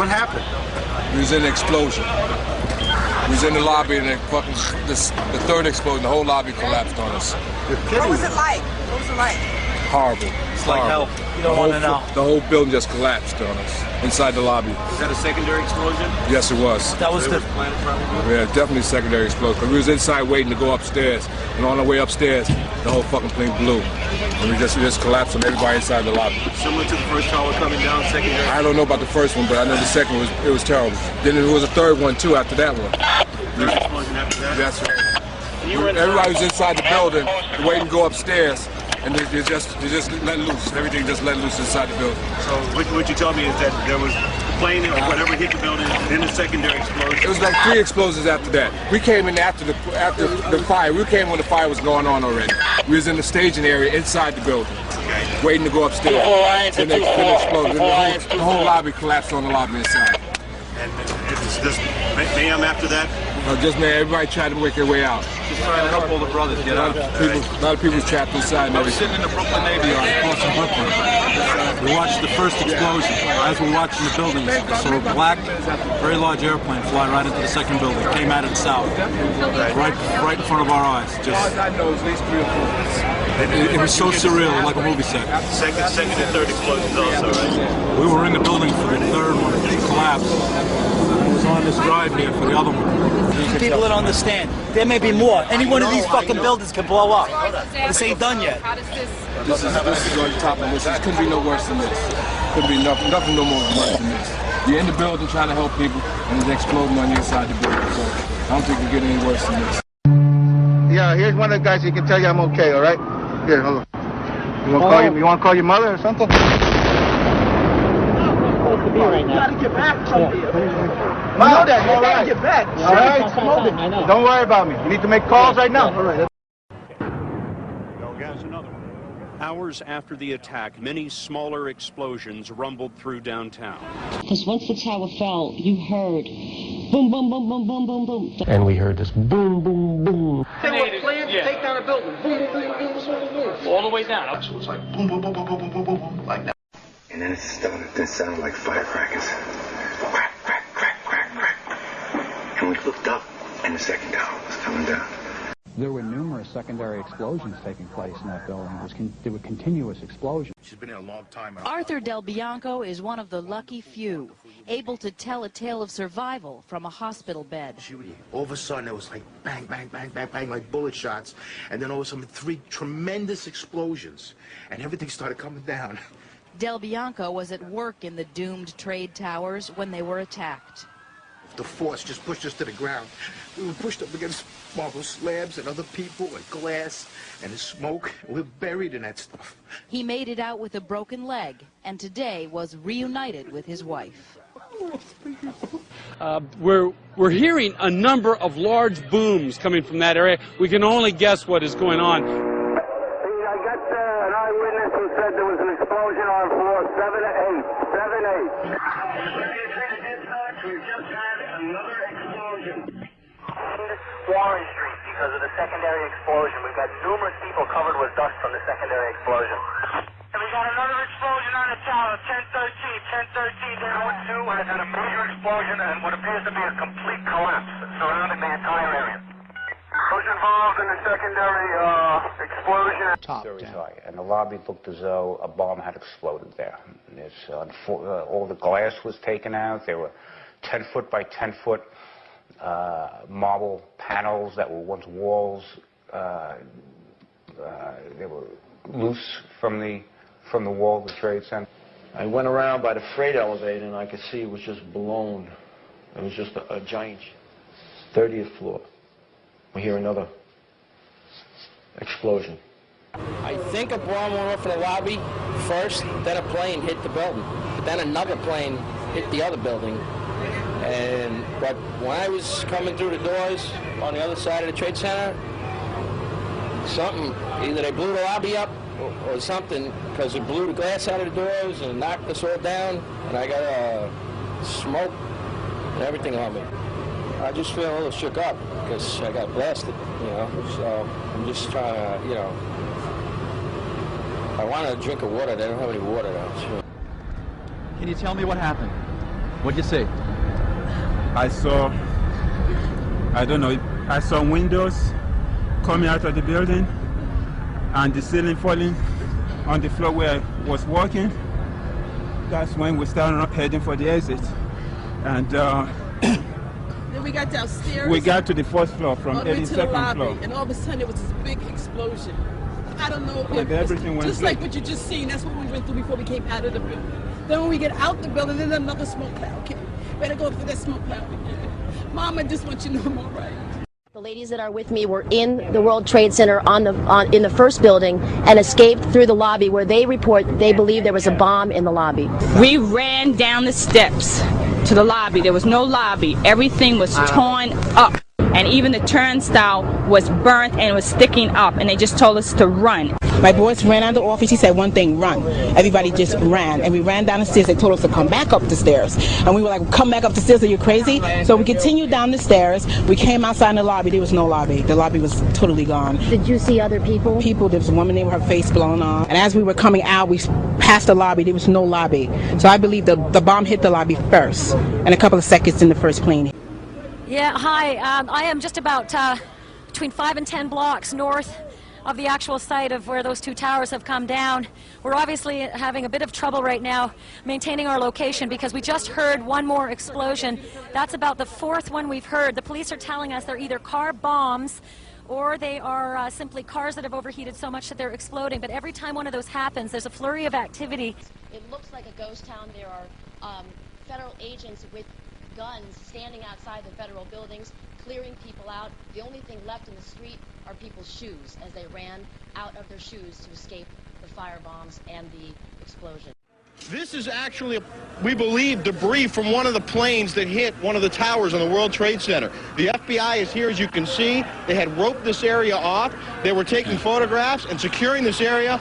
What happened? We was in an explosion. We was in the lobby and the third explosion, the whole lobby collapsed on us. What was it like? What was it like? Horrible. It's like hell. You don't want to know. The whole building just collapsed on us inside the lobby. Was that a secondary explosion? Yes, it was. That was the Yeah, definitely secondary explosion. We was inside waiting to go upstairs, and on our way upstairs, the whole fucking plane blew. And we just collapsed on everybody inside the lobby. Similar to the first tower coming down, secondary? I don't know about the first one, but I know the second was terrible. Then there was a third one too after that one. Third explosion after that? That's right. Everybody was inside the building, waiting to go upstairs, and they just let loose. Everything just let loose inside the building. So what you tell me is that there was the plane or whatever hit the building, then a secondary explosion. It was like 3 explosions after that. We came in after the fire. We came when the fire was going on already. We was in the staging area inside the building, waiting to go upstairs. Then they exploded. The whole lobby collapsed on the lobby inside. And it's just mayhem after that? Just man, everybody tried to make their way out. Just trying to help all the brothers get out. A lot of people trapped inside. I was sitting in the Brooklyn Navy Yard, across from Brooklyn. We watched the first explosion. As we're watching the buildings, we saw a black, very large airplane fly right into the second building. Came at it south, right in front of our eyes. Just, it was so surreal, like a movie set. Second and third explosions also, right? We were in the building for the third one. It just collapsed. I was on this drive here for the other one. People don't understand. There may be more. Any one of these fucking buildings could blow up. This ain't done yet. This is on top of this. This couldn't be no worse than this. Couldn't be nothing no more worse than this. You're in the building trying to help people, and it's exploding on the inside the building. So I don't think it can get any worse than this. Yeah, here's one of the guys who can tell you I'm okay, all right? Here, hold on. You want to call your mother or something? To be right now. You gotta get back from here. I know that. You gotta get back. All right? I know. Don't worry about me. You need to make calls right now. All right. Hours after the attack, many smaller explosions rumbled through downtown. Because once the tower fell, you heard boom, boom, boom, boom, boom, boom, boom. And we heard this boom, boom, boom. They were planned to take down a building. Boom, boom, boom, boom, boom, boom, boom. All the way down. So it was like boom, boom, boom, boom, boom, boom, boom, boom, like that. And then it started to sound like firecrackers. Crack, crack, crack, crack, crack. And we looked up, and the second tower was coming down. There were numerous secondary explosions taking place in that building. There were continuous explosions. She's been there a long time. Arthur Del Bianco is one of the lucky few, able to tell a tale of survival from a hospital bed. All of a sudden, it was like bang, bang, bang, bang, bang, like bullet shots. And then all of a sudden, 3 tremendous explosions. And everything started coming down. Del Bianco was at work in the doomed trade towers when they were attacked. The force just pushed us to the ground. We were pushed up against marble slabs and other people and glass and the smoke. We were buried in that stuff. He made it out with a broken leg and today was reunited with his wife. We're hearing a number of large booms coming from that area. We can only guess what is going on. I got an eyewitness who said there was an explosion on floor 7-8. 7-8. We just had another explosion. Warren Street because of the secondary explosion. We've got numerous people covered with dust from the secondary explosion. And we got another explosion on the tower, 1013. There has had a major explosion and what appears to be a complete collapse surrounding the entire area. Who's involved in the secondary explosion? Very high, and the lobby looked as though a bomb had exploded there. All the glass was taken out. There were 10-foot by 10-foot marble panels that were once walls. They were loose from the wall of the Trade Center. I went around by the freight elevator and I could see it was just blown. It was just a giant 30th floor. We hear another explosion. I think a bomb went off in the lobby first, then a plane hit the building. But then another plane hit the other building. But when I was coming through the doors on the other side of the Trade Center, either they blew the lobby up or something, because it blew the glass out of the doors and knocked us all down, and I got smoke and everything on me. I just feel a little shook up because I got blasted, so I'm just trying to, I want a drink of water. They don't have any water now. Can you tell me what happened? What'd you see? I saw windows coming out of the building and the ceiling falling on the floor where I was walking. That's when we started heading for the exit. And then we got downstairs. We got to the first floor from 82nd floor. And all of a sudden there was this big explosion. I don't know if everything went just like what you just seen, that's what we went through before we came out of the building. Then when we get out the building, then another smoke cloud came. Better go for that smoke cloud again. Mom, I just want you to know I'm all right. The ladies that are with me were in the World Trade Center in the first building and escaped through the lobby where they believe there was a bomb in the lobby. We ran down the steps to the lobby. There was no lobby. Everything was torn up. And even the turnstile was burnt and was sticking up, and they just told us to run. My boss ran out of the office. He said one thing, run. Everybody just ran, and we ran down the stairs. They told us to come back up the stairs, and we were like, come back up the stairs, are you crazy? So we continued down the stairs. We came outside in the lobby. There was no lobby. The lobby was totally gone. Did you see other people? People. There was a woman there with her face blown off, and as we were coming out, we passed the lobby. There was no lobby. So I believe the bomb hit the lobby first, and a couple of seconds in the first plane. Yeah, hi. I am just about between 5 and 10 blocks north of the actual site of where those two towers have come down. We're obviously having a bit of trouble right now maintaining our location because we just heard one more explosion. That's about the fourth one we've heard. The police are telling us they're either car bombs or they are simply cars that have overheated so much that they're exploding. But every time one of those happens, there's a flurry of activity. It looks like a ghost town. There are federal agents with guns standing outside the federal buildings, clearing people out. The only thing left in the street are people's shoes as they ran out of their shoes to escape the fire bombs and the explosion. This is actually, we believe, debris from one of the planes that hit one of the towers on the World Trade Center. The FBI is here, as you can see. They had roped this area off. They were taking photographs and securing this area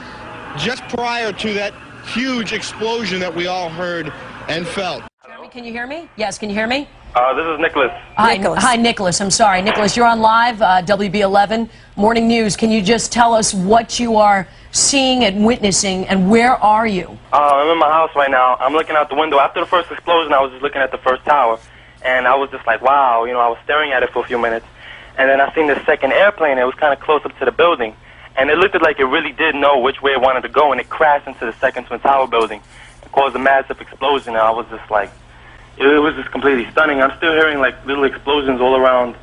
just prior to that huge explosion that we all heard and felt. Can you hear me? Yes, can you hear me? This is Nicholas. Hi, Nicholas. I'm sorry. Nicholas, you're on live, WB11 Morning News. Can you just tell us what you are seeing and witnessing, and where are you? I'm in my house right now. I'm looking out the window. After the first explosion, I was just looking at the first tower, and I was just like, wow, you know, I was staring at it for a few minutes, and then I seen this second airplane. It was kind of close up to the building, and it looked like it really did know which way it wanted to go, and it crashed into the second Twin Tower building. It caused a massive explosion, and I was just like, it was just completely stunning. I'm still hearing like little explosions all around,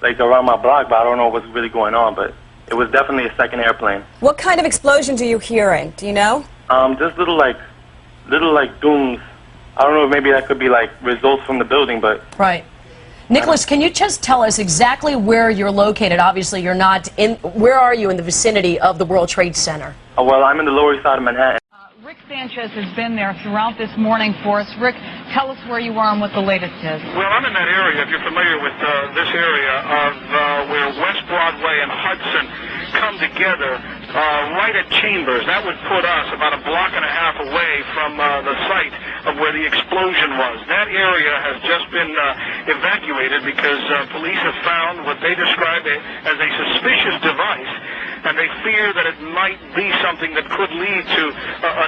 like around my block, but I don't know what's really going on. But it was definitely a second airplane. What kind of explosions are you hearing? Do you know? Just little like dooms. I don't know if maybe that could be like results from the building, but right. Nicholas, can you just tell us exactly where you're located? Obviously, you're not in. Where are you in the vicinity of the World Trade Center? Well, I'm in the Lower East Side of Manhattan. Rick Sanchez has been there throughout this morning for us. Rick, tell us where you are and what the latest is. Well, I'm in that area, if you're familiar with this area, of where West Broadway and Hudson come together, right at Chambers. That would put us about a block and a half away from the site of where the explosion was. That area has just been evacuated because police have found what they describe as a suspicious device, and they fear that it might be something that could lead to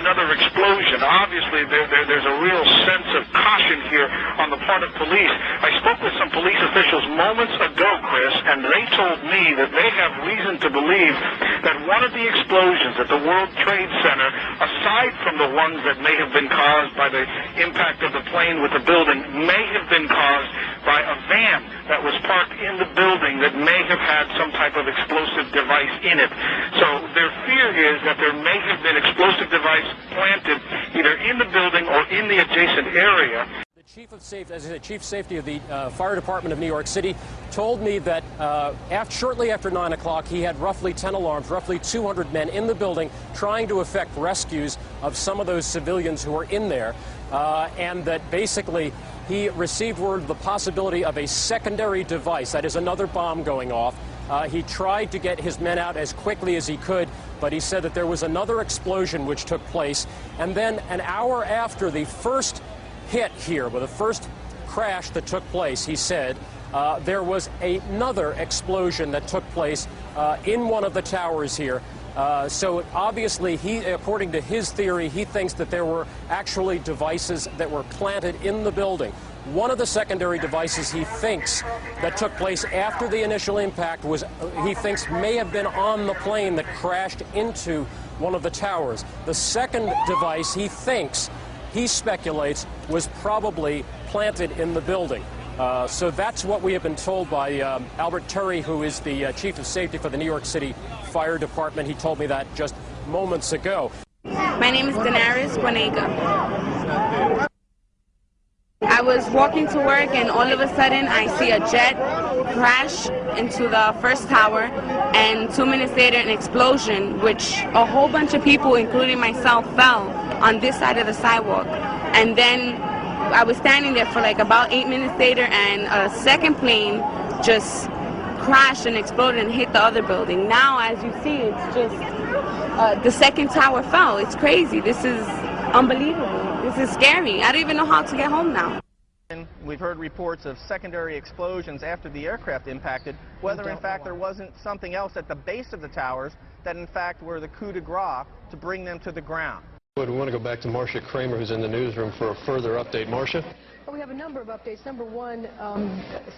another explosion. Obviously, there's a real sense of caution here on the part of police. I spoke with some police officials moments ago, Chris, and they told me that they have reason to believe that one of the explosions at the World Trade Center, aside from the ones that may have been caused by the impact of the plane with the building, may have been caused by a van that was parked in the building that may have had some type of explosive device in it. So their fear is that there may have been explosive device planted either in the building or in the adjacent area. The chief of safety of the fire department of New York City told me that shortly after 9 o'clock he had roughly 10 alarms, roughly 200 men in the building trying to effect rescues of some of those civilians who were in there, and that basically he received word of the possibility of a secondary device, that is another bomb going off. He tried to get his men out as quickly as he could, but he said that there was another explosion which took place, and then an hour after the first hit here, with the first crash that took place, he said, there was another explosion that took place in one of the towers here. So obviously, according to his theory, he thinks that there were actually devices that were planted in the building. One of the secondary devices he thinks that took place after the initial impact he thinks may have been on the plane that crashed into one of the towers. The second device he speculates, was probably planted in the building. So that's what we have been told by Albert Terry, who is the Chief of Safety for the New York City Fire Department. He told me that just moments ago. My name is Daenerys Bonega. I was walking to work and all of a sudden I see a jet crash into the first tower, and 2 minutes later an explosion, which a whole bunch of people, including myself, fell on this side of the sidewalk. And then I was standing there for like about 8 minutes later, and a second plane just crashed and exploded and hit the other building. Now, as you see, it's just the second tower fell. It's crazy. This is unbelievable. This is scary. I don't even know how to get home now. We've heard reports of secondary explosions after the aircraft impacted, whether in fact there wasn't something else at the base of the towers that in fact were the coup de grace to bring them to the ground. We want to go back to Marcia Kramer, who's in the newsroom, for a further update. Marcia? Well, we have a number of updates. Number one,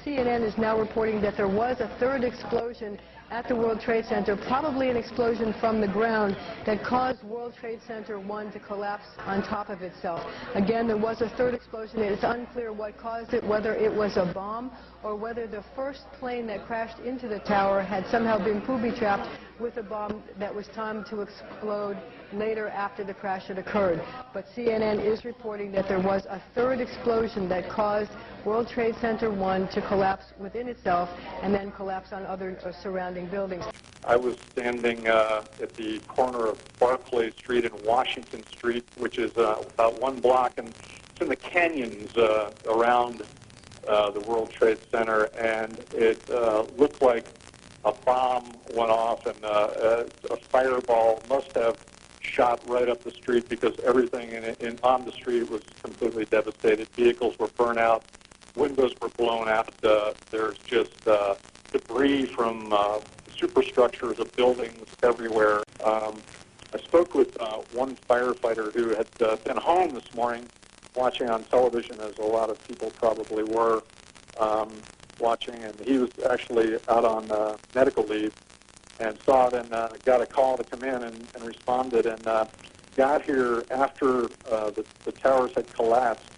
CNN is now reporting that there was a third explosion at the World Trade Center, probably an explosion from the ground that caused World Trade Center 1 to collapse on top of itself. Again, there was a third explosion. It is unclear what caused it, whether it was a bomb or whether the first plane that crashed into the tower had somehow been booby-trapped with a bomb that was timed to explode later after the crash had occurred. But CNN is reporting that there was a third explosion that caused World Trade Center 1 to collapse within itself and then collapse on other surrounding buildings. I was standing at the corner of Barclay Street and Washington Street, which is about 1 block, and it's in the canyons around the World Trade Center, and it looked like a bomb went off, and a fireball must have shot right up the street because everything on the street was completely devastated. Vehicles were burnt out, windows were blown out. There's just debris from superstructures of buildings everywhere. I spoke with one firefighter who had been home this morning watching on television, as a lot of people probably were watching, and he was actually out on medical leave and saw it and got a call to come in and responded, and got here after the towers had collapsed,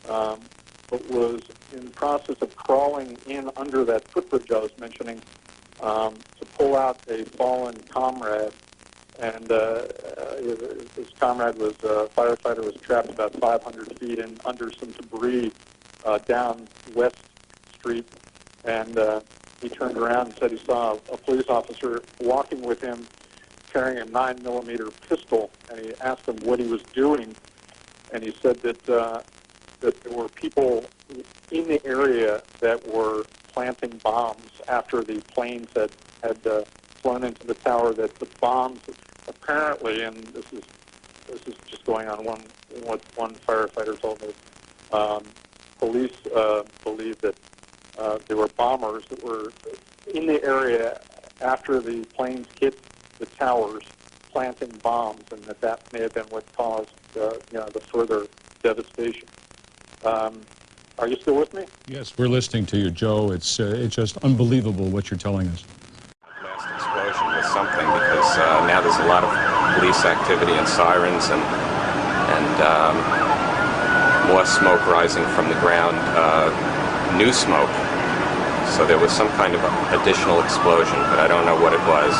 but was in the process of crawling in under that footbridge I was mentioning to pull out a fallen comrade. And his comrade was a firefighter, was trapped about 500 feet in under some debris down West Street, and he turned around and said he saw a police officer walking with him carrying a 9mm pistol, and he asked him what he was doing, and he said that that there were people in the area that were planting bombs after the planes had flown into the tower, that the bombs apparently, and this is just going on what one firefighter told me, police believe that there were bombers that were in the area after the planes hit the towers planting bombs, and that may have been what caused the further devastation. Are you still with me? Yes, we're listening to you, Joe. It's just unbelievable what you're telling us. Last explosion was something, because now there's a lot of police activity and sirens and more smoke rising from the ground, new smoke. So there was some kind of additional explosion, but I don't know what it was.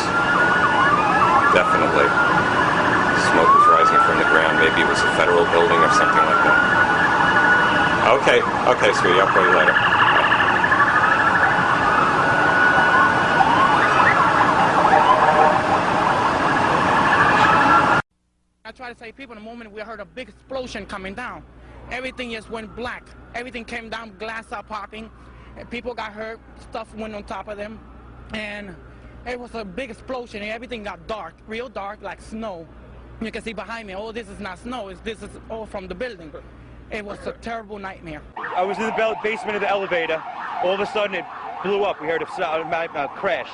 Definitely. Smoke was rising from the ground. Maybe it was a federal building or something like that. Okay, sweetie, I'll call you later. I try to say people, the moment we heard a big explosion coming down, everything just went black. Everything came down, glass are popping, and people got hurt, stuff went on top of them, and it was a big explosion, and everything got dark, real dark, like snow. You can see behind me, oh, this is not snow, this is all from the building. It was a terrible nightmare. I was in the basement of the elevator. All of a sudden, it blew up. We heard a crash.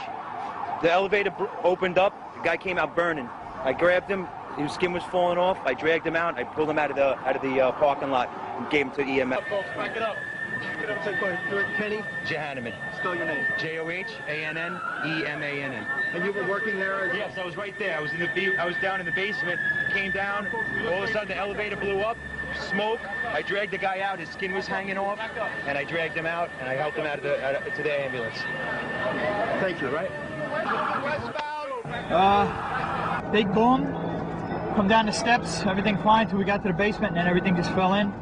The elevator opened up, The guy came out burning. I grabbed him. His skin was falling off. I dragged him out. I pulled him out of the parking lot and gave him to EMS. Folks, back it up. Kenny Johanneman. Spell your name. Johanneman. And you were working there? Yes, I was right there. I was down in the basement. Came down. All of a sudden, the elevator blew up. Smoke. I dragged the guy out. His skin was hanging off, and I dragged him out and I helped him out of to the ambulance. Thank you. Right. Big boom. Come down the steps. Everything fine until we got to the basement, and then everything just fell in.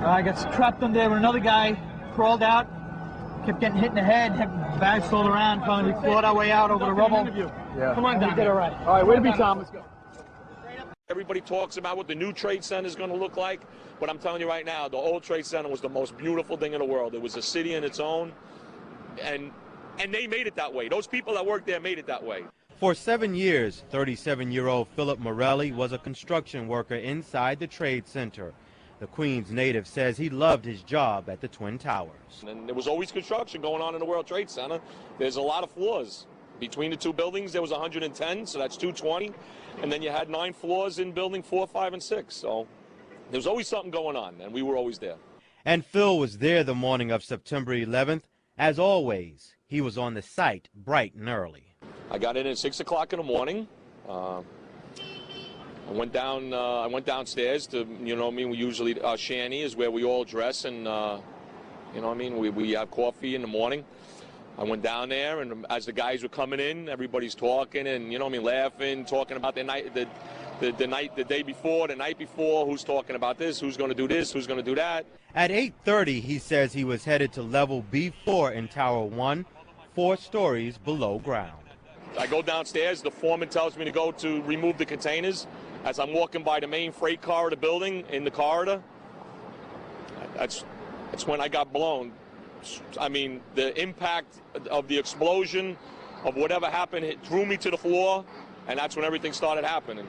I got trapped in there with another guy. Crawled out. Kept getting hit in the head. Had bags rolled around. Finally, we clawed our way out over the rubble. Yeah. Come on down. We did all right. All right, way to be, Tom. Let's go. Everybody talks about what the new Trade Center is going to look like, but I'm telling you right now, the old Trade Center was the most beautiful thing in the world. It was a city in its own, and they made it that way. Those people that worked there made it that way. For 7 years, 37-year-old Philip Morelli was a construction worker inside the Trade Center. The Queens native says he loved his job at the Twin Towers. And there was always construction going on in the World Trade Center. There's a lot of floors. Between the two buildings, there was 110, so that's 220. And then you had 9 floors in building 4, 5, and 6. So there was always something going on, and we were always there. And Phil was there the morning of September 11th. As always, he was on the site bright and early. I got in at 6 o'clock in the morning. I went downstairs to, you know what I mean, we usually, shanty is where we all dress, and, you know what I mean, we have coffee in the morning. I went down there, and as the guys were coming in, everybody's talking and, you know what I mean, laughing, talking about the night, the day before, the night before, who's talking about this, who's going to do this, who's going to do that. At 8:30, he says he was headed to level B4 in Tower 1, 4 stories below ground. I go downstairs, the foreman tells me to go to remove the containers. As I'm walking by the main freight car of the building, in the corridor, that's when I got blown. I mean, the impact of the explosion, of whatever happened, it threw me to the floor, and that's when everything started happening.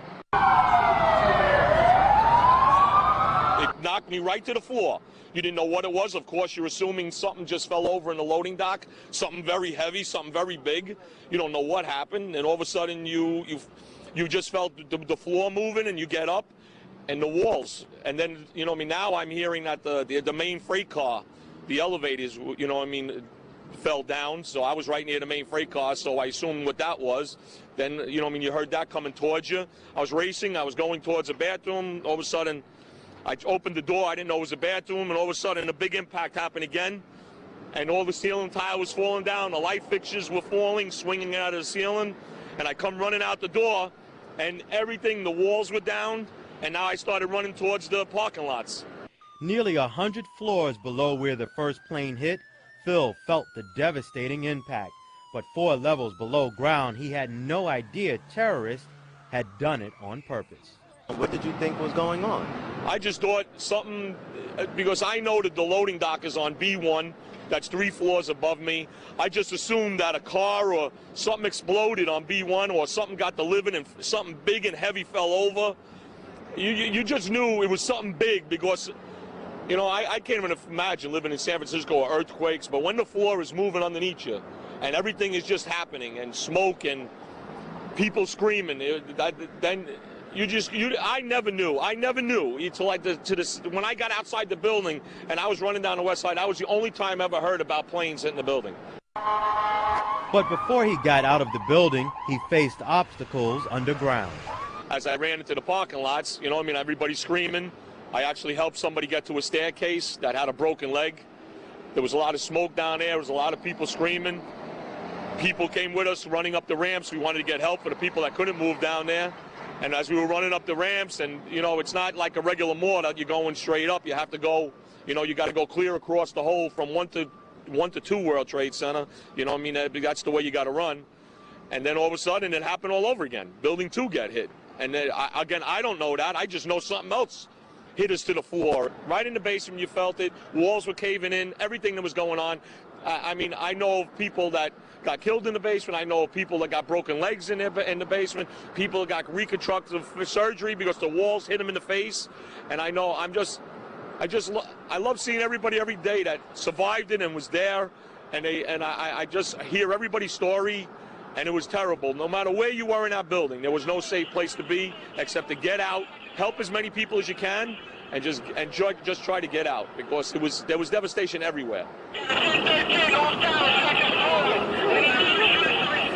It knocked me right to the floor. You didn't know what it was. Of course, you're assuming something just fell over in the loading dock, something very heavy, something very big. You don't know what happened, and all of a sudden you just felt the floor moving, and you get up, and the walls. And then, you know what I mean, now I'm hearing that the main freight car, the elevators, you know what I mean, fell down. So I was right near the main freight car, so I assumed what that was. Then, you know what I mean, you heard that coming towards you. I was racing, I was going towards the bathroom. All of a sudden, I opened the door, I didn't know it was a bathroom, and all of a sudden a big impact happened again. And all the ceiling tile was falling down, the light fixtures were falling, swinging out of the ceiling. And I come running out the door, and everything, the walls were down, and now I started running towards the parking lots. Nearly 100 floors below where the first plane hit, Phil felt the devastating impact. But 4 levels below ground, he had no idea terrorists had done it on purpose. What did you think was going on? I just thought something, because I know that the loading dock is on B1, that's 3 floors above me. I just assumed that a car or something exploded on B1, or something got delivered and something big and heavy fell over. You just knew it was something big, because, you know, I can't even imagine living in San Francisco or earthquakes, but when the floor is moving underneath you and everything is just happening and smoke and people screaming, then I never knew until when I got outside the building and I was running down the west side. That was the only time I ever heard about planes hitting the building. But before he got out of the building, he faced obstacles underground. As I ran into the parking lots, you know what I mean, everybody's screaming. I actually helped somebody get to a staircase that had a broken leg. There was a lot of smoke down there. There was a lot of people screaming. People came with us running up the ramps. We wanted to get help for the people that couldn't move down there. And as we were running up the ramps, and, you know, it's not like a regular mall that you're going straight up. You have to go, you know, you got to go clear across the whole from 1 to 2 World Trade Center. You know what I mean? That's the way you got to run. And then all of a sudden it happened all over again. Building 2 got hit. And then, again, I don't know that. I just know something else hit us to the floor. Right in the basement, you felt it. Walls were caving in. Everything that was going on. I mean, I know of people that got killed in the basement. I know of people that got broken legs in the basement. People that got reconstructive surgery because the walls hit them in the face. And I know I love seeing everybody every day that survived it and was there. And I just hear everybody's story. and it was terrible. No matter where you were in that building, there was no safe place to be except to get out, help as many people as you can, and just try to get out, because there was devastation everywhere.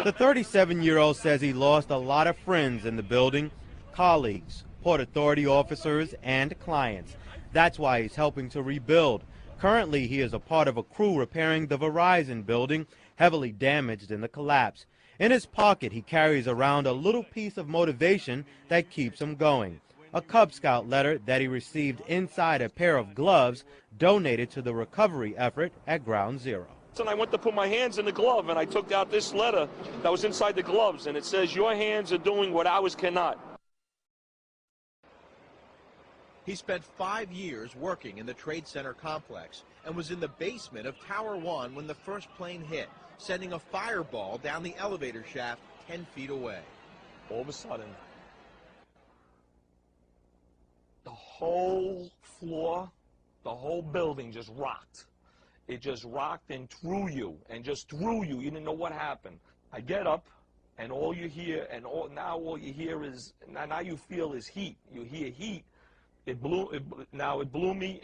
The 37-year-old says he lost a lot of friends in the building, colleagues, Port Authority officers, and clients. That's why he's helping to rebuild. Currently, he is a part of a crew repairing the Verizon building, heavily damaged in the collapse. In his pocket, he carries around a little piece of motivation that keeps him going. A Cub Scout letter that he received inside a pair of gloves donated to the recovery effort at Ground Zero. And I went to put my hands in the glove, and I took out this letter that was inside the gloves, and it says, "Your hands are doing what ours cannot." He spent 5 years working in the Trade Center complex and was in the basement of Tower 1 when the first plane hit, sending a fireball down the elevator shaft 10 feet away. All of a sudden, the whole floor, the whole building just rocked. It just rocked and threw you, and just threw you. You didn't know what happened. I get up, and all you hear, now all you hear is, now you feel is heat. You hear heat. It blew me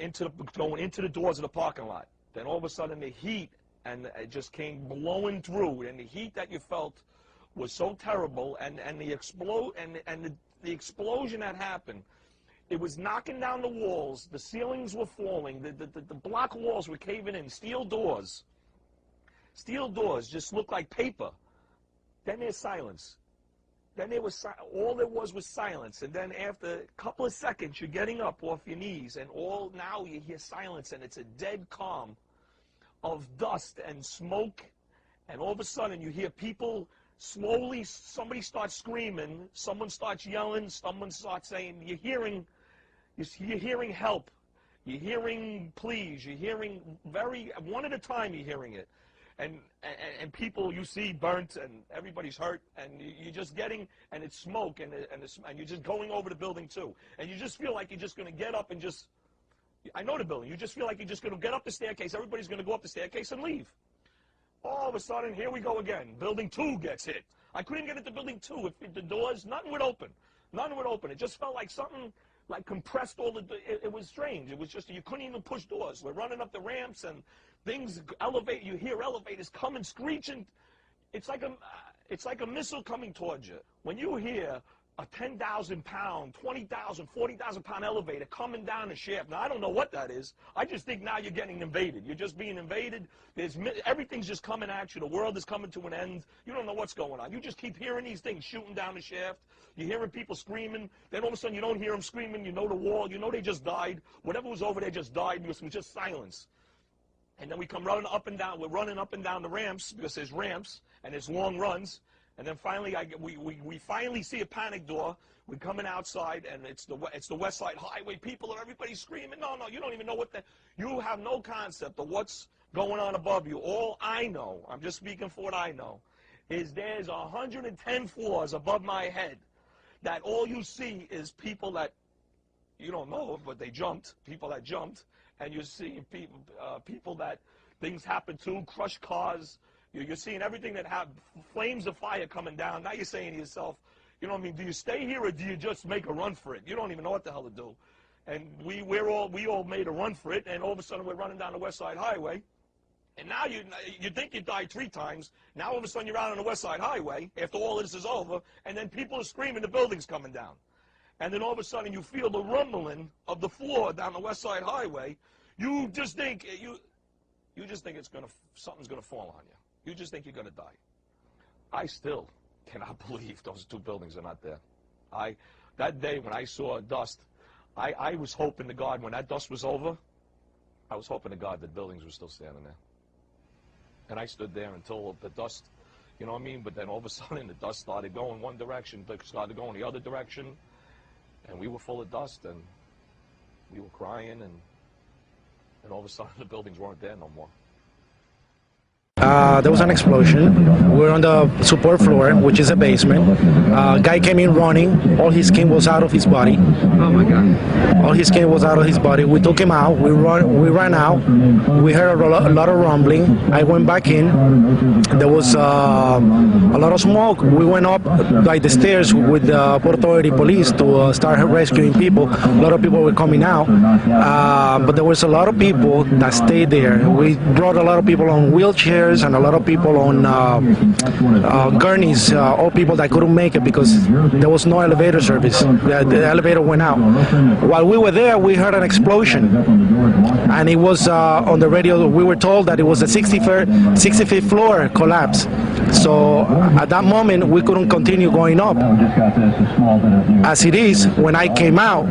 going into the doors of the parking lot. Then all of a sudden the heat, and it just came blowing through, and the heat that you felt was so terrible, and the explosion that happened. It was knocking down the walls. The ceilings were falling. The block walls were caving in. Steel doors just looked like paper. Then there's silence. Then all there was silence. And then after a couple of seconds, you're getting up off your knees, and now you hear silence, and it's a dead calm of dust and smoke. And all of a sudden, you hear people slowly. Somebody starts screaming. Someone starts yelling. Someone starts saying. You're hearing help. You're hearing please. You're hearing one at a time. You're hearing it, and people you see burnt, and everybody's hurt, and you're just getting, and it's smoke, and you're just going over the building too, and you just feel like you're just going to get up and just. I know the building. You just feel like you're just going to get up the staircase. Everybody's going to go up the staircase and leave. All of a sudden, here we go again. Building 2 gets hit. I couldn't get into building 2. If the doors, nothing would open. Nothing would open. It just felt like something. Like compressed it was strange. It was just, you couldn't even push doors. We're running up the ramps, and things elevate. You hear elevators coming, screeching. It's like a missile coming towards you. When you hear a 10,000-pound, 20,000, 40,000-pound elevator coming down the shaft, now I don't know what that is. I just think now you're getting invaded. You're just being invaded. Everything's just coming at you. The world is coming to an end. You don't know what's going on. You just keep hearing these things shooting down the shaft. You're hearing people screaming. Then all of a sudden you don't hear them screaming. You know the wall. You know they just died. Whatever was over there just died. It was just silence. And then we come running up and down. We're running up and down the ramps, because there's ramps and there's long runs. And then finally, we finally see a panic door. We're coming outside, and it's the West Side Highway. People, everybody's screaming. No, you don't even know you have no concept of what's going on above you. All I know, I'm just speaking for what I know, is there's 110 floors above my head that all you see is people that you don't know, but they jumped, people that jumped, and you see people that things happen to, crushed cars. You're seeing everything that have flames of fire coming down. Now you're saying to yourself, you know what I mean, do you stay here or do you just make a run for it? You don't even know what the hell to do. And we all made a run for it, and all of a sudden we're running down the West Side Highway. And now you think you died 3 times. Now all of a sudden you're out on the West Side Highway after all this is over, and then people are screaming, the building's coming down. And then all of a sudden you feel the rumbling of the floor down the West Side Highway. You just think something's gonna fall on you. You just think you're gonna die. I still cannot believe those 2 buildings are not there. That day when I saw dust, I was hoping to God when that dust was over, I was hoping to God that buildings were still standing there. And I stood there until the dust, you know what I mean? But then all of a sudden the dust started going one direction, started going the other direction, and we were full of dust, and we were crying, and all of a sudden the buildings weren't there no more. there was an explosion. We were on the support floor, which is a basement. Guy came in running. All his skin was out of his body. Oh my God! All his skin was out of his body. We took him out. We ran out. We heard a lot of rumbling. I went back in. There was a lot of smoke. We went up like the stairs with the Port Authority police to start rescuing people. A lot of people were coming out, but there was a lot of people that stayed there. We brought a lot of people on wheelchairs and a lot of people on gurneys, all people that couldn't make it because there was no elevator service. The elevator went out. While we were there, we heard an explosion, and it was on the radio. We were told that it was the 65th floor collapse. So at that moment, we couldn't continue going up. As it is, when I came out,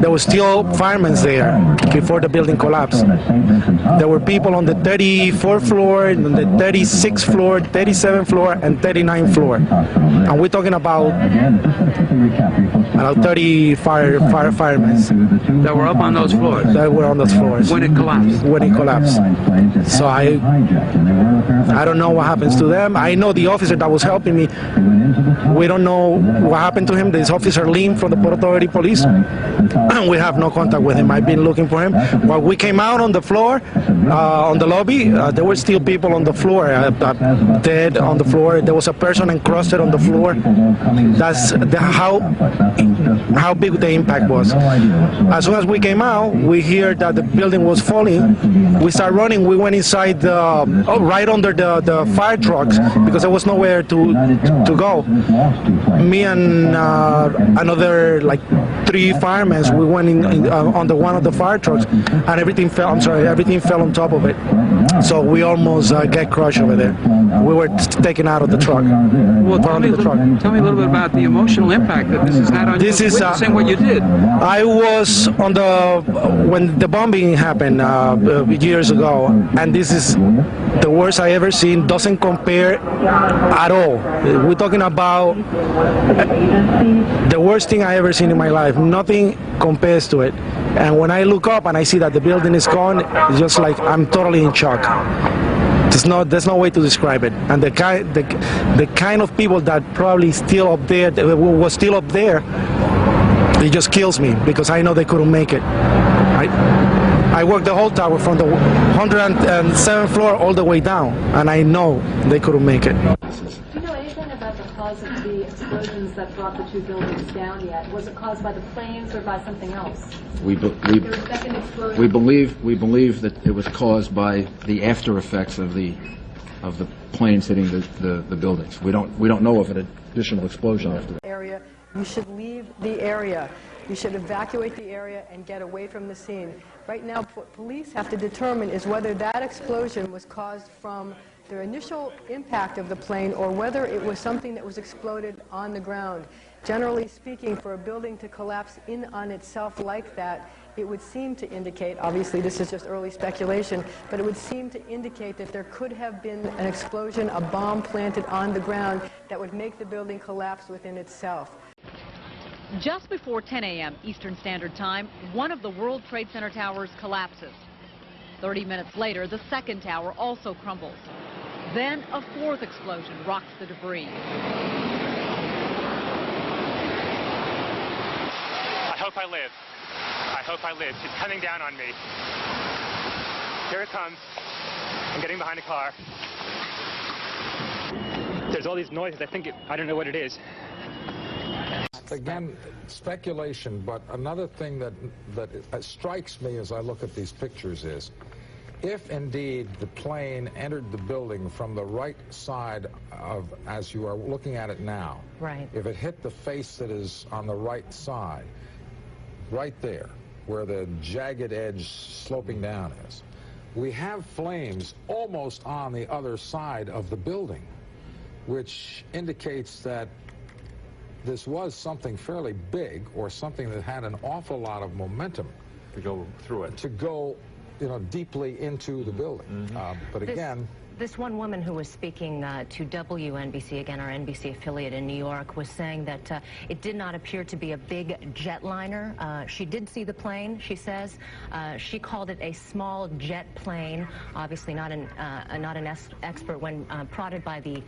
there were still firemen there before the building collapsed. There were people on the 34th floor, on the 36th floor, 37th floor, and 39th floor. And we're talking about 30 firemen. That were up on those floors? That were on those floors. When it collapsed? When it collapsed. So I don't know what happens to them. I know the officer that was helping me. We don't know what happened to him. This officer Lim from the Port Authority Police. We have no contact with him. I've been looking for him. While we came out on the floor, on the lobby, there were still people on the floor, dead on the floor. There was a person encrusted on the floor. That's how big the impact was. As soon as we came out, we hear that the building was falling. We started running. We went inside, right under the fire trucks because there was nowhere to go. Me and another like 3 firemen, we went in on one of the fire trucks, and everything fell. Everything fell on top of it. So we almost get crushed over there. We were taken out of the truck. Well, tell me a little bit about the emotional impact that this has had on you. Witnessing what you did. I was on when the bombing happened years ago, and this is the worst I ever seen. Doesn't compare at all. We're talking about the worst thing I ever seen in my life. Nothing compares to it. And when I look up and I see that the building is gone, it's just like I'm totally in shock. There's no way to describe it. And the kind of people that probably still up there, was still up there, it just kills me because I know they couldn't make it. I worked the whole tower from the 107th floor all the way down, and I know they couldn't make it. Do you know anything about the cause of the explosions that brought the 2 buildings down yet? Was it caused by the planes or by something else? We believe that it was caused by the after effects of the planes hitting the buildings. We don't know of an additional explosion after that. Area, you should leave the area. You should evacuate the area and get away from the scene. Right now, what police have to determine is whether that explosion was caused from the initial impact of the plane or whether it was something that was exploded on the ground. Generally speaking, for a building to collapse in on itself like that, it would seem to indicate, obviously this is just early speculation, but it would seem to indicate that there could have been an explosion, a bomb planted on the ground that would make the building collapse within itself. Just before 10 a.m. Eastern Standard Time, one of the World Trade Center towers collapses. 30 minutes later, the second tower also crumbles. Then a 4th explosion rocks the debris. I hope I live. I hope I live. She's coming down on me. Here it comes. I'm getting behind a car. There's all these noises. I don't know what it is. Again, speculation, but another thing that strikes me as I look at these pictures is, if indeed the plane entered the building from the right side of, as you are looking at it now, right. If it hit the face that is on the right side, right there, where the jagged edge sloping down is, we have flames almost on the other side of the building, which indicates that this was something fairly big, or something that had an awful lot of momentum to go through it, to go, deeply into the building. But again, This one woman who was speaking to WNBC, again our NBC affiliate in New York, was saying that it did not appear to be a big jetliner. She did see the plane, she says. She called it a small jet plane. Obviously not an expert. When prodded by the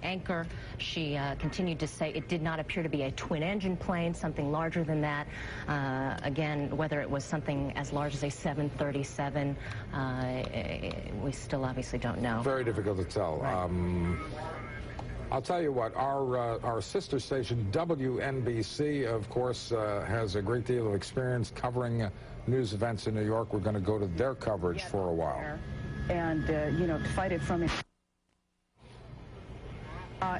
anchor, she continued to say it did not appear to be a twin-engine plane, something larger than that. Again, whether it was something as large as a 737, we still obviously don't know. Very difficult to tell. Right. I'll tell you what, our sister station, WNBC, of course, has a great deal of experience covering news events in New York. We're going to go to their coverage for a while. And, you know, to fight it from it.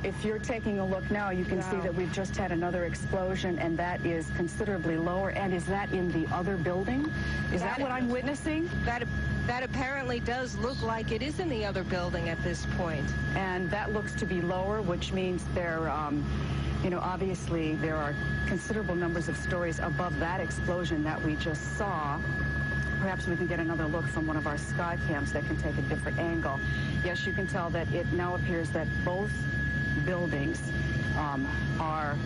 If you're taking a look now, you can see that we've just had another explosion, and that is considerably lower. And is that in the other building? Is that what I'm witnessing? That apparently does look like it is in the other building at this point. And that looks to be lower, which means there, you know, obviously there are considerable numbers of stories above that explosion that we just saw. Perhaps we can get another look from one of our sky cams that can take a different angle. Yes, you can tell that it now appears that both buildings are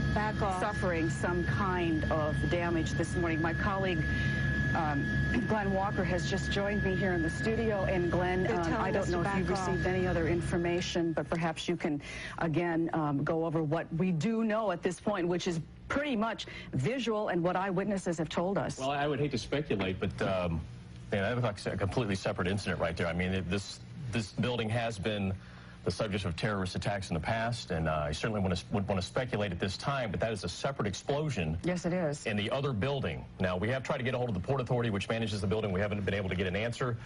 suffering some kind of damage this morning. My colleague Glenn Walker has just joined me here in the studio. And Glenn, I don't know if you've received any other information, but perhaps you can again go over what we do know at this point, which is pretty much visual and what eyewitnesses have told us. Well, I would hate to speculate, but that looks like a completely separate incident right there. I mean, this building has been the subject of terrorist attacks in the past, and I certainly wouldn't want to speculate at this time, but that is a separate explosion. Yes, it is. In the other building. Now, we have tried to get a hold of the Port Authority, which manages the building. We haven't been able to get an answer.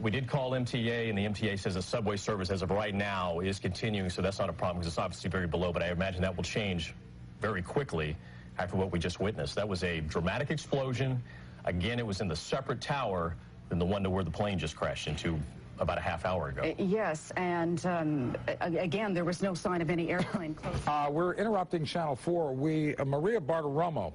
We did call MTA, and the MTA says the subway service, as of right now, is continuing, so that's not a problem, because it's obviously very below, but I imagine that will change very quickly after what we just witnessed. That was a dramatic explosion. Again, it was in the separate tower than the one to where the plane just crashed into about a half hour ago. Yes, and again, there was no sign of any airplane close. We're interrupting Channel 4. Maria Bartiromo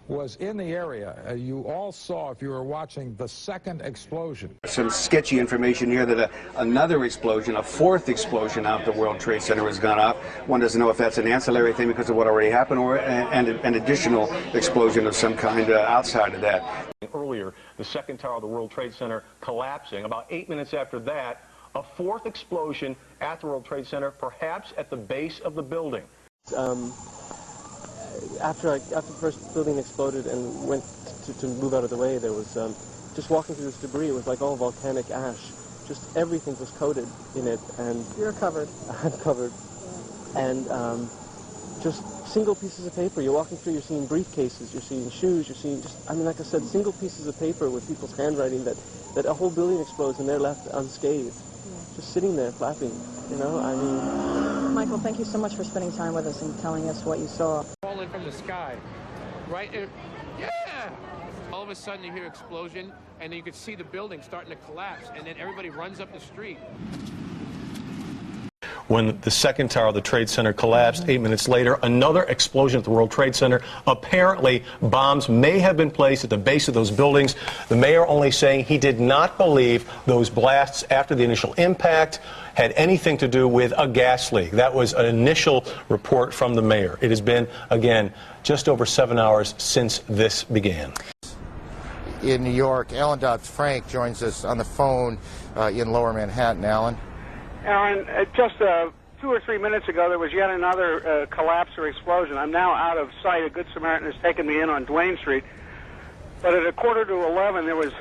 was in the area. You all saw, if you were watching, the second explosion. Some sketchy information here that another explosion, a fourth explosion out the World Trade Center has gone off. One doesn't know if that's an ancillary thing because of what already happened, or an additional explosion of some kind outside of that. Earlier, the second tower of the World Trade Center collapsing. About 8 minutes after that, a fourth explosion at the World Trade Center, perhaps at the base of the building. After the first building exploded and went to move out of the way, there was just walking through this debris. It was like all volcanic ash. Just everything was coated in it, and you're covered. I'm covered, and just single pieces of paper. You're walking through, you're seeing briefcases, you're seeing shoes, you're seeing just, I mean, like I said, single pieces of paper with people's handwriting that a whole building explodes and they're left unscathed, just sitting there flapping. You know, I mean. Michael, thank you so much for spending time with us and telling us what you saw. Falling from the sky, right? Yeah! All of a sudden you hear explosion, and then you could see the building starting to collapse, and then everybody runs up the street. When the second tower of the Trade Center collapsed, 8 minutes later, another explosion at the World Trade Center. Apparently, bombs may have been placed at the base of those buildings. The mayor only saying he did not believe those blasts after the initial impact had anything to do with a gas leak. That was an initial report from the mayor. It has been, again, just over 7 hours since this began. In New York, Alan Dobbs-Frank joins us on the phone in Lower Manhattan. Alan? Aaron, just 2 or 3 minutes ago, there was yet another collapse or explosion. I'm now out of sight. A Good Samaritan has taken me in on Duane Street. But at 11:15, there was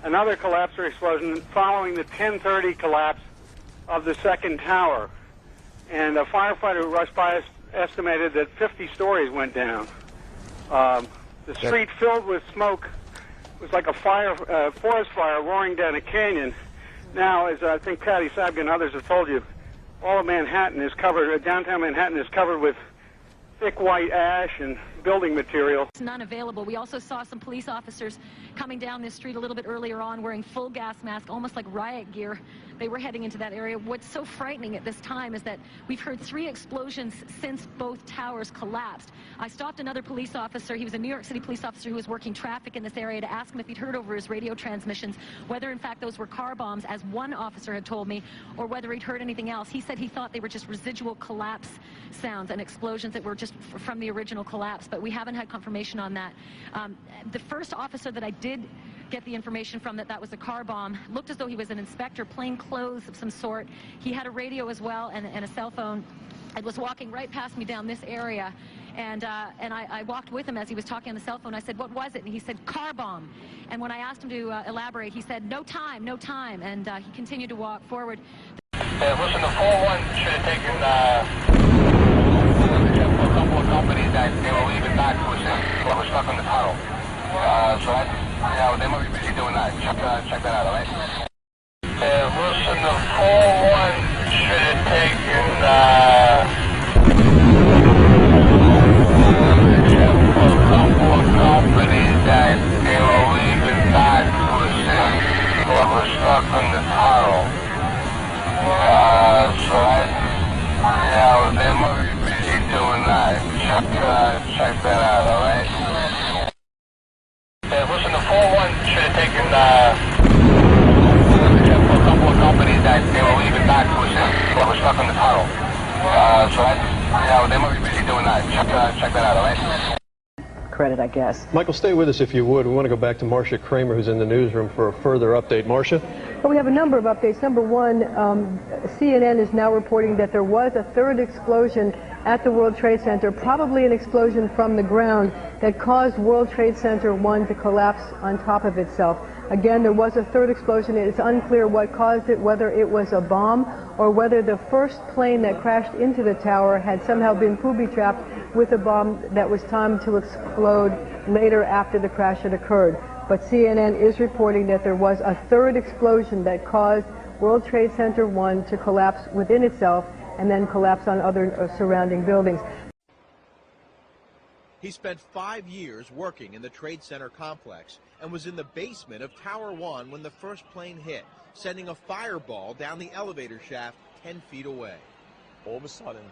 another collapse or explosion following the 10:30 collapse of the second tower. And a firefighter who rushed by estimated that 50 stories went down. The street filled with smoke. It was like a forest fire roaring down a canyon. Now, as I think Patty Sabga and others have told you, all of Manhattan is covered, downtown Manhattan is covered with thick white ash and building material. It's none available. We also saw some police officers coming down this street a little bit earlier on wearing full gas masks, almost like riot gear. They were heading into that area. What's so frightening at this time is that we've heard 3 explosions since both towers collapsed. I stopped another police officer. He was a New York City police officer who was working traffic in this area to ask him if he'd heard over his radio transmissions whether in fact those were car bombs, as one officer had told me, or whether he'd heard anything else. He said he thought they were just residual collapse sounds and explosions that were just from the original collapse, but we haven't had confirmation on that. The first officer that I did get the information from that was a car bomb looked as though he was an inspector, plain clothes of some sort. He had a radio as well and a cell phone. It was walking right past me down this area, and I walked with him as he was talking on the cell phone. I said, "What was it?" And he said, "Car bomb." And when I asked him to elaborate, he said, "No time, no time," and he continued to walk forward. Listen, the 4-1 should have taken a couple of companies that they were leaving back to us that were stuck on the tunnel. So that, they might be busy doing that. Check that out, all right? Listen, the 4-1 should have taken a couple of companies that they were leaving back to us that were stuck on the tunnel. So that, they might be busy doing that. Check that out, all right? Listen, the 4-1 should have taken a couple of companies that they were leaving back to us that were stuck on the tunnel. So that, they might be busy doing that. Check that out, all right? Credit, I guess. Michael, stay with us if you would. We want to go back to Marcia Kramer, who's in the newsroom, for a further update. Marcia? Well, we have a number of updates. Number one, CNN is now reporting that there was a 3rd explosion at the World Trade Center, probably an explosion from the ground that caused World Trade Center 1 to collapse on top of itself. Again, there was a 3rd explosion. It's unclear what caused it, whether it was a bomb or whether the first plane that crashed into the tower had somehow been booby-trapped with a bomb that was timed to explode later after the crash had occurred. But CNN is reporting that there was a 3rd explosion that caused World Trade Center 1 to collapse within itself and then collapse on other surrounding buildings. He spent 5 years working in the Trade Center complex and was in the basement of Tower 1 when the first plane hit, sending a fireball down the elevator shaft 10 feet away. All of a sudden,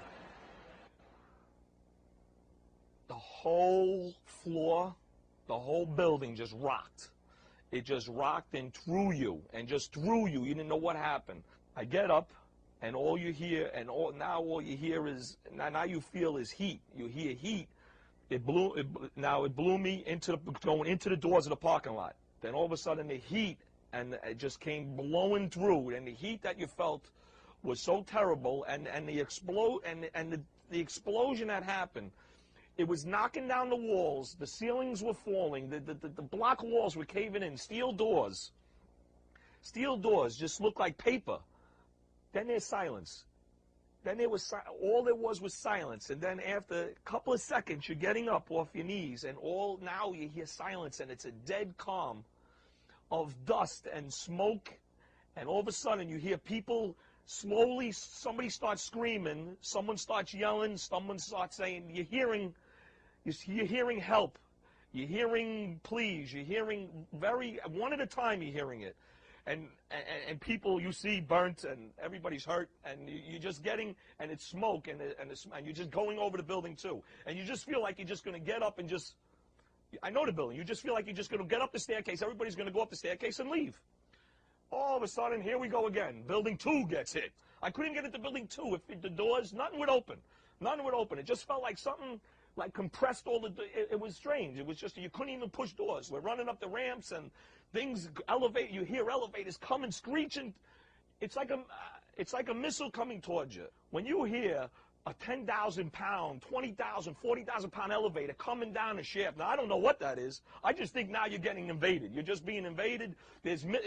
the whole floor, the whole building just rocked. It just rocked and threw you, and just threw you. You didn't know what happened. I get up, and all you hear, now all you hear is, now you feel is heat. You hear heat. It blew me going into the doors of the parking lot. Then all of a sudden the heat, and it just came blowing through, and the heat that you felt was so terrible, and the explosion that happened, it was knocking down the walls, the ceilings were falling, the block walls were caving in, steel doors just looked like paper. Then there's silence. Then there was all there was silence, and then after a couple of seconds, you're getting up off your knees, and now you hear silence, and it's a dead calm of dust and smoke, and all of a sudden you hear people slowly. Somebody starts screaming, someone starts yelling, someone starts saying. You're hearing help, you're hearing please, you're hearing one at a time. You're hearing it. And people you see burnt, and everybody's hurt, and you're just getting, and it's smoke, and you're just going over the building too, and you just feel like you're just going to get up and just, I know the building, you just feel like you're just going to get up the staircase, everybody's going to go up the staircase and leave. All of a sudden, here we go again, building 2 gets hit. I couldn't get into building 2, if the doors, nothing would open, it just felt like something, like compressed it was strange, it was just, you couldn't even push doors. We're running up the ramps, and things elevate. You hear elevators coming, screeching. It's like a missile coming towards you. When you hear a 10,000-pound, 20,000, 40,000-pound elevator coming down a shaft, now I don't know what that is. I just think now you're getting invaded. You're just being invaded.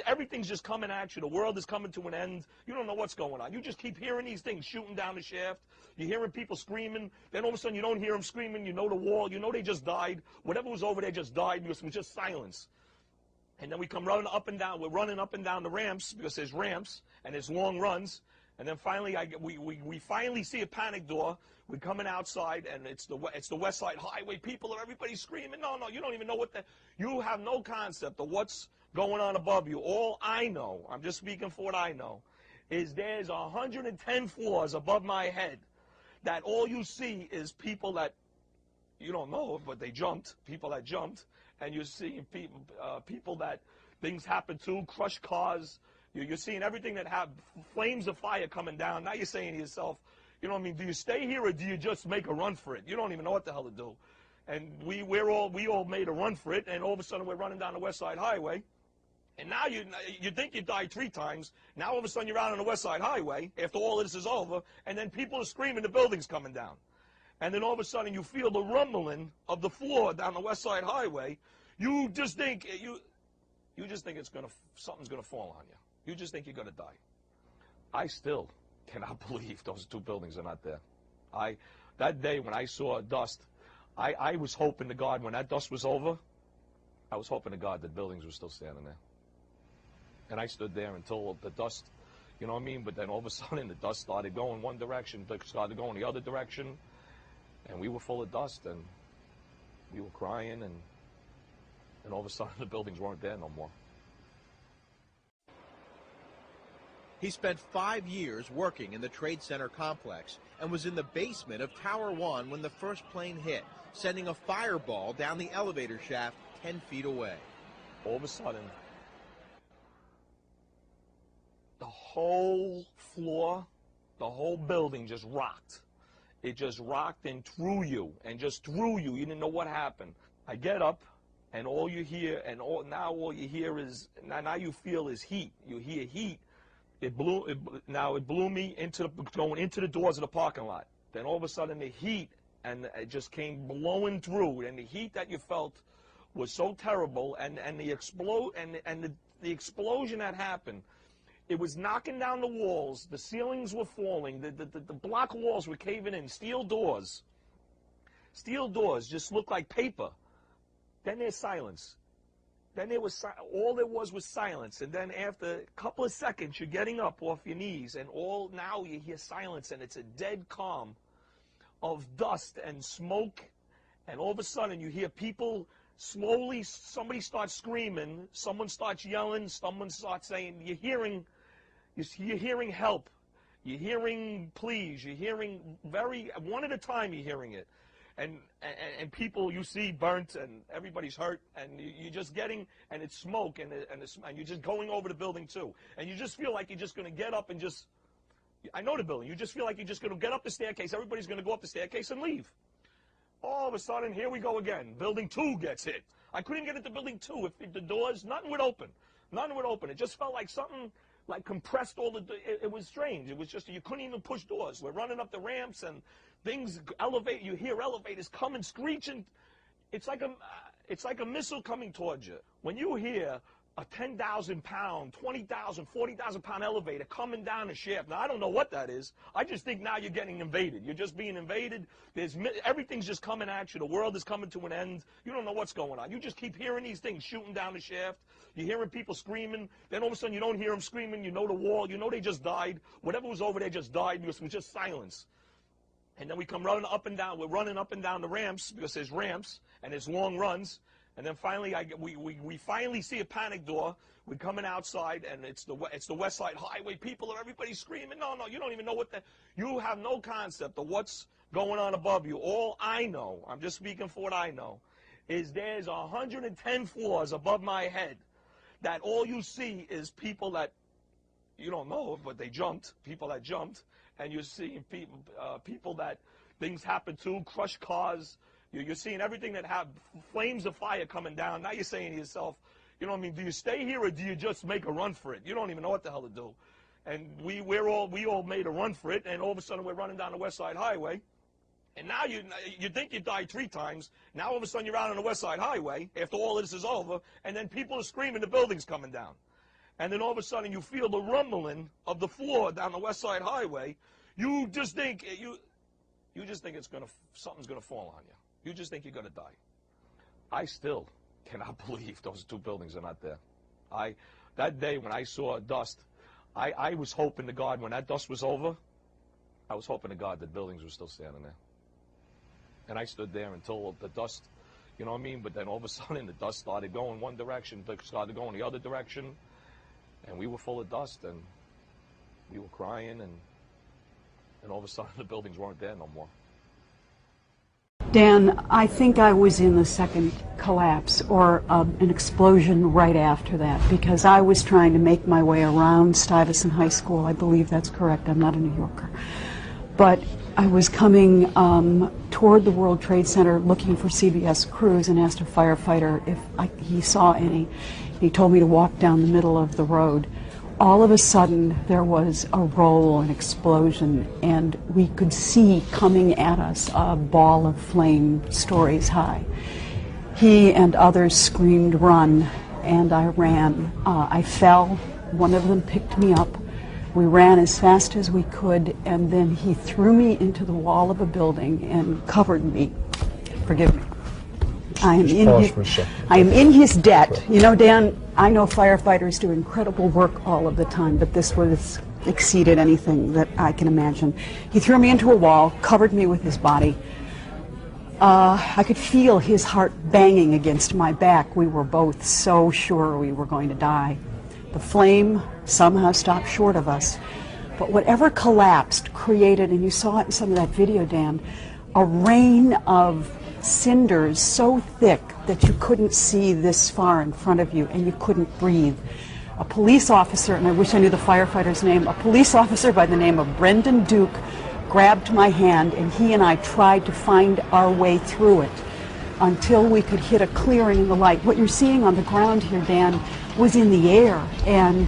Everything's just coming at you. The world is coming to an end. You don't know what's going on. You just keep hearing these things shooting down the shaft. You're hearing people screaming. Then all of a sudden you don't hear them screaming. You know the wall. You know they just died. Whatever was over there just died. It was just silence. And then we come running up and down. We're running up and down the ramps because there's ramps and there's long runs. And then finally, we finally see a panic door. We're coming outside, and it's the West Side Highway. People are everybody's screaming. No, you don't even know you have no concept of what's going on above you. All I know, I'm just speaking for what I know, is there's 110 floors above my head that all you see is people that you don't know, but they jumped, people that jumped, and you're seeing people that things happen to, crushed cars. You're seeing everything that have flames of fire coming down. Now you're saying to yourself, you know what I mean, do you stay here or do you just make a run for it? You don't even know what the hell to do. And we all made a run for it, and all of a sudden we're running down the West Side Highway. And now you think you died 3 times. Now all of a sudden you're out on the West Side Highway after all of this is over, and then people are screaming the building's coming down. And then all of a sudden you feel the rumbling of the floor down the West Side Highway. You just think something's gonna fall on you. You just think you're gonna die. I still cannot believe those 2 buildings are not there. That day when I saw dust, I was hoping to God when that dust was over, I was hoping to God that buildings were still standing there. And I stood there until the dust, you know what I mean? But then all of a sudden the dust started going one direction, started going the other direction, and we were full of dust, and we were crying, and all of a sudden the buildings weren't there no more. He spent 5 years working in the Trade Center complex and was in the basement of Tower 1 when the first plane hit, sending a fireball down the elevator shaft 10 feet away. All of a sudden, the whole floor, the whole building just rocked. It just rocked and threw you, and just threw you. You didn't know what happened. I get up, and all you hear, now all you hear is, now you feel is heat. You hear heat. It blew me going into the doors of the parking lot. Then all of a sudden the heat, and it just came blowing through, and the heat that you felt was so terrible, and the explosion that happened, it was knocking down the walls, the ceilings were falling, the block walls were caving in, steel doors just looked like paper. Then there's silence. Then all there was silence, and then after a couple of seconds, you're getting up off your knees, and now you hear silence, and it's a dead calm of dust and smoke, and all of a sudden you hear people slowly, somebody starts screaming, someone starts yelling, someone starts saying, you're hearing help, you're hearing please, you're hearing one at a time you're hearing it. And people you see burnt, and everybody's hurt, and you're just getting, and it's smoke, and you're just going over the building too, and you just feel like you're just going to get up and just, I know the building, you just feel like you're just going to get up the staircase, everybody's going to go up the staircase and leave. All of a sudden, here we go again, building 2 gets hit. I couldn't get into building 2, if the doors, nothing would open, it just felt like something, like compressed it was strange. It was just, you couldn't even push doors. We're running up the ramps and things elevate, you hear elevators coming, screeching. It's like a missile coming towards you. When you hear a 10,000 pound, 20,000, 40,000 pound elevator coming down the shaft, now I don't know what that is. I just think now you're getting invaded. You're just being invaded. Everything's just coming at you. The world is coming to an end. You don't know what's going on. You just keep hearing these things shooting down the shaft. You're hearing people screaming. Then all of a sudden you don't hear them screaming. You know the wall. You know they just died. Whatever was over there just died because it was just silence. And then we come running up and down. We're running up and down the ramps because there's ramps and there's long runs. And then finally, we finally see a panic door. We're coming outside, and it's the West Side Highway. People are everybody's screaming. No, you don't even know you have no concept of what's going on above you. All I know, I'm just speaking for what I know, is there's 110 floors above my head that all you see is people that you don't know, but they jumped, people that jumped, and you're seeing people that things happen to, crushed cars. You're seeing everything that have flames of fire coming down. Now you're saying to yourself, you know what I mean, do you stay here or do you just make a run for it? You don't even know what the hell to do. And we all made a run for it, and all of a sudden we're running down the West Side Highway. And now you think you died 3 times. Now all of a sudden you're out on the West Side Highway after all of this is over, and then people are screaming the building's coming down. And then all of a sudden you feel the rumbling of the floor down the West Side Highway. You just think something's gonna fall on you. You just think you're going to die. I still cannot believe those 2 buildings are not there. That day when I saw dust, I was hoping to God when that dust was over, I was hoping to God that buildings were still standing there. And I stood there until the dust, you know what I mean? But then all of a sudden the dust started going one direction, started going the other direction, and we were full of dust, and we were crying, and all of a sudden the buildings weren't there no more. Dan, I think I was in the second collapse or an explosion right after that, because I was trying to make my way around Stuyvesant High School. I believe that's correct. I'm not a New Yorker. But I was coming toward the World Trade Center looking for CBS crews and asked a firefighter if he saw any. He told me to walk down the middle of the road. All of a sudden, there was a roll, an explosion, and we could see coming at us a ball of flame stories high. He and others screamed, "Run," and I ran. I fell. One of them picked me up. We ran as fast as we could, and then he threw me into the wall of a building and covered me. Forgive me. I am in his debt. You know, Dan, I know firefighters do incredible work all of the time, but this was exceeded anything that I can imagine. He threw me into a wall, covered me with his body. I could feel his heart banging against my back. We were both so sure we were going to die. The flame somehow stopped short of us. But whatever collapsed created, and you saw it in some of that video, Dan, a rain of cinders so thick that you couldn't see this far in front of you and you couldn't breathe. A police officer, and I wish I knew the firefighter's name, a police officer by the name of Brendan Duke grabbed my hand, and he and I tried to find our way through it until we could hit a clearing in the light. What you're seeing on the ground here, Dan, was in the air, and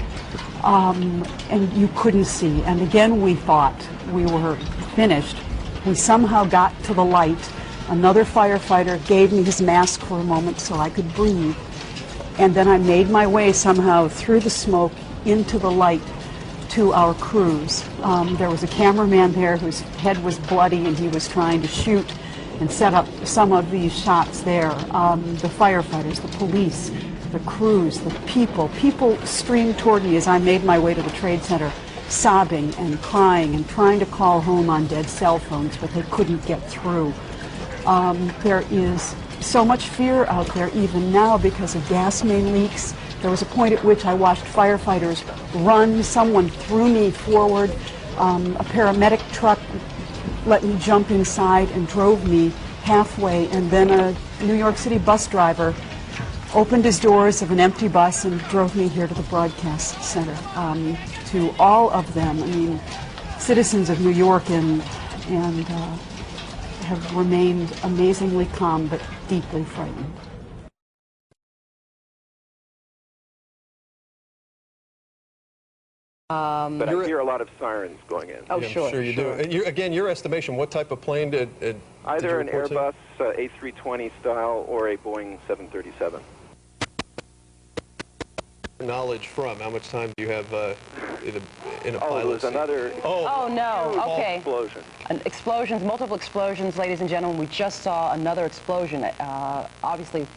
you couldn't see. And again, we thought we were finished. We somehow got to the light. Another firefighter gave me his mask for a moment so I could breathe. And then I made my way somehow through the smoke into the light to our crews. There was a cameraman there whose head was bloody, and he was trying to shoot and set up some of these shots there. The firefighters, the police, the crews, the people. People streamed toward me as I made my way to the Trade Center, sobbing and crying and trying to call home on dead cell phones, but they couldn't get through. There is so much fear out there even now because of gas main leaks. There was a point at which I watched firefighters run. Someone threw me forward. A paramedic truck let me jump inside and drove me halfway, and then a New York City bus driver opened his doors of an empty bus and drove me here to the broadcast center. To all of them, I mean, citizens of New York and have remained amazingly calm but deeply frightened. But I hear a lot of sirens going in. Oh, I'm sure. sure you do. And again, your estimation, what type of plane did Either did an you Airbus A320 style or a Boeing 737. knowledge from? How much time do you have in a pilot there was seat? another Oh, no. Okay. explosion. Explosions, multiple explosions, ladies and gentlemen. We just saw another explosion. Obviously,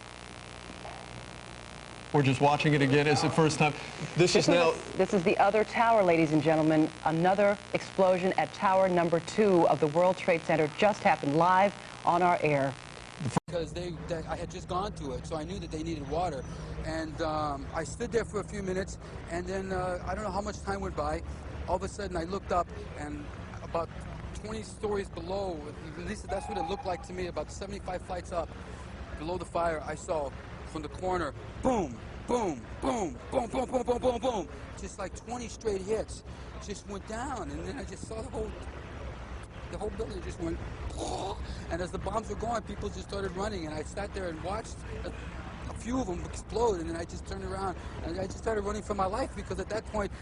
We're just watching it again. It's the first time. This is the other tower, ladies and gentlemen. Another explosion at tower number 2 of the World Trade Center just happened live on our air. Because I had just gone to it, so I knew that they needed water. And I stood there for a few minutes, and then I don't know how much time went by. All of a sudden, I looked up, and about 20 stories below, at least that's what it looked like to me, about 75 flights up, below the fire, I saw from the corner, boom, boom, boom, boom, boom, boom, boom, boom, boom. Just like 20 straight hits just went down, and then I just saw the whole building just went, and as the bombs were going, people just started running, and I sat there and watched a few of them explode, and then I just turned around, and I just started running for my life, because at that point,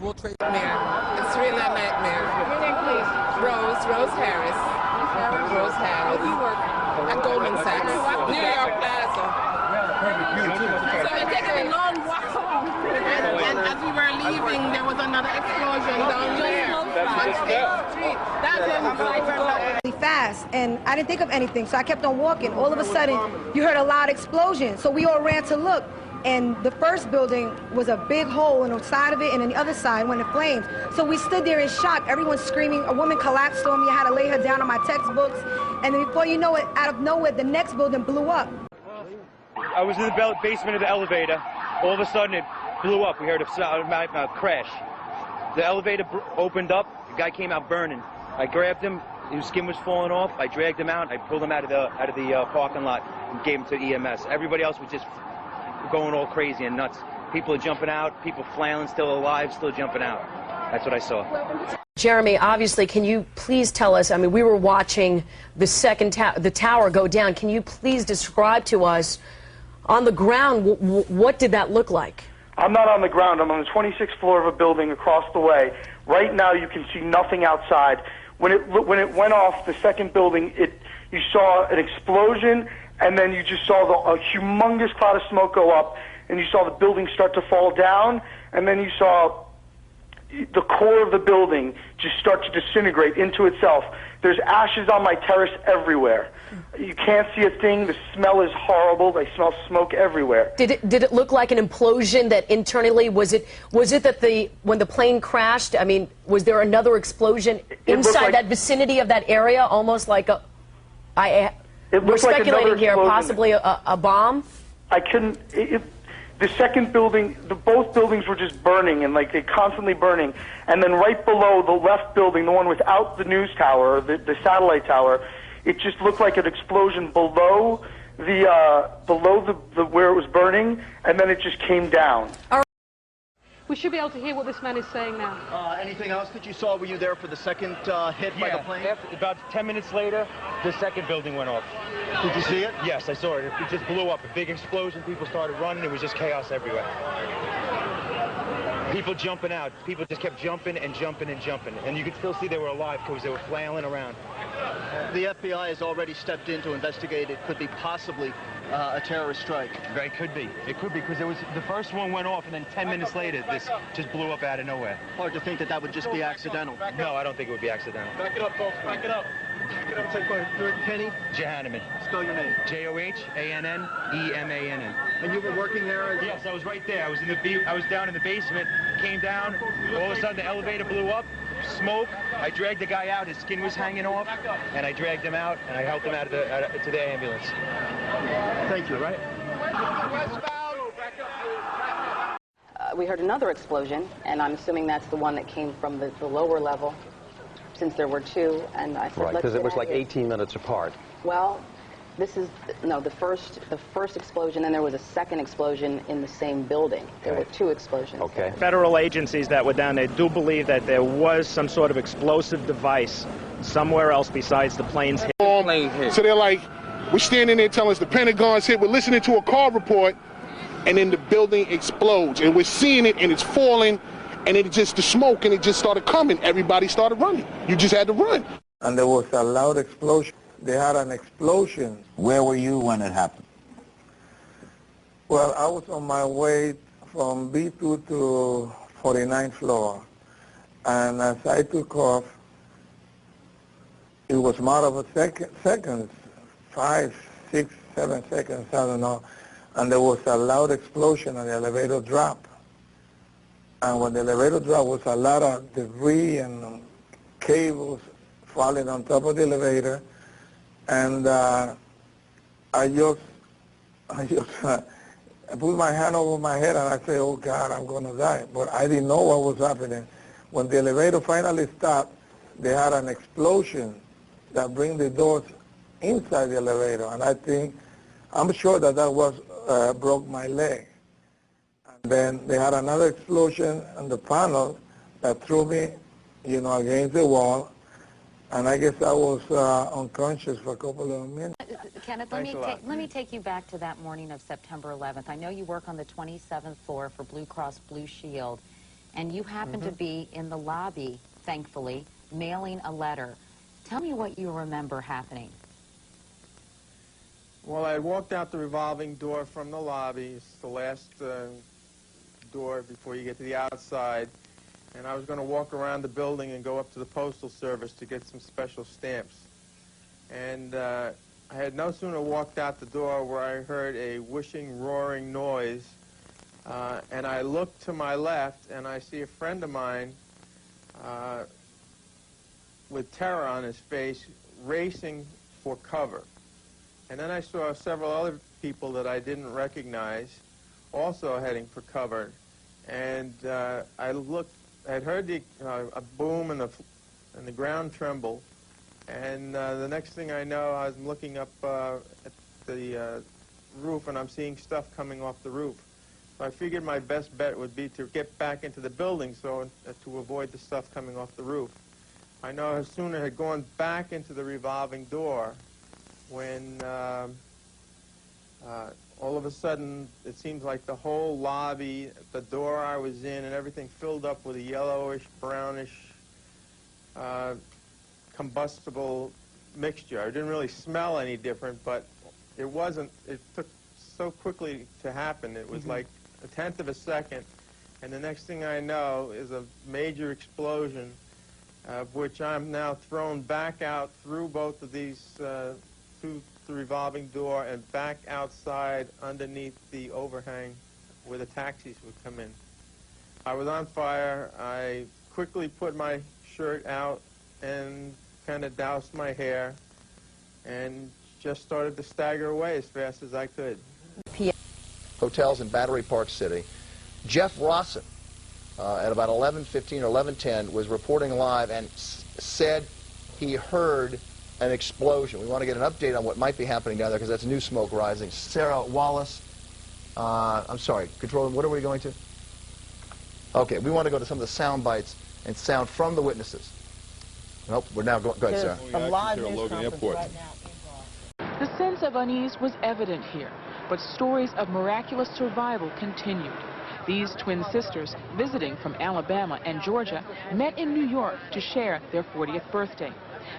World Trade... It's really a nightmare. Your name, please. Rose Harris. Rose Harris. Where do you work? At Goldman Sachs. New York Plaza. So we're taking a long walk home. And as we were leaving, there was another explosion down there. Really fast, and I didn't think of anything, so I kept on walking. All of a sudden, you heard a loud explosion, so we all ran to look, and the first building was a big hole in the side of it, and on the other side went in flames. So we stood there in shock, everyone screaming. A woman collapsed on me. I had to lay her down on my textbooks, and then before you know it, out of nowhere, the next building blew up. I was in the basement of the elevator. All of a sudden, it blew up. We heard a crash. The elevator opened up. The guy came out burning. I grabbed him. His skin was falling off. I dragged him out. I pulled him out of the parking lot and gave him to EMS. Everybody else was just going all crazy and nuts. People are jumping out. People flailing, still alive, still jumping out. That's what I saw. Jeremy, obviously, can you please tell us, I mean, we were watching the the tower go down. Can you please describe to us, on the ground, what did that look like? I'm not on the ground. I'm on the 26th floor of a building across the way. Right now, you can see nothing outside. When it went off, the second building, you saw an explosion, and then you just saw a humongous cloud of smoke go up, and you saw the building start to fall down, and then you saw the core of the building just start to disintegrate into itself. There's ashes on my terrace everywhere. You can't see a thing. The smell is horrible. I smell smoke everywhere. Did it look like an implosion that internally, was it that when the plane crashed, I mean, was there another explosion inside that vicinity of that area, almost like we're speculating here, possibly a bomb? I couldn't, the second building, both buildings were just burning, and they're constantly burning. And then right below the left building, the one without the news tower, the satellite tower, it just looked like an explosion below the where it was burning, and then it just came down. We should be able to hear what this man is saying now. Anything else that you saw? Were you there for the second hit by the plane? About 10 minutes later, the second building went off. Did you see it? Yes, I saw it. It just blew up. A big explosion. People started running. It was just chaos everywhere. People jumping out. People just kept jumping and jumping and jumping. And you could still see they were alive because they were flailing around. The FBI has already stepped in to investigate. It could be possibly a terrorist strike. It could be. It could be, because the first one went off, and then 10 minutes later, this just blew up out of nowhere. Hard to think that would just be accidental. No, I don't think it would be accidental. Back it up, folks. Back it up. Kenny? Johanneman. Spell your name. Johanneman. And you were working there? Yes, I was right there. I was down in the basement, came down, all of a sudden the elevator blew up, smoke. I dragged the guy out, his skin was hanging off, and I dragged him out, and I helped him out to the ambulance. Thank you. Right? We heard another explosion, and I'm assuming that's the one that came from the lower level, since there were two. And I said, right, because it was like 18 minutes apart. Well, this is the first explosion, and there was a second explosion in the same building. There were two explosions. Okay. Federal agencies that were down there do believe that there was some sort of explosive device somewhere else besides the plane's hit. So they're like, we're standing there telling us the Pentagon's hit. We're listening to a call report, and then the building explodes, and we're seeing it, and it's falling, and it just, the smoke, and it just started coming. Everybody started running. You just had to run. And there was a loud explosion. They had an explosion. Where were you when it happened? Well, I was on my way from B2 to 49th floor, and as I took off, it was a matter of seconds, 5, 6, 7 seconds, I don't know, and there was a loud explosion and the elevator dropped. And when the elevator dropped, was a lot of debris and cables falling on top of the elevator. And I just put my hand over my head and I said, oh God, I'm going to die. But I didn't know what was happening. When the elevator finally stopped, they had an explosion that bring the doors inside the elevator. And I'm sure that was broke my leg. And then they had another explosion on the panel that threw me, against the wall. And I guess I was unconscious for a couple of minutes. Kenneth, let me take you back to that morning of September 11th. I know you work on the 27th floor for Blue Cross Blue Shield, and you happened to be in the lobby, thankfully, mailing a letter. Tell me what you remember happening. Well, I walked out the revolving door from the lobby. It's the last door before you get to the outside. And I was going to walk around the building and go up to the Postal Service to get some special stamps. And I had no sooner walked out the door where I heard a whooshing, roaring noise and I look to my left, and I see a friend of mine with terror on his face, racing for cover. And then I saw several other people that I didn't recognize also heading for cover. And I looked, I'd heard a boom and the ground tremble. And the next thing I know, I was looking up at the roof, and I'm seeing stuff coming off the roof. So I figured my best bet would be to get back into the building so to avoid the stuff coming off the roof. I no sooner had gone back into the revolving door when all of a sudden it seems like the whole lobby, the door I was in, and everything filled up with a yellowish, brownish, combustible mixture. I didn't really smell any different, but it wasn't, it took so quickly to happen. It was like a tenth of a second, and the next thing I know is a major explosion, of which I'm now thrown back out through both of these, through the revolving door and back outside underneath the overhang where the taxis would come in. I was on fire. I quickly put my shirt out and kind of doused my hair and just started to stagger away as fast as I could. Hotels in Battery Park City. Jeff Rawson, at about 11:15 or 11:10, was reporting live and said he heard an explosion. We want to get an update on what might be happening down there because that's new smoke rising. Sarah Wallace, I'm sorry, Controller, what are we going to? Okay, we want to go to some of the sound bites and sound from the witnesses. Nope, we're now going. Go ahead, Sarah. A live news conference right now. The sense of unease was evident here, but stories of miraculous survival continued. These twin sisters, visiting from Alabama and Georgia, met in New York to share their 40th birthday.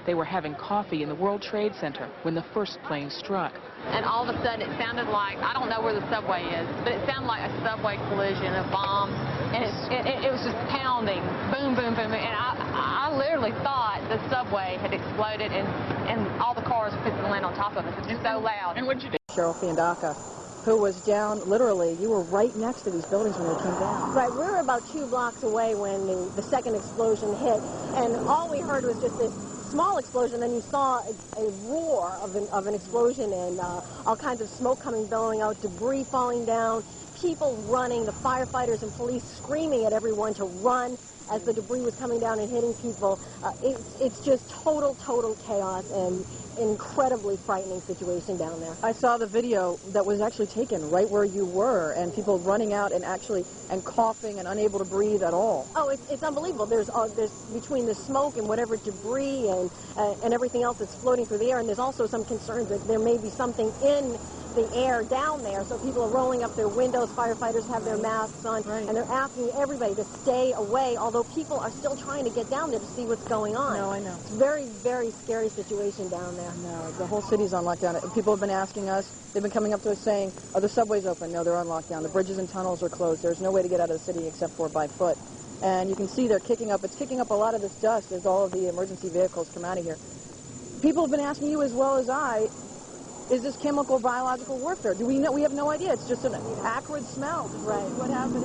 They were having coffee in the World Trade Center when the first plane struck. And all of a sudden it sounded like, I don't know where the subway is, but it sounded like a subway collision, a bomb, and it was just pounding, boom, boom, boom, and I literally thought the subway had exploded and all the cars were fixing to land on top of us. It was just so loud. And what'd you do? Cheryl Fiandaca, who was down, literally, you were right next to these buildings when they came down. Right, we were about 2 blocks away when the second explosion hit, and all we heard was just this small explosion. Then you saw a roar of an explosion and all kinds of smoke coming, billowing out, debris falling down, people running, the firefighters and police screaming at everyone to run as the debris was coming down and hitting people. It's just total chaos and incredibly frightening situation down there. I saw the video that was actually taken right where you were, and people running out and coughing and unable to breathe at all. Oh, it's unbelievable. There's between the smoke and whatever debris and everything else that's floating through the air, and there's also some concerns that there may be something in the air down there, so people are rolling up their windows, firefighters have their masks on, and they're asking everybody to stay away, although people are still trying to get down there to see what's going on. No, I know. It's a very, very scary situation down there. No, the whole city's on lockdown. People have been asking us, they've been coming up to us saying, are the subways open? No, they're on lockdown. The bridges and tunnels are closed. There's no way to get out of the city except for by foot. And you can see it's kicking up a lot of this dust as all of the emergency vehicles come out of here. People have been asking you as well as I, is this chemical, biological warfare? Do we know? We have no idea. It's just an acrid smell. Right. What happened?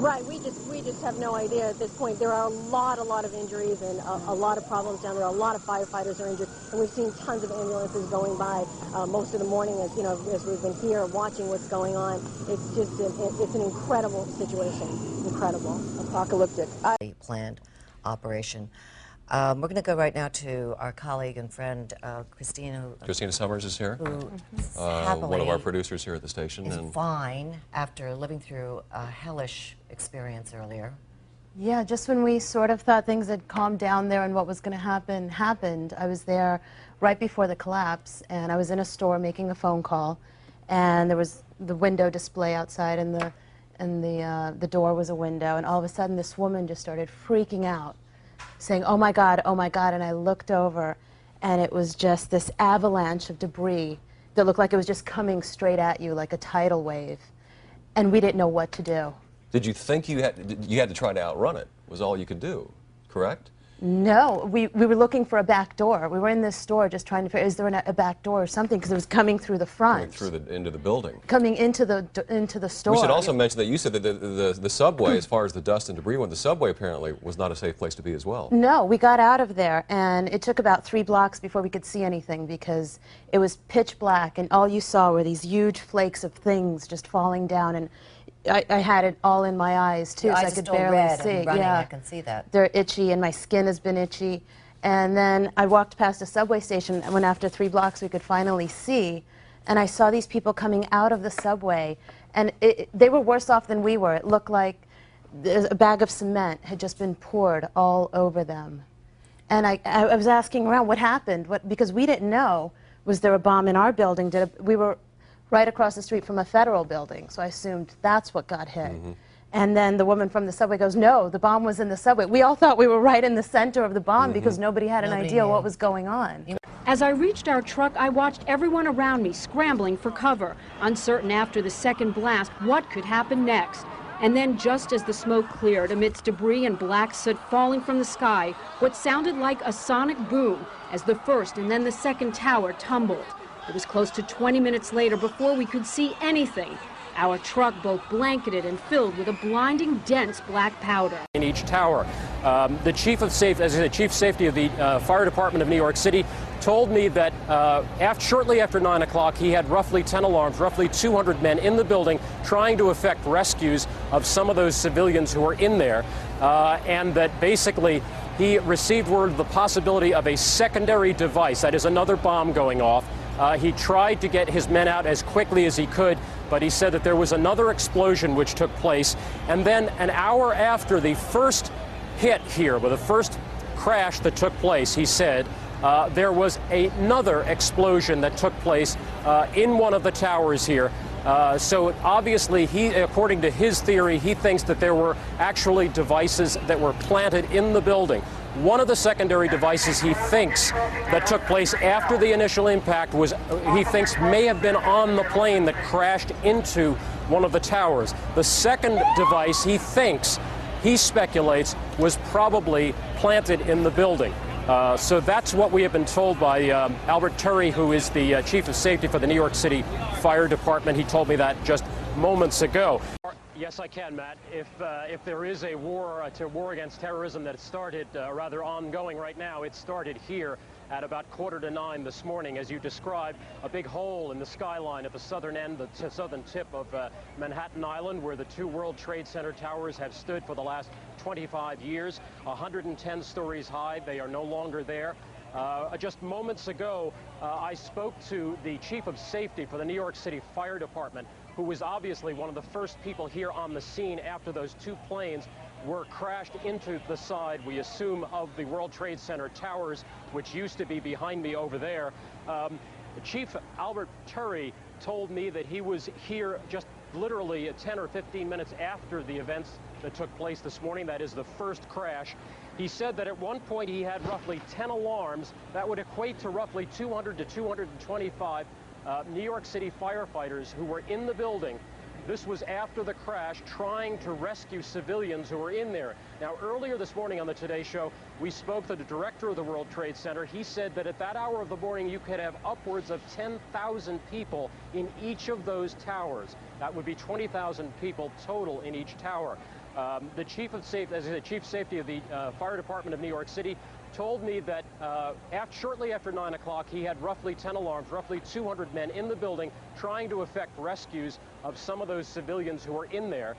Right. We just have no idea at this point. There are a lot of injuries and a lot of problems down there. A lot of firefighters are injured, and we've seen tons of ambulances going by most of the morning as we've been here watching what's going on. It's just it's an incredible situation. Incredible. Apocalyptic. Planned operation. We're going to go right now to our colleague and friend, Christina Summers is here, happily one of our producers here at the station. Is fine after living through a hellish experience earlier. Yeah, just when we sort of thought things had calmed down there and what was going to happen happened. I was there right before the collapse, and I was in a store making a phone call, and there was the window display outside, and the door was a window, and all of a sudden this woman just started freaking out, saying, oh my God, and I looked over, and it was just this avalanche of debris that looked like it was just coming straight at you like a tidal wave, and we didn't know what to do. Did you think you had to try to outrun it, was all you could do, correct? No, we were looking for a back door. We were in this store just trying to figure, is there a back door or something? Because it was coming through the front. Coming through into the building. Coming into the store. We should also mention that you said that the subway, as far as the dust and debris went, the subway apparently was not a safe place to be as well. No, we got out of there, and it took about 3 blocks before we could see anything because it was pitch black, and all you saw were these huge flakes of things just falling down, and I had it all in my eyes too, Your so eyes I are could still barely red see. and running, yeah, I can see that. They're itchy, and my skin has been itchy. And then I walked past a subway station, and when after 3 blocks we could finally see, and I saw these people coming out of the subway, and they were worse off than we were. It looked like a bag of cement had just been poured all over them. And I was asking around what happened, because we didn't know. Was there a bomb in our building? We were right across the street from a federal building, so I assumed that's what got hit. Mm-hmm. And then the woman from the subway goes, no, the bomb was in the subway. We all thought we were right in the center of the bomb because nobody had an idea what was going on. As I reached our truck, I watched everyone around me scrambling for cover, uncertain after the second blast what could happen next. And then just as the smoke cleared amidst debris and black soot falling from the sky, what sounded like a sonic boom as the first and then the second tower tumbled. It was close to 20 minutes later before we could see anything. Our truck both blanketed and filled with a blinding, dense black powder. In each tower, the chief of safety of the fire department of New York City told me that shortly after 9 o'clock, he had roughly 10 alarms, roughly 200 men in the building trying to effect rescues of some of those civilians who were in there, and that basically he received word of the possibility of a secondary device, that is another bomb going off. He tried to get his men out as quickly as he could, but he said that there was another explosion which took place. And then an hour after the first hit here, with the first crash that took place, he said, there was another explosion that took place in one of the towers here. So obviously, according to his theory, he thinks that there were actually devices that were planted in the building. One of the secondary devices he thinks that took place after the initial impact was, he thinks, may have been on the plane that crashed into one of the towers. The second device he speculates, was probably planted in the building. So that's what we have been told by Albert Turry, who is the chief of safety for the New York City Fire Department. He told me that just moments ago. Yes, I can, Matt. If there is a war against terrorism that started, rather ongoing right now, it started here at about 8:45 this morning. As you described, a big hole in the skyline at the southern end, the southern tip of Manhattan Island, where the 2 World Trade Center towers have stood for the last 25 years, 110 stories high. They are no longer there. Just moments ago, I spoke to the chief of safety for the New York City Fire Department, who was obviously one of the first people here on the scene after those 2 planes were crashed into the side, we assume, of the World Trade Center towers, which used to be behind me over there. Chief Albert Turry told me that he was here just literally 10 or 15 minutes after the events that took place this morning. That is the first crash. He said that at one point he had roughly 10 alarms. That would equate to roughly 200 to 225 New York City firefighters who were in the building. This was after the crash, trying to rescue civilians who were in there. Now, earlier this morning on the Today Show, we spoke to the director of the World Trade Center. He said that at that hour of the morning, you could have upwards of 10,000 people in each of those towers. That would be 20,000 people total in each tower. The chief of safety of the Fire Department of New York City told me that shortly after 9 o'clock, he had roughly 10 alarms, roughly 200 men in the building trying to effect rescues of some of those civilians who were in there,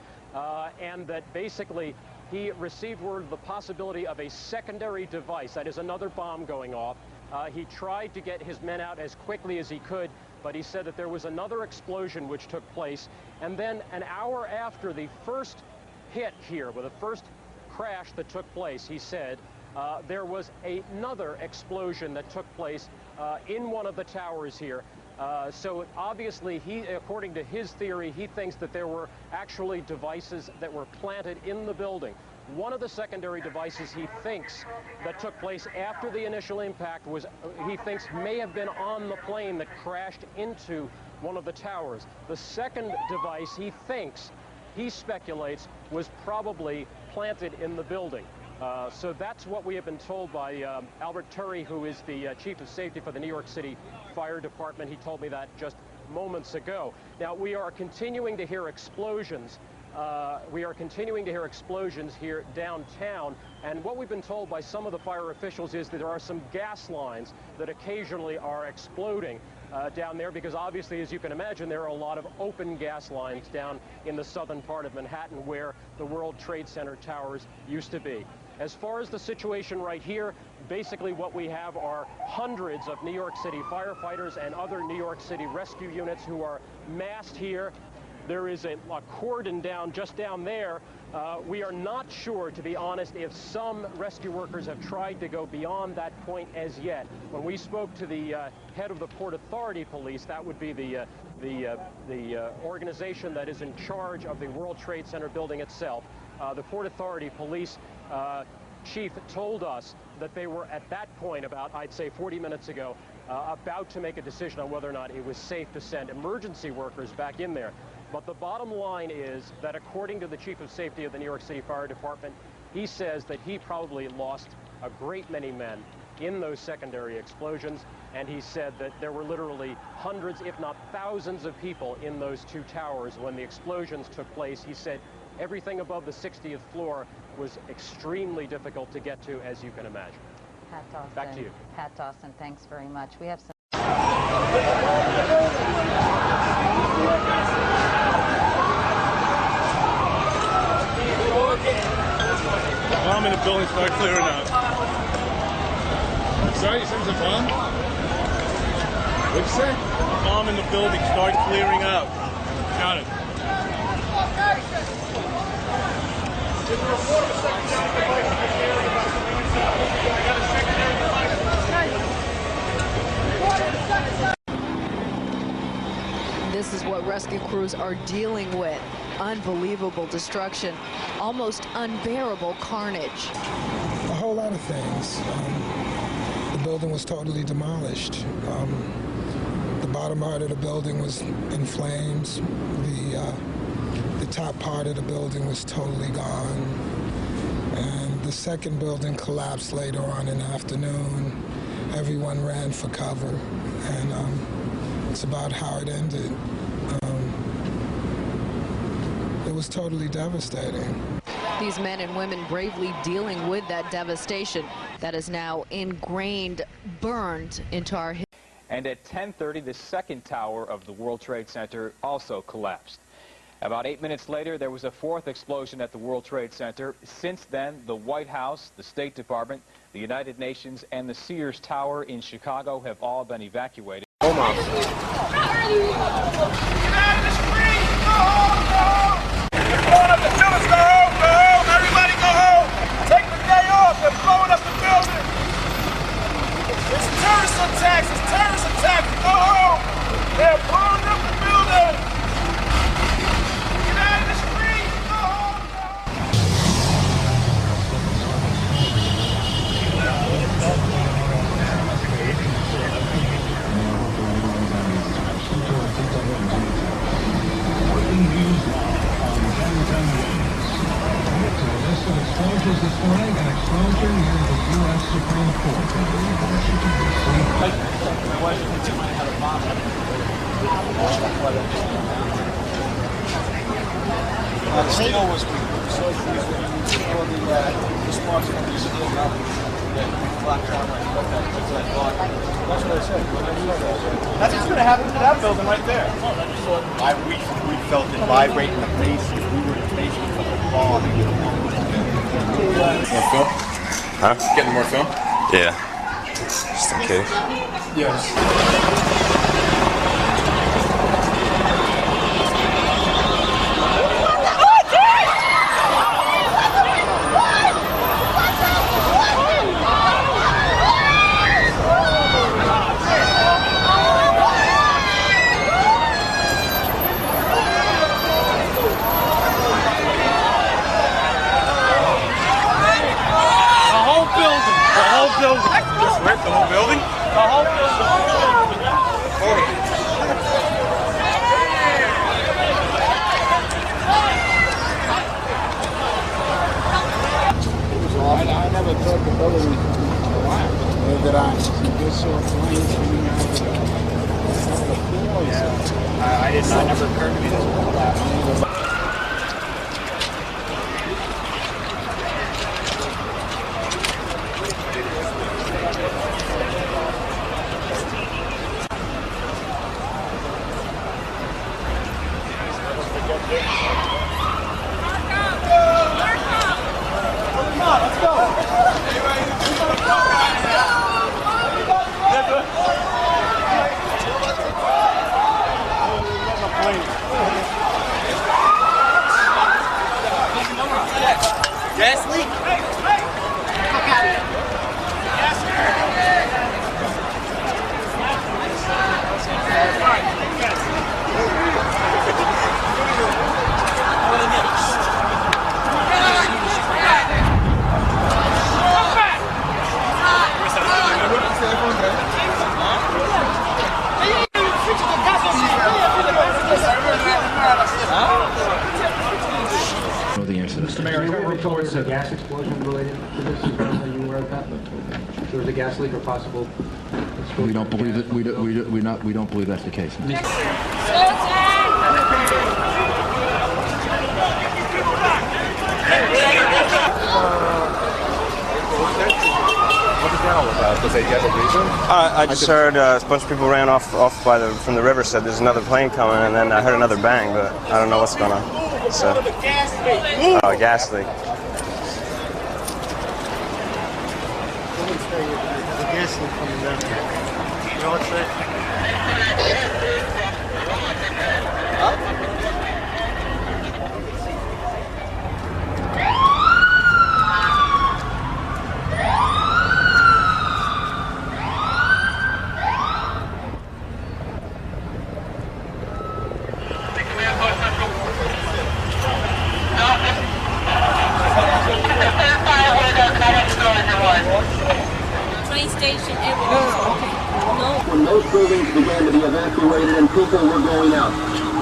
and that basically he received word of the possibility of a secondary device, that is another bomb going off. He tried to get his men out as quickly as he could, but he said that there was another explosion which took place, and then an hour after the first hit here, with the first crash that took place, he said, there was another explosion that took place in one of the towers here. So obviously, according to his theory, he thinks that there were actually devices that were planted in the building. One of the secondary devices he thinks that took place after the initial impact was, he thinks, may have been on the plane that crashed into one of the towers. The second device he speculates, was probably planted in the building. So that's what we have been told by Albert Turry, who is the Chief of Safety for the New York City Fire Department. He told me that just moments ago. Now, we are continuing to hear explosions. Here downtown, and what we've been told by some of the fire officials is that there are some gas lines that occasionally are exploding down there, because obviously, as you can imagine, there are a lot of open gas lines down in the southern part of Manhattan where the World Trade Center towers used to be. As far as the situation right here, basically what we have are hundreds of New York City firefighters and other New York City rescue units who are massed here. There is a cordon just down there. We are not sure, to be honest, if some rescue workers have tried to go beyond that point as yet. When we spoke to the head of the Port Authority Police, that would be the organization that is in charge of the World Trade Center building itself, the Port Authority Police chief told us that they were at that point, about, I'd say 40 minutes ago, about to make a decision on whether or not it was safe to send emergency workers back in there. But the bottom line is that according to the Chief of Safety of the New York City Fire Department, he says that he probably lost a great many men in those secondary explosions, and he said that there were literally hundreds, if not thousands of people in those two towers when the explosions took place. He said everything above the 60th floor was extremely difficult to get to, as you can imagine. Pat Dawson. Back to you. Pat Dawson, thanks very much. We have some... Bomb in the building, start clearing out. Sorry, you said there's a bomb? What'd you say? Bomb in the building, start clearing out. Got it. This is what rescue crews are dealing with. Unbelievable destruction, almost unbearable carnage. A whole lot of things. The building was totally demolished. The bottom part of the building was in flames. The top part of the building was totally gone. And the second building collapsed later on in the afternoon. Everyone ran for cover, and it's about how it ended. It was totally devastating. These men and women bravely dealing with that devastation that is now ingrained, burned into our history. And at 10:30, the second tower of the World Trade Center also collapsed. About 8 minutes later, there was a fourth explosion at the World Trade Center. Since then, the White House, the State Department, the United Nations, and the Sears Tower in Chicago have all been evacuated. Everybody go home! Take the day off! They're blowing up the building! It's terrorist attacks! It's terrorist attacks! Go home! They're blowing up the building! Get out of the street! Go home! Explosions this morning, an explosion near the U.S. Supreme Court in Washington, D.C. The steel was weak, so for the response from the steel up, black down like that. That's what I said. That's what's going to happen to that building right there. We felt it vibrate in the face. If we were in the face, we felt it fall. More film? Huh? Getting more film? Yeah. Just in case. Yes. The whole building. The whole building? The whole building. never thought the building was going to collapse. That I just saw flames coming out of the floors. Yeah, I didn't. It never occurred to me this would collapse. Gas leak. Mr. Mayor, there were reports of gas explosion related to this. Are you aware of that? There was a gas leak or possible explosion. We don't believe it. We don't believe that's the case. Does they have a reason? I just heard a bunch of people ran off from the river, said there's another plane coming, and then I heard another bang, but I don't know what's going on. So, gas leak. The gas leak coming down. You know what's that? Train station, everything. When most buildings began to be evacuated and people were going out.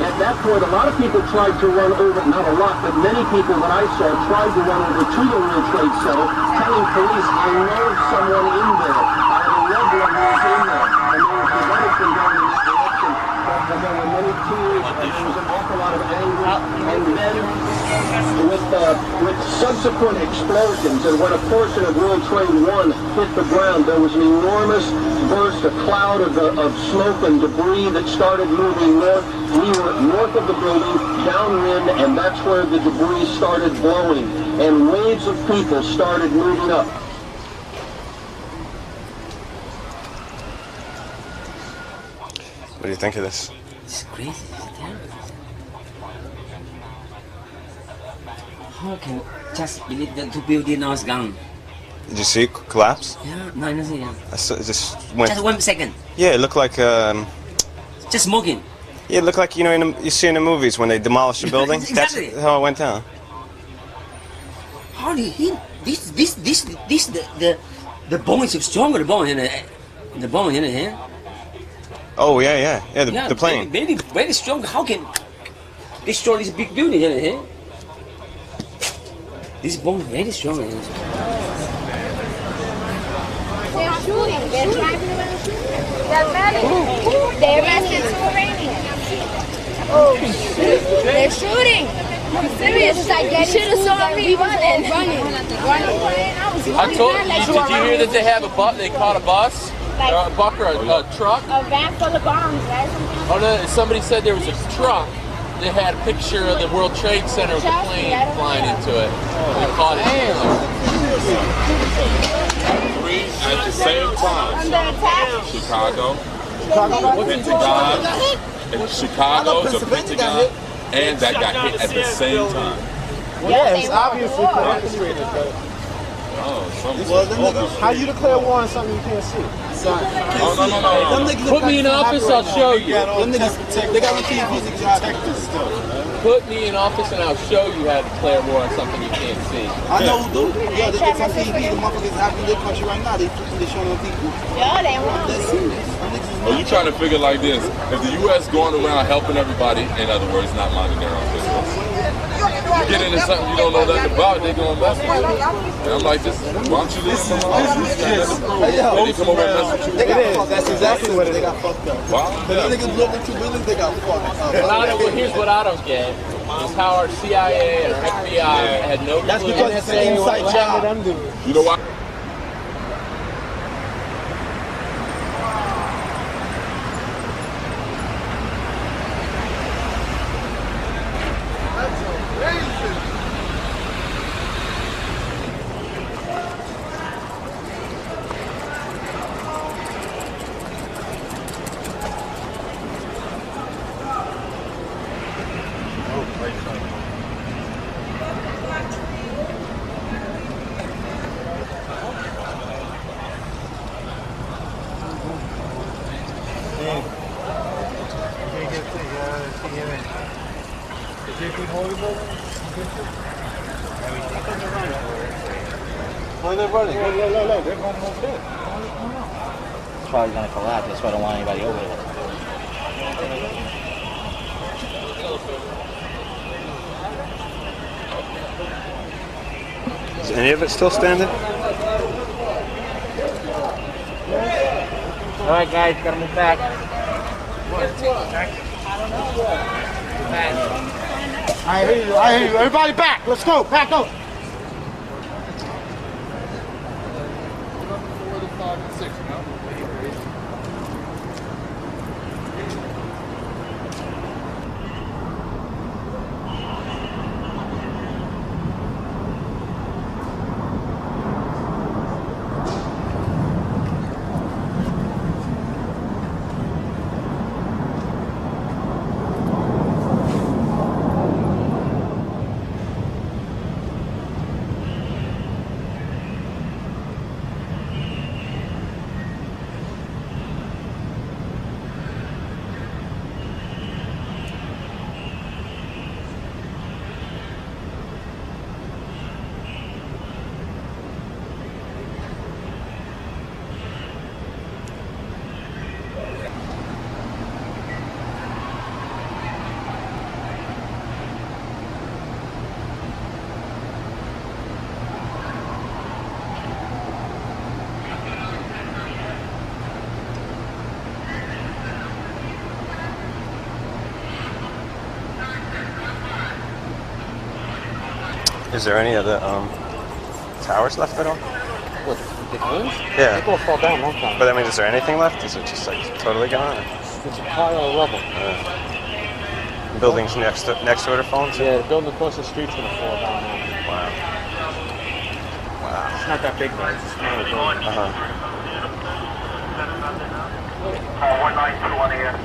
At that point, a lot of people tried to run over, not a lot, but many people that I saw tried to run over to the World Trade Center, telling police, I know someone in there. I have a loved one who is in there. And they were prevented from going in that direction. But there were many tears, and there was an awful lot of anger. And then, with subsequent explosions, and when a portion of World Trade 1 hit the ground, there was an enormous burst, a cloud of smoke and debris that started moving north. We were north of the building, downwind, and that's where the debris started blowing. And waves of people started moving up. What do you think of this? It's crazy. It's terrible. How can just believe that the building was gone? Did you see it collapse? Yeah, no, nothing. Yeah. Just went. Just 1 second. Yeah, it looked like. Just smoking. Yeah, it looked like, you know, you see in the movies when they demolish a building. Exactly. That's how it went down. How did he? The bone is stronger. The bone in here. Oh yeah. The plane. Maybe very strong. How can destroy this big building in here? This bone very strong. They're shooting. They're driving around shooting. They're running. They arrested 2 Iranians. Oh, shit. They're shooting. I'm serious. It's like getting should have saw me running. I told you. Did you hear that they have a bus? They caught a bus, like, or a buck, or a truck. A van full of bombs, right? Oh no! Somebody said there was a truck that had a picture of the World Trade Center with the plane flying into it. They caught it. 3 at the same time. Chicago, Pentagon, Chicago, the Pentagon, and that got hit at the same time. Well, yeah, it's obviously orchestrated, but... how you declare war on something you can't see? No. Put me in office, I'll show you. Them niggas, they got TVs to protect this stuff. Put me in office and I'll show you how to declare war on something you can't see. I know who do. Yeah, it's on TV. The motherfuckers happy in their country right now. They showing on TV. Yeah, they want. Are you trying to figure like this? If the U.S. going around helping everybody, in other words, not minding their own business, You get into something you don't know nothing about, they gonna mess with you. And I'm like, just why don't you leave them alone? They come over and mess with you. It is. That's exactly what they got fucked up. Wow. The niggas look at 2 million, they got fucked up. Well, here's what I don't get. Is how our CIA and our FBI had no clue. That's because it's an inside job. You know why? Where they're running? Look, they're running okay. It's probably going to collapse. That's why I don't want anybody over there. Is any of it still standing? All right, guys, gotta move back. I hear you. I hear you. Everybody back. Let's go. Back up. Is there any of the towers left at all? What, the cones? Yeah. They're going to fall down one time. But I mean, is there anything left? Is it just like totally gone? It's a pile of rubble. Buildings next to it are falling? Yeah, the building across the street's going to fall down now. Wow. Wow. It's not that big, though. It's a smaller building. Uh-huh. 192 here.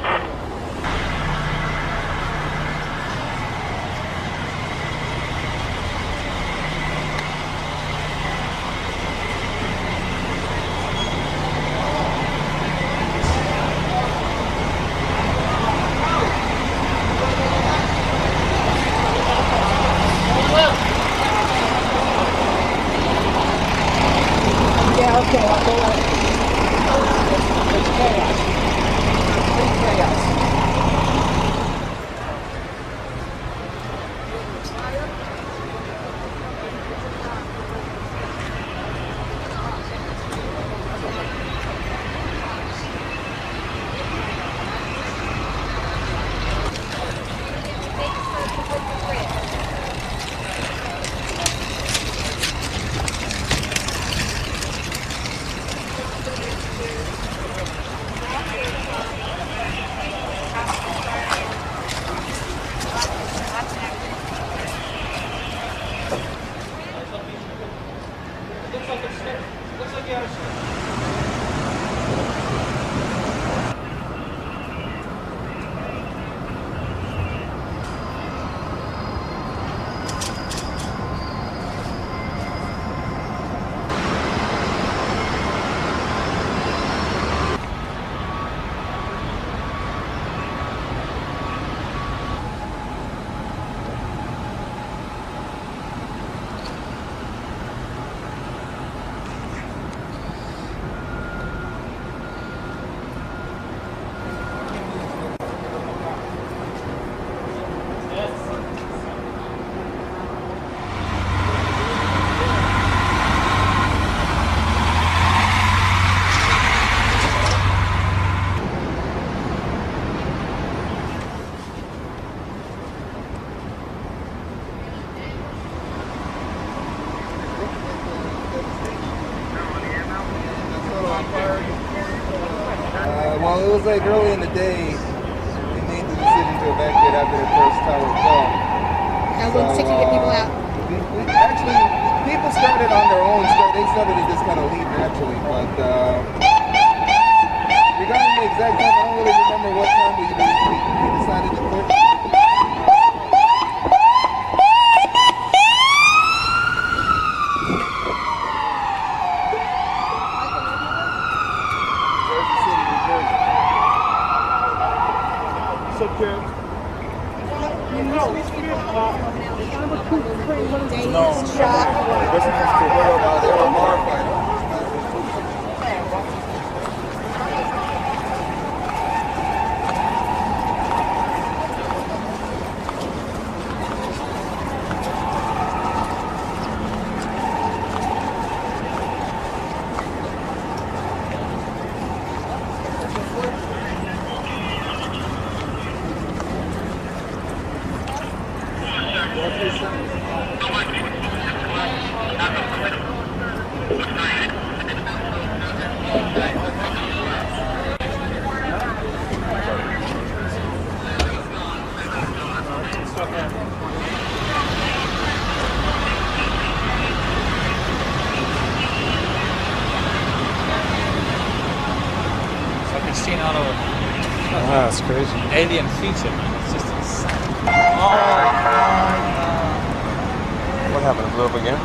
Well, it was like early in the day. We made the decision to evacuate after the first tower fell. How long did it take you to get people out? Actually, people started on their own. They started to just kind of leave naturally, but regarding the exact time, I don't really remember what time we decided to quit. Wow, that's crazy. Alien feature, man. It's just insane. What happened? It blew up again?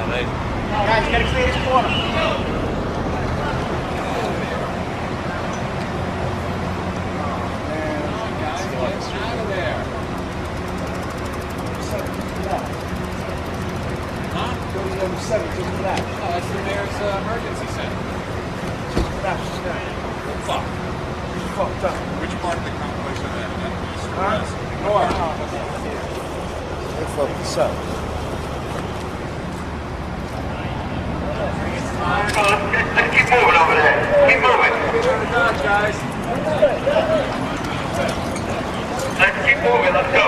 Guys, gotta clear this corner. That's the mayor's emergency center. Fuck. Fucked up. Which part of the compilation of that? North. It's like the south. Let's keep moving over there. Keep moving. Guys. Let's keep moving. Let's go.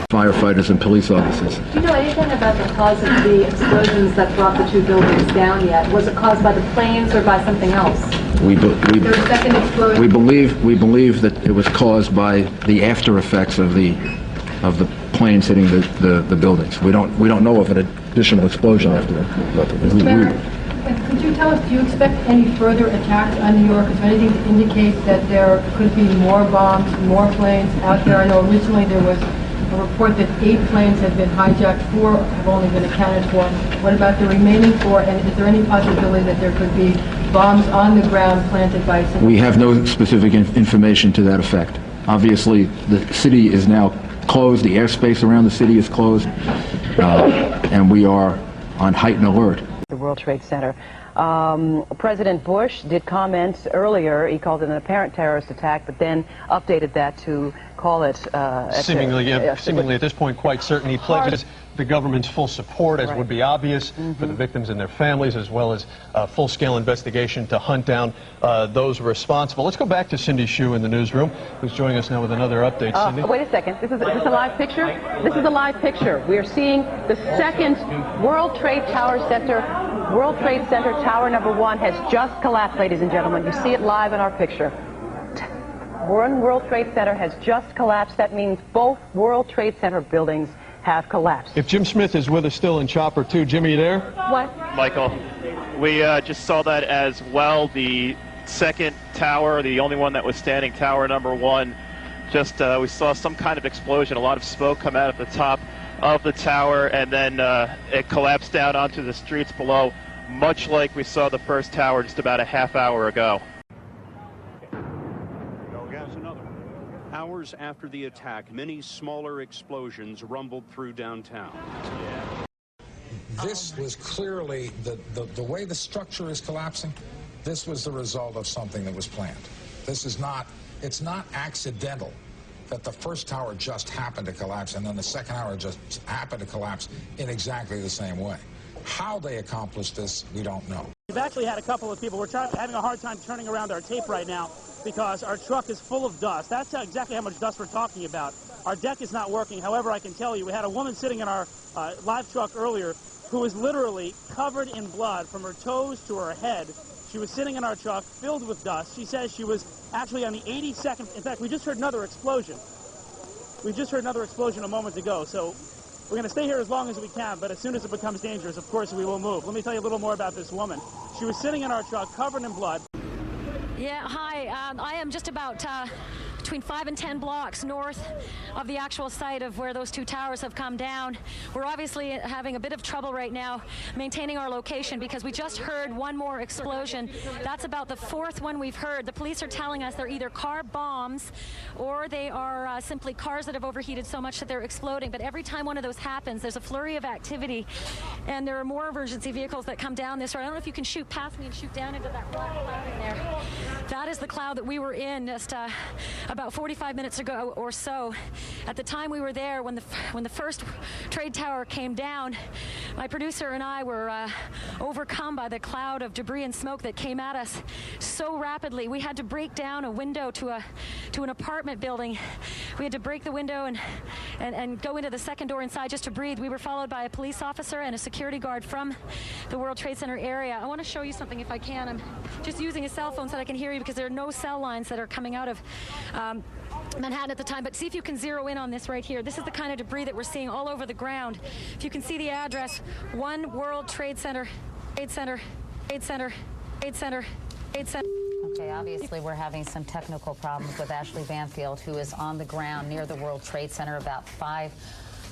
Firefighters and police officers. Do you know anything about the cause of the explosions that brought the two buildings down yet? Was it caused by the planes or by something else? We Second explosion. believe that it was caused by the after effects of the planes hitting the buildings. We don't know of an additional explosion after that. Could you tell us, do you expect any further attacks on New York? Is there anything to indicate that there could be more bombs, more planes out there? I know originally there was a report that 8 planes had been hijacked, 4 have only been accounted for. What about the remaining 4? And is there any possibility that there could be bombs on the ground planted by some... We have no specific information to that effect. Obviously, the city is now closed. The airspace around the city is closed, and we are on heightened alert. The World Trade Center. President Bush did comment earlier. He called it an apparent terrorist attack, but then updated that to call it seemingly at this point quite certain. He pledges the government's full support, as would be obvious, for the victims and their families, as well as a full-scale investigation to hunt down those responsible. Let's go back to Cindy Hsu in the newsroom, who's joining us now with another update. Cindy? Wait a second. Is this a live picture? This is a live picture. We are seeing the second World Trade Tower Center. World Trade Center Tower number 1 has just collapsed, ladies and gentlemen. You see it live in our picture. One World Trade Center has just collapsed. That means both World Trade Center buildings have collapsed. If Jim Smith is with us still in Chopper 2, Jimmy, you there? What? Michael, we just saw that as well. The second tower, the only one that was standing, tower number 1, just we saw some kind of explosion, a lot of smoke come out at the top of the tower, and then it collapsed down onto the streets below, much like we saw the first tower just about a half hour ago. Hours after the attack, many smaller explosions rumbled through downtown. This was clearly, the way the structure is collapsing, this was the result of something that was planned. This is not, it's not accidental that the first tower just happened to collapse and then the second tower just happened to collapse in exactly the same way. How they accomplished this, we don't know. We've actually had a couple of people, we're having a hard time turning around our tape right now because our truck is full of dust. That's exactly how much dust we're talking about. Our deck is not working. However, I can tell you, we had a woman sitting in our live truck earlier who was literally covered in blood from her toes to her head. She was sitting in our truck filled with dust. She says she was actually on the 82nd. In fact, we just heard another explosion. We just heard another explosion a moment ago. So we're going to stay here as long as we can, but as soon as it becomes dangerous, of course, we will move. Let me tell you a little more about this woman. She was sitting in our truck covered in blood. Yeah, hi. I am just about between 5 and 10 blocks north of the actual site of where those two towers have come down. We're obviously having a bit of trouble right now maintaining our location because we just heard one more explosion. That's about the fourth one we've heard. The police are telling us they're either car bombs or they are simply cars that have overheated so much that they're exploding. But every time one of those happens, there's a flurry of activity, and there are more emergency vehicles that come down this road. I don't know if you can shoot past me and shoot down into that black cloud in there. That is the cloud that we were in just about 45 minutes ago or so. At the time we were there, when the first trade tower came down, my producer and I were overcome by the cloud of debris and smoke that came at us so rapidly. We had to break down a window to an apartment building. We had to break the window and go into the second door inside just to breathe. We were followed by a police officer and a security guard from the World Trade Center area. I want to show you something if I can. I'm just using a cell phone so that I can hear you because there are no cell lines that are coming out of Manhattan at the time. But see if you can zero in on this right here. This is the kind of debris that we're seeing all over the ground. If you can see the address, 1 World Trade Center, Trade Center, Trade Center, Trade Center, Trade Center. Okay, obviously we're having some technical problems with Ashley Banfield, who is on the ground near the World Trade Center about 5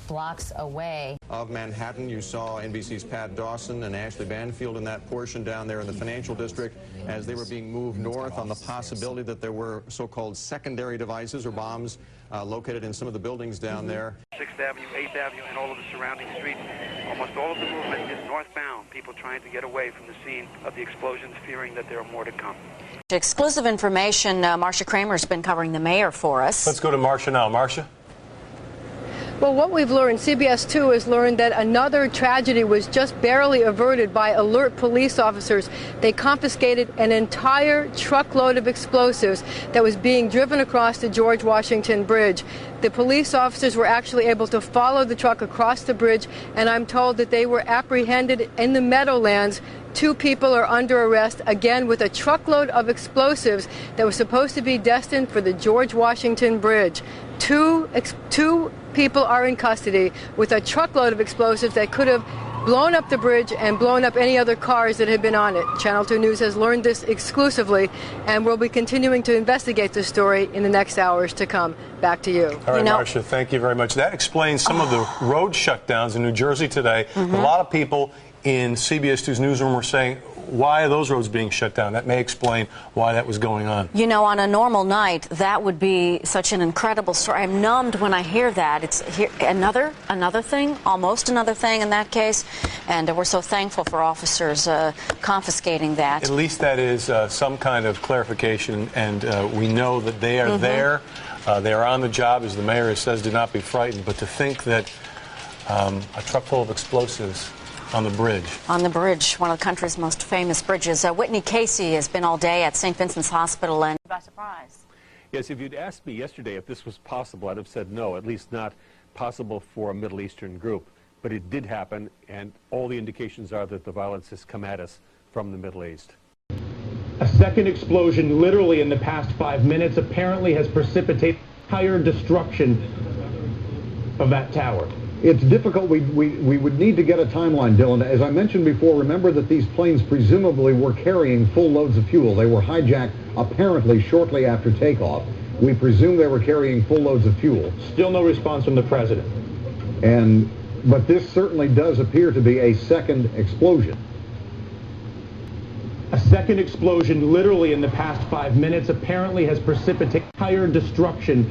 blocks away. Of Manhattan, you saw NBC's Pat Dawson and Ashley Banfield in that portion down there in the financial district as they were being moved north on the possibility that there were so-called secondary devices or bombs located in some of the buildings down there. 6th Avenue, 8th Avenue, and all of the surrounding streets. Almost all of the movement is northbound, people trying to get away from the scene of the explosions, fearing that there are more to come. Exclusive information, Marcia Kramer's been covering the mayor for us. Let's go to Marcia now. Marcia? Well, what we've learned, CBS 2 has learned that another tragedy was just barely averted by alert police officers. They confiscated an entire truckload of explosives that was being driven across the George Washington Bridge. The police officers were actually able to follow the truck across the bridge, and I'm told that they were apprehended in the Meadowlands. 2 people are under arrest, again with a truckload of explosives that was supposed to be destined for the George Washington Bridge. Two people are in custody with a truckload of explosives that could have blown up the bridge and blown up any other cars that had been on it. Channel 2 News has learned this exclusively, and we'll be continuing to investigate the story in the next hours to come. Back to you. All right, Marcia, thank you very much. That explains some of the road shutdowns in New Jersey today. A lot of people in CBS 2's newsroom were saying, why are those roads being shut down? That may explain why that was going on. You know, on a normal night, that would be such an incredible story. I'm numbed when I hear that. It's another thing, almost another thing in that case, and we're so thankful for officers confiscating that. At least that is some kind of clarification, and we know that they are there. They are on the job, as the mayor says, do not be frightened. But to think that a truck full of explosives on the bridge. On the bridge, one of the country's most famous bridges. Whitney Casey has been all day at St. Vincent's Hospital and by surprise. Yes, if you'd asked me yesterday if this was possible, I'd have said no, at least not possible for a Middle Eastern group. But it did happen, and all the indications are that the violence has come at us from the Middle East. A second explosion literally in the past 5 minutes apparently has precipitated entire destruction of that tower. It's difficult. We would need to get a timeline, Dylan. As I mentioned before, remember that these planes presumably were carrying full loads of fuel. They were hijacked apparently shortly after takeoff. We presume they were carrying full loads of fuel. Still no response from the president. But this certainly does appear to be a second explosion. A second explosion literally in the past 5 minutes apparently has precipitated entire destruction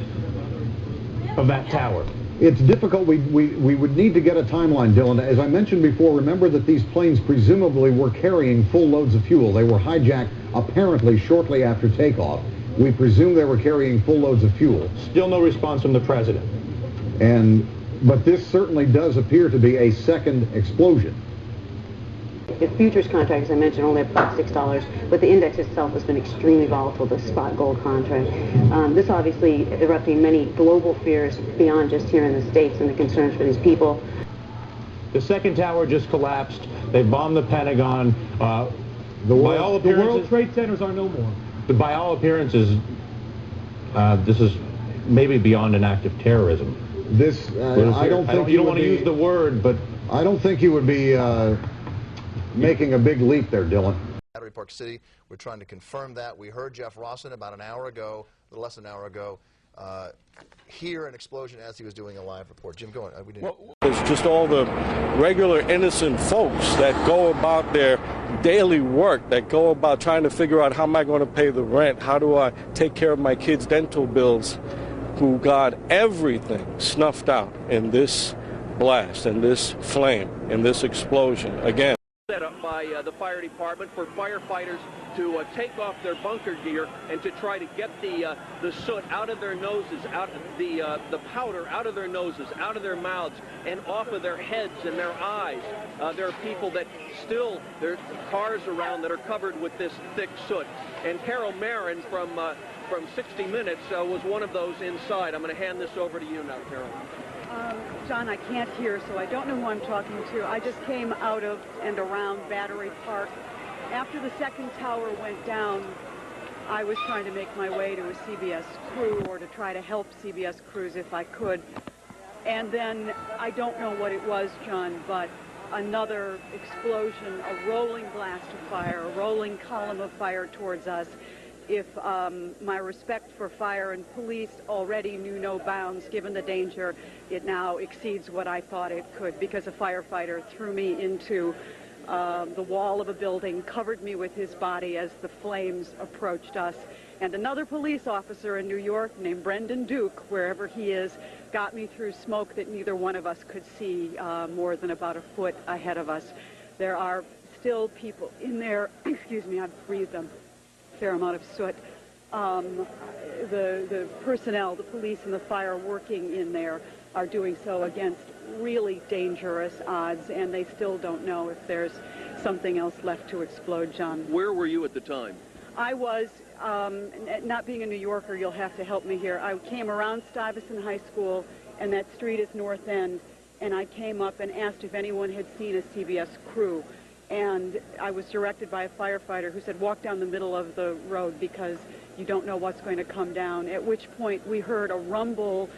of that tower. It's difficult. We would need to get a timeline, Dylan. As I mentioned before, remember that these planes presumably were carrying full loads of fuel. They were hijacked apparently shortly after takeoff. We presume they were carrying full loads of fuel. Still no response from the president. But this certainly does appear to be a second explosion. The futures contract, as I mentioned, only up about $6, but the index itself has been extremely volatile, the spot gold contract. This obviously erupting many global fears beyond just here in the States and the concerns for these people. The second tower just collapsed. They bombed the Pentagon. The World Trade Centers are no more. By all appearances, this is maybe beyond an act of terrorism. This, I don't think you don't want to use the word, but I don't think you would be making a big leap there, Dylan. Battery Park City, we're trying to confirm that. We heard Jeff Rawson about an hour ago, a little less than an hour ago, hear an explosion as he was doing a live report. Jim, go on. It's just all the regular innocent folks that go about their daily work, that go about trying to figure out how am I going to pay the rent, how do I take care of my kids' dental bills, who got everything snuffed out in this blast, in this flame, in this explosion. Again. Set up by the fire department for firefighters to take off their bunker gear and to try to get the soot out of their noses, out the powder out of their noses, out of their mouths, and off of their heads and their eyes. There are people that still, there are cars around that are covered with this thick soot. And Carol Marin from 60 Minutes was one of those inside. I'm going to hand this over to you now, Carol. John, I can't hear, so I don't know who I'm talking to. I just came out of and around Battery Park. After the second tower went down, I was trying to make my way to a CBS crew or to try to help CBS crews if I could. And then, I don't know what it was, John, but another explosion, a rolling blast of fire, a rolling column of fire towards us. If my respect for fire and police already knew no bounds, given the danger, it now exceeds what I thought it could, because a firefighter threw me into the wall of a building, covered me with his body as the flames approached us. And another police officer in New York named Brendan Duke, wherever he is, got me through smoke that neither one of us could see more than about a foot ahead of us. There are still people in there, excuse me, I've breathed them. Fair amount of soot. The personnel, the police and the fire working in there are doing so against really dangerous odds, and they still don't know if there's something else left to explode, John. Where were you at the time? I was, not being a New Yorker, you'll have to help me here. I came around Stuyvesant High School, and that street is North End, and I came up and asked if anyone had seen a CBS crew. And I was directed by a firefighter who said, walk down the middle of the road because you don't know what's going to come down. At which point we heard a rumble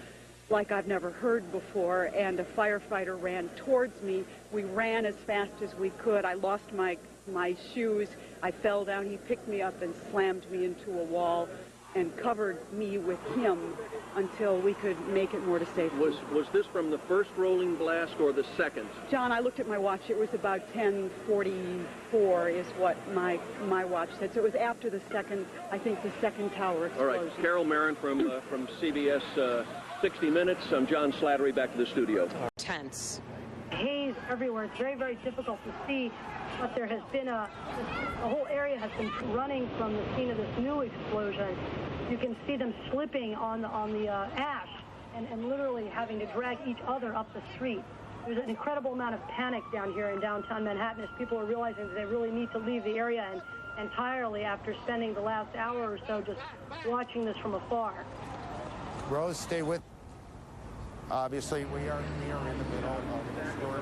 like I've never heard before, and a firefighter ran towards me. We ran as fast as we could. I lost my shoes. I fell down. He picked me up and slammed me into a wall and covered me with him until we could make it more to safety. Was this from the first rolling blast or the second? John, I looked at my watch. It was about 10:44 is what my watch said. So it was after the second, I think the second tower explosion. All right, Carol Marin from CBS 60 Minutes. I'm John Slattery, back to the studio. Tense. Haze everywhere. It's very, very difficult to see, but there has been the whole area has been running from the scene of this new explosion. You can see them slipping on the ash and literally having to drag each other up the street. There's an incredible amount of panic down here in downtown Manhattan as people are realizing that they really need to leave the area entirely after spending the last hour or so just watching this from afar. Rose, stay with. Obviously, we are in the middle of the story.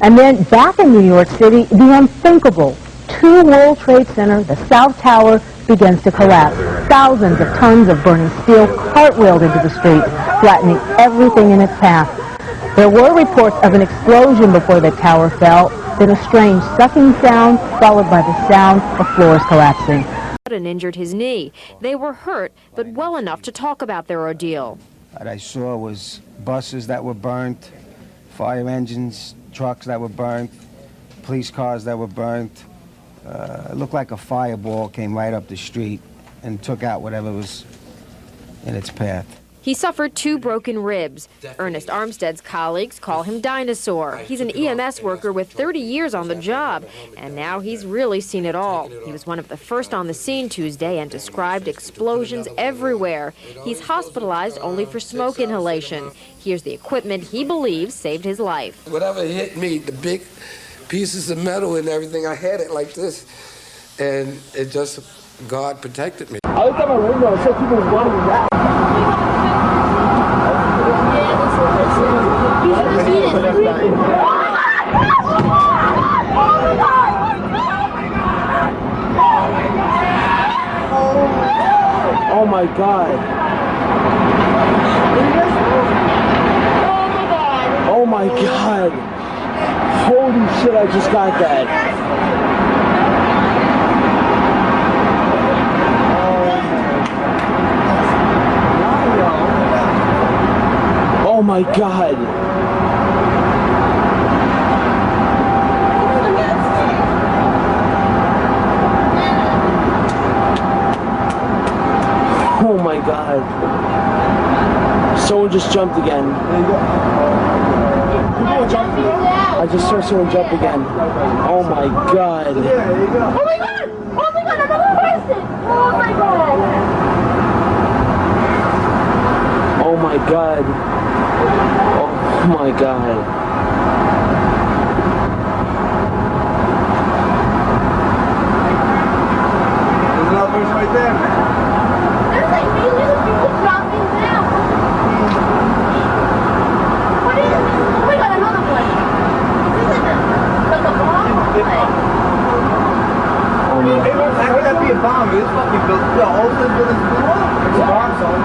And then back in New York City, the unthinkable. 2 World Trade Center, the South Tower, begins to collapse. Thousands of tons of burning steel cartwheeled into the street, flattening everything in its path. There were reports of an explosion before the tower fell, then a strange sucking sound, followed by the sound of floors collapsing. And injured his knee. They were hurt, but well enough to talk about their ordeal. What I saw was buses that were burnt, fire engines, trucks that were burnt, police cars that were burnt. It looked like a fireball came right up the street and took out whatever was in its path. He suffered 2 broken ribs. Ernest Armstead's colleagues call him Dinosaur. He's an EMS worker with 30 years on the job, and now he's really seen it all. He was one of the first on the scene Tuesday and described explosions everywhere. He's hospitalized only for smoke inhalation. Here's the equipment he believes saved his life. Whatever hit me, the big pieces of metal and everything, I had it like this, and it just, God protected me. I looked out my window and saw people running around. Oh my God. Oh my God. Holy shit, I just got that. Oh my God. Oh my God. Someone just jumped again. I just saw someone jump again. Oh my God. Oh my God! Oh my God, another person! Oh my God! Oh my God. Oh my God. There's another person right there, man. There's like millions of people dropping down. What is it? Oh my God, another one. This is like a bomb? Oh my God. How could that be a bomb? It's fucking built. All of the buildings blew up. It's a bomb, son.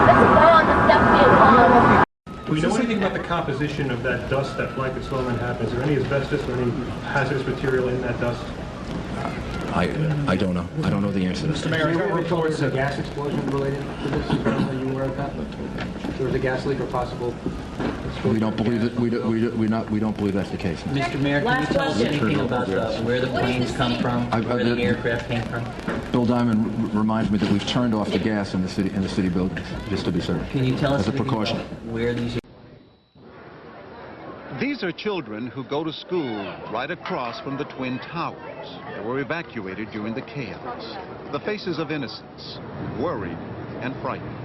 That's a bomb. That's definitely a bomb. Do we know anything about the composition of that dust, that flak that slowly happens? Is there any asbestos or any hazardous material in that dust? I don't know. I don't know the answer to that. Mr. Mayor, I got reports of a gas explosion related to this. Are you aware of that? There was a gas leak or possible explosion. We don't believe it. We don't believe that's the case. Mr. Mayor, can you tell us anything about where the planes come from, where the aircraft came from? Bill Diamond reminds me that we've turned off the gas in the city buildings, just to be certain. Can you tell us as a precaution where these? These are children who go to school right across from the Twin Towers. They were evacuated during the chaos. The faces of innocence, worried and frightened.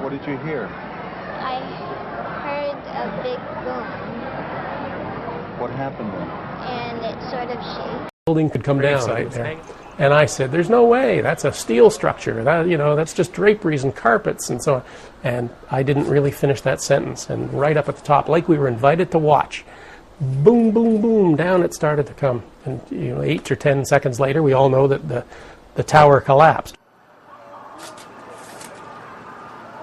What did you hear? I heard a big boom, What happened then? and it sort of shook. Building could come down right there. And I said, there's no way, that's a steel structure, that, you know, that's just draperies and carpets and so on. And I didn't really finish that sentence. And right up at the top, like we were invited to watch, boom, boom, boom, down it started to come. And, you know, 8 or 10 seconds later, we all know that the tower collapsed.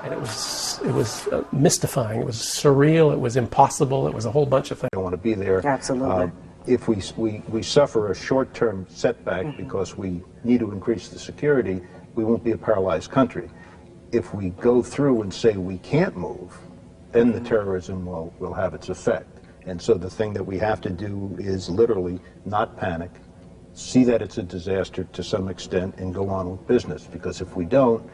And it was mystifying, it was surreal, it was impossible, it was a whole bunch of things. I don't want to be there. Absolutely. If we suffer a short-term setback because we need to increase the security, we won't be a paralyzed country. If we go through and say we can't move, then the terrorism will have its effect. And so the thing that we have to do is literally not panic, see that it's a disaster to some extent, and go on with business. Because if we don't,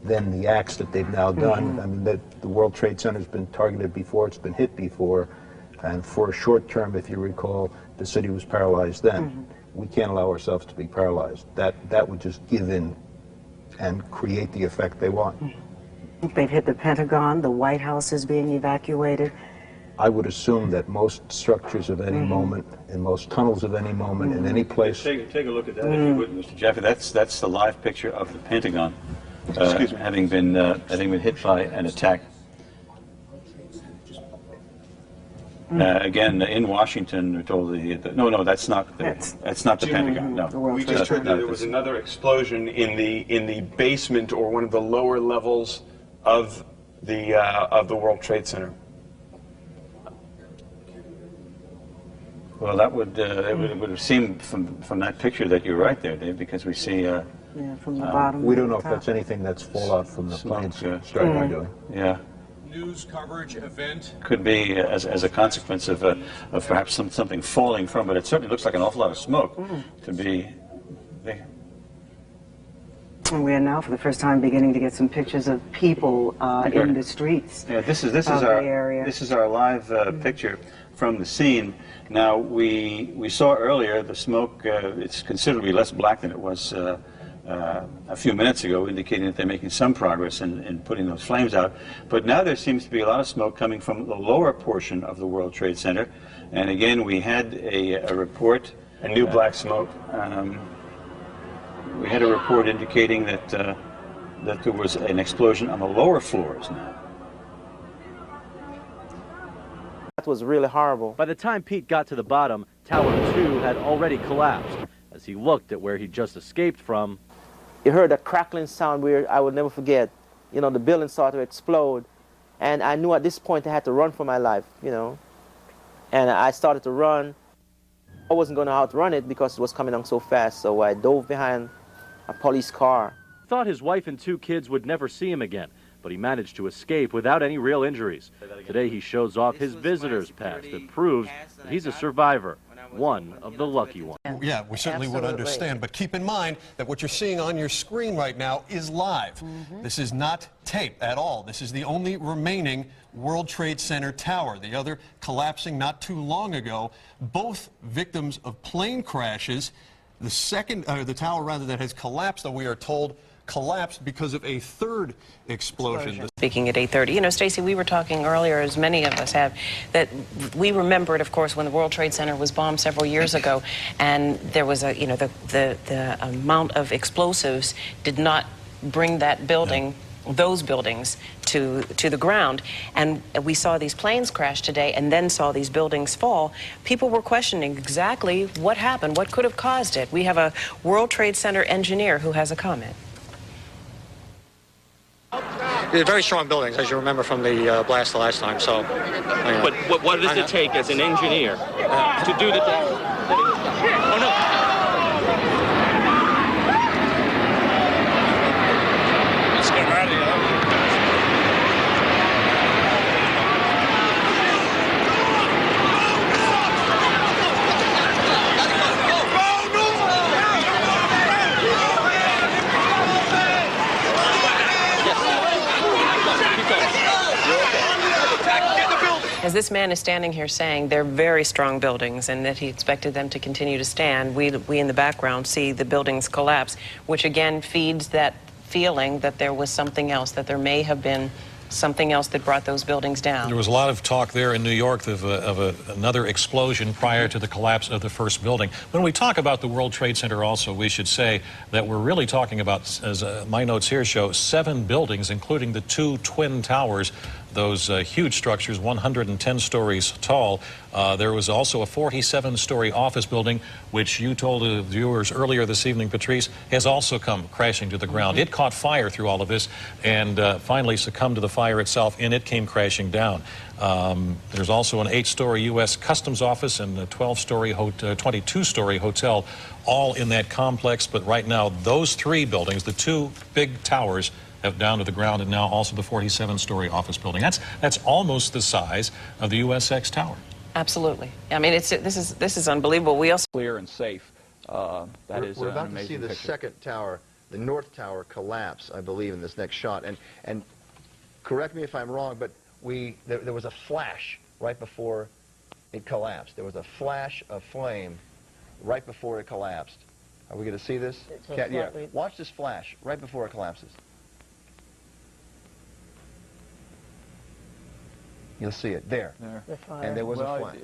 then the acts that they've now done, I mean, the World Trade Center's been targeted before, it's been hit before, and for a short term, if you recall, the city was paralyzed then. We can't allow ourselves to be paralyzed. That would just give in and create the effect they want. They've hit the Pentagon, the White House is being evacuated. I would assume that most structures of any moment, and most tunnels of any moment, in any place. Take a look at that, if you would, Mr. Jaffe. That's the live picture of the Pentagon, having been hit by an attack. Again, in Washington, we're told no, that's not the Pentagon. No, we just heard that there was another explosion in the basement or one of the lower levels of the World Trade Center. Well, that would it would have seemed from that picture that you're right there, Dave, because we see. From the bottom. We don't know if that's anything that's fallout from the planes starting doing. Yeah. News coverage event. Could be as a consequence of perhaps something falling from it. It certainly looks like an awful lot of smoke to be. And we are now, for the first time, beginning to get some pictures of people in the streets. Yeah, this is our live picture from the scene. Now we saw earlier the smoke. It's considerably less black than it was a few minutes ago, indicating that they're making some progress in putting those flames out. But now there seems to be a lot of smoke coming from the lower portion of the World Trade Center. And again, we had a report. A new black smoke. We had a report indicating that there was an explosion on the lower floors now. It was really horrible. By the time Pete got to the bottom, Tower 2 had already collapsed. As he looked at where he just escaped from, You heard a crackling sound where I would never forget. You know, the building started to explode. And I knew at this point I had to run for my life, you know. And I started to run. I wasn't going to know how to run it because it was coming on so fast, so I dove behind a police car. Thought his wife and 2 kids would never see him again, but he managed to escape without any real injuries. Today he shows off his visitor's pass that proves that he's a survivor, one of the lucky ones. Yeah, we certainly would understand, but keep in mind that what you're seeing on your screen right now is live. This is not tape at all. This is the only remaining World Trade Center tower, the other collapsing not too long ago. Both victims of plane crashes. The tower rather that has collapsed, though we are told, collapsed because of a third explosion. Speaking at 8:30, you know, Stacy, we were talking earlier, as many of us have, that we remembered, of course, when the World Trade Center was bombed several years ago, and there was a, you know, the amount of explosives did not bring that building, those buildings, to the ground, and we saw these planes crash today and then saw these buildings fall. People were questioning exactly what happened, what could have caused it. We have a World Trade Center engineer who has a comment. They're very strong buildings, as you remember from the blast the last time. So, but what does it take as an engineer to do the? Oh no! Let's get out of here. As this man is standing here saying they're very strong buildings and that he expected them to continue to stand, we in the background see the buildings collapse, which again feeds that feeling that there was something else, that there may have been something else that brought those buildings down. There was a lot of talk there in New York of another explosion prior to the collapse of the first building. When we talk about the World Trade Center also, we should say that we're really talking about, as my notes here show, 7 buildings, including the 2 twin towers, those huge structures, 110 stories tall. There was also a 47-story office building, which you told the viewers earlier this evening, Patrice, has also come crashing to the ground. It caught fire through all of this and finally succumbed to the fire itself, and it came crashing down. There's also an 8-story U.S. Customs office and a 22-story hotel, all in that complex. But right now, those 3 buildings, the 2 big towers, have down to the ground, and now also the 47-story office building. That's almost the size of the USX Tower. Absolutely. I mean, this is unbelievable. We also clear and safe. We're about to see the second tower, the North Tower, collapse, I believe, in this next shot. And correct me if I'm wrong, but there was a flash right before it collapsed. There was a flash of flame right before it collapsed. Are we going to see this? Yeah. Watch this flash right before it collapses. You'll see it there. And there was a flash.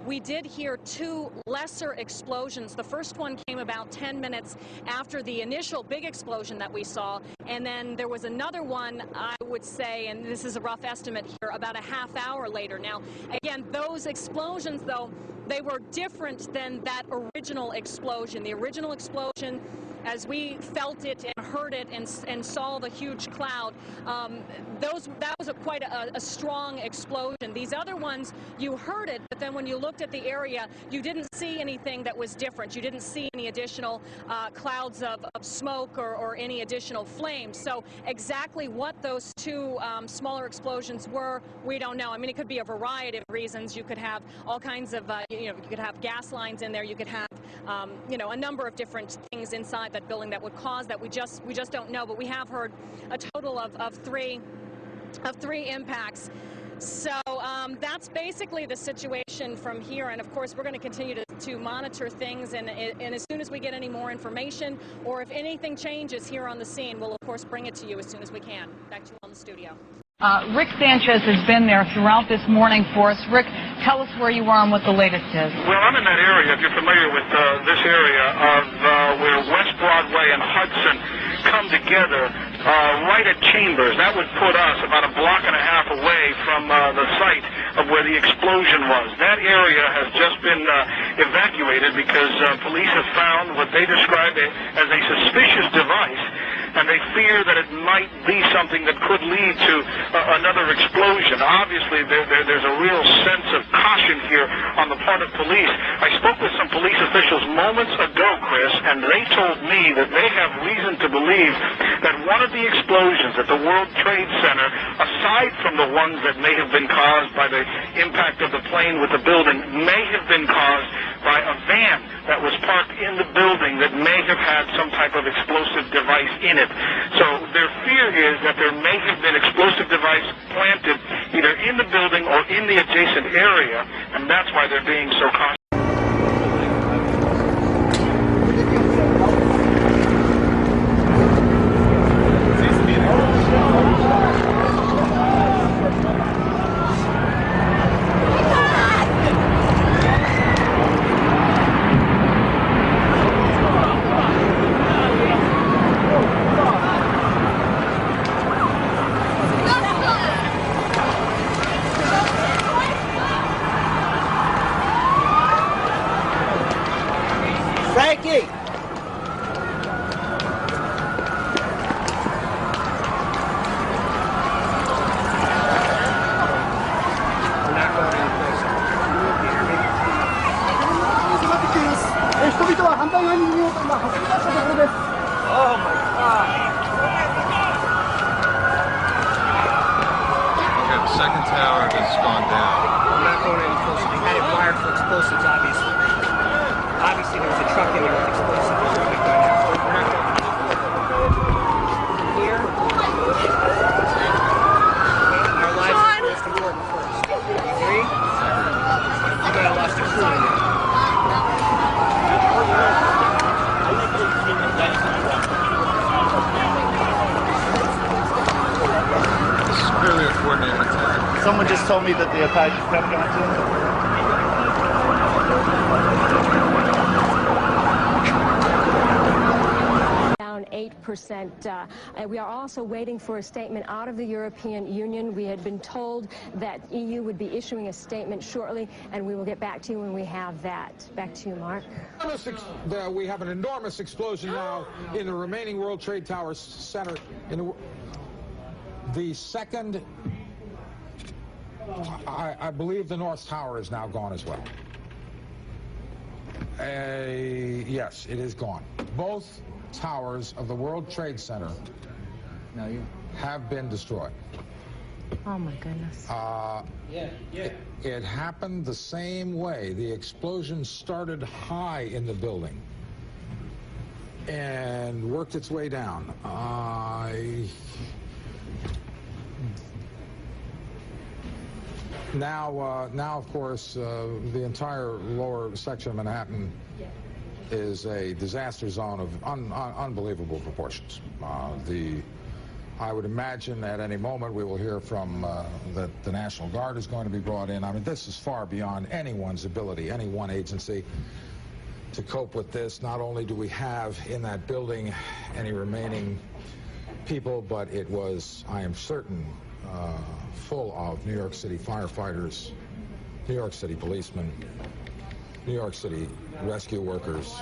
We did hear 2 lesser explosions. The first one came about 10 minutes after the initial big explosion that we saw, and then there was another one, I would say, and this is a rough estimate here, about a half hour later. Now, again, those explosions, though, they were different than that original explosion. The original explosion, as we felt it and heard it and saw the huge cloud, that was quite a strong explosion. These other ones, you heard it, but then when you looked at the area, you didn't see anything that was different. You didn't see any additional clouds of smoke or any additional flames. So exactly what those 2 smaller explosions were, we don't know. I mean, it could be a variety of reasons. You could have all kinds of, you could have gas lines in there. You could have, a number of different things inside that building that would cause that. We just don't know. But we have heard a total of 3 impacts. So that's basically the situation from here, and of course we're going to continue to monitor things, and as soon as we get any more information or if anything changes here on the scene, we'll of course bring it to you as soon as we can. Back to you on the studio. Rick Sanchez has been there throughout this morning for us. Rick, tell us where you are and what the latest is. Well, I'm in that area, if you're familiar with this area, of where West Broadway and Hudson come together, right at Chambers. That would put us about a block and a half away from the site of where the explosion was. That area has just been evacuated because police have found what they describe as a suspicious device, and they fear that it might be something that could lead to another explosion. Obviously, there's a real sense of caution here on the part of police. I spoke with some police officials moments ago, Chris, and they told me that they have reason to believe that one of the explosions at the World Trade Center, aside from the ones that may have been caused by the impact of the plane with the building, may have been caused by a van that was parked in the building that may have had some type of explosive device in it. So their fear is that there may have been explosive device planted either in the building or in the adjacent area, and that's why they're being so cautious. Second tower has gone down. I'm not going any closer. They had it wired for explosives, obviously. Obviously, there was a truck in there with explosives. We're not going here. Our lives are most important first. You agree? You got lost a crew in there. This is clearly a coordinated attack. Someone just told me that the Apaches kept going to. Down 8%. We are also waiting for a statement out of the European Union. We had been told that EU would be issuing a statement shortly, and we will get back to you when we have that. Back to you, Mark. We have an enormous explosion now in the remaining World Trade Tower Center. In the second, I believe the North Tower is now gone as well. Yes, it is gone. Both towers of the World Trade Center have been destroyed. Oh, my goodness. It happened the same way. The explosion started high in the building and worked its way down. Now, of course, the entire lower section of Manhattan is a disaster zone of unbelievable proportions. I would imagine at any moment we will hear from that the National Guard is going to be brought in. I mean, this is far beyond anyone's ability, any one agency, to cope with this. Not only do we have in that building any remaining people, but it was, I am certain, full of New York City firefighters, New York City policemen, New York City rescue workers.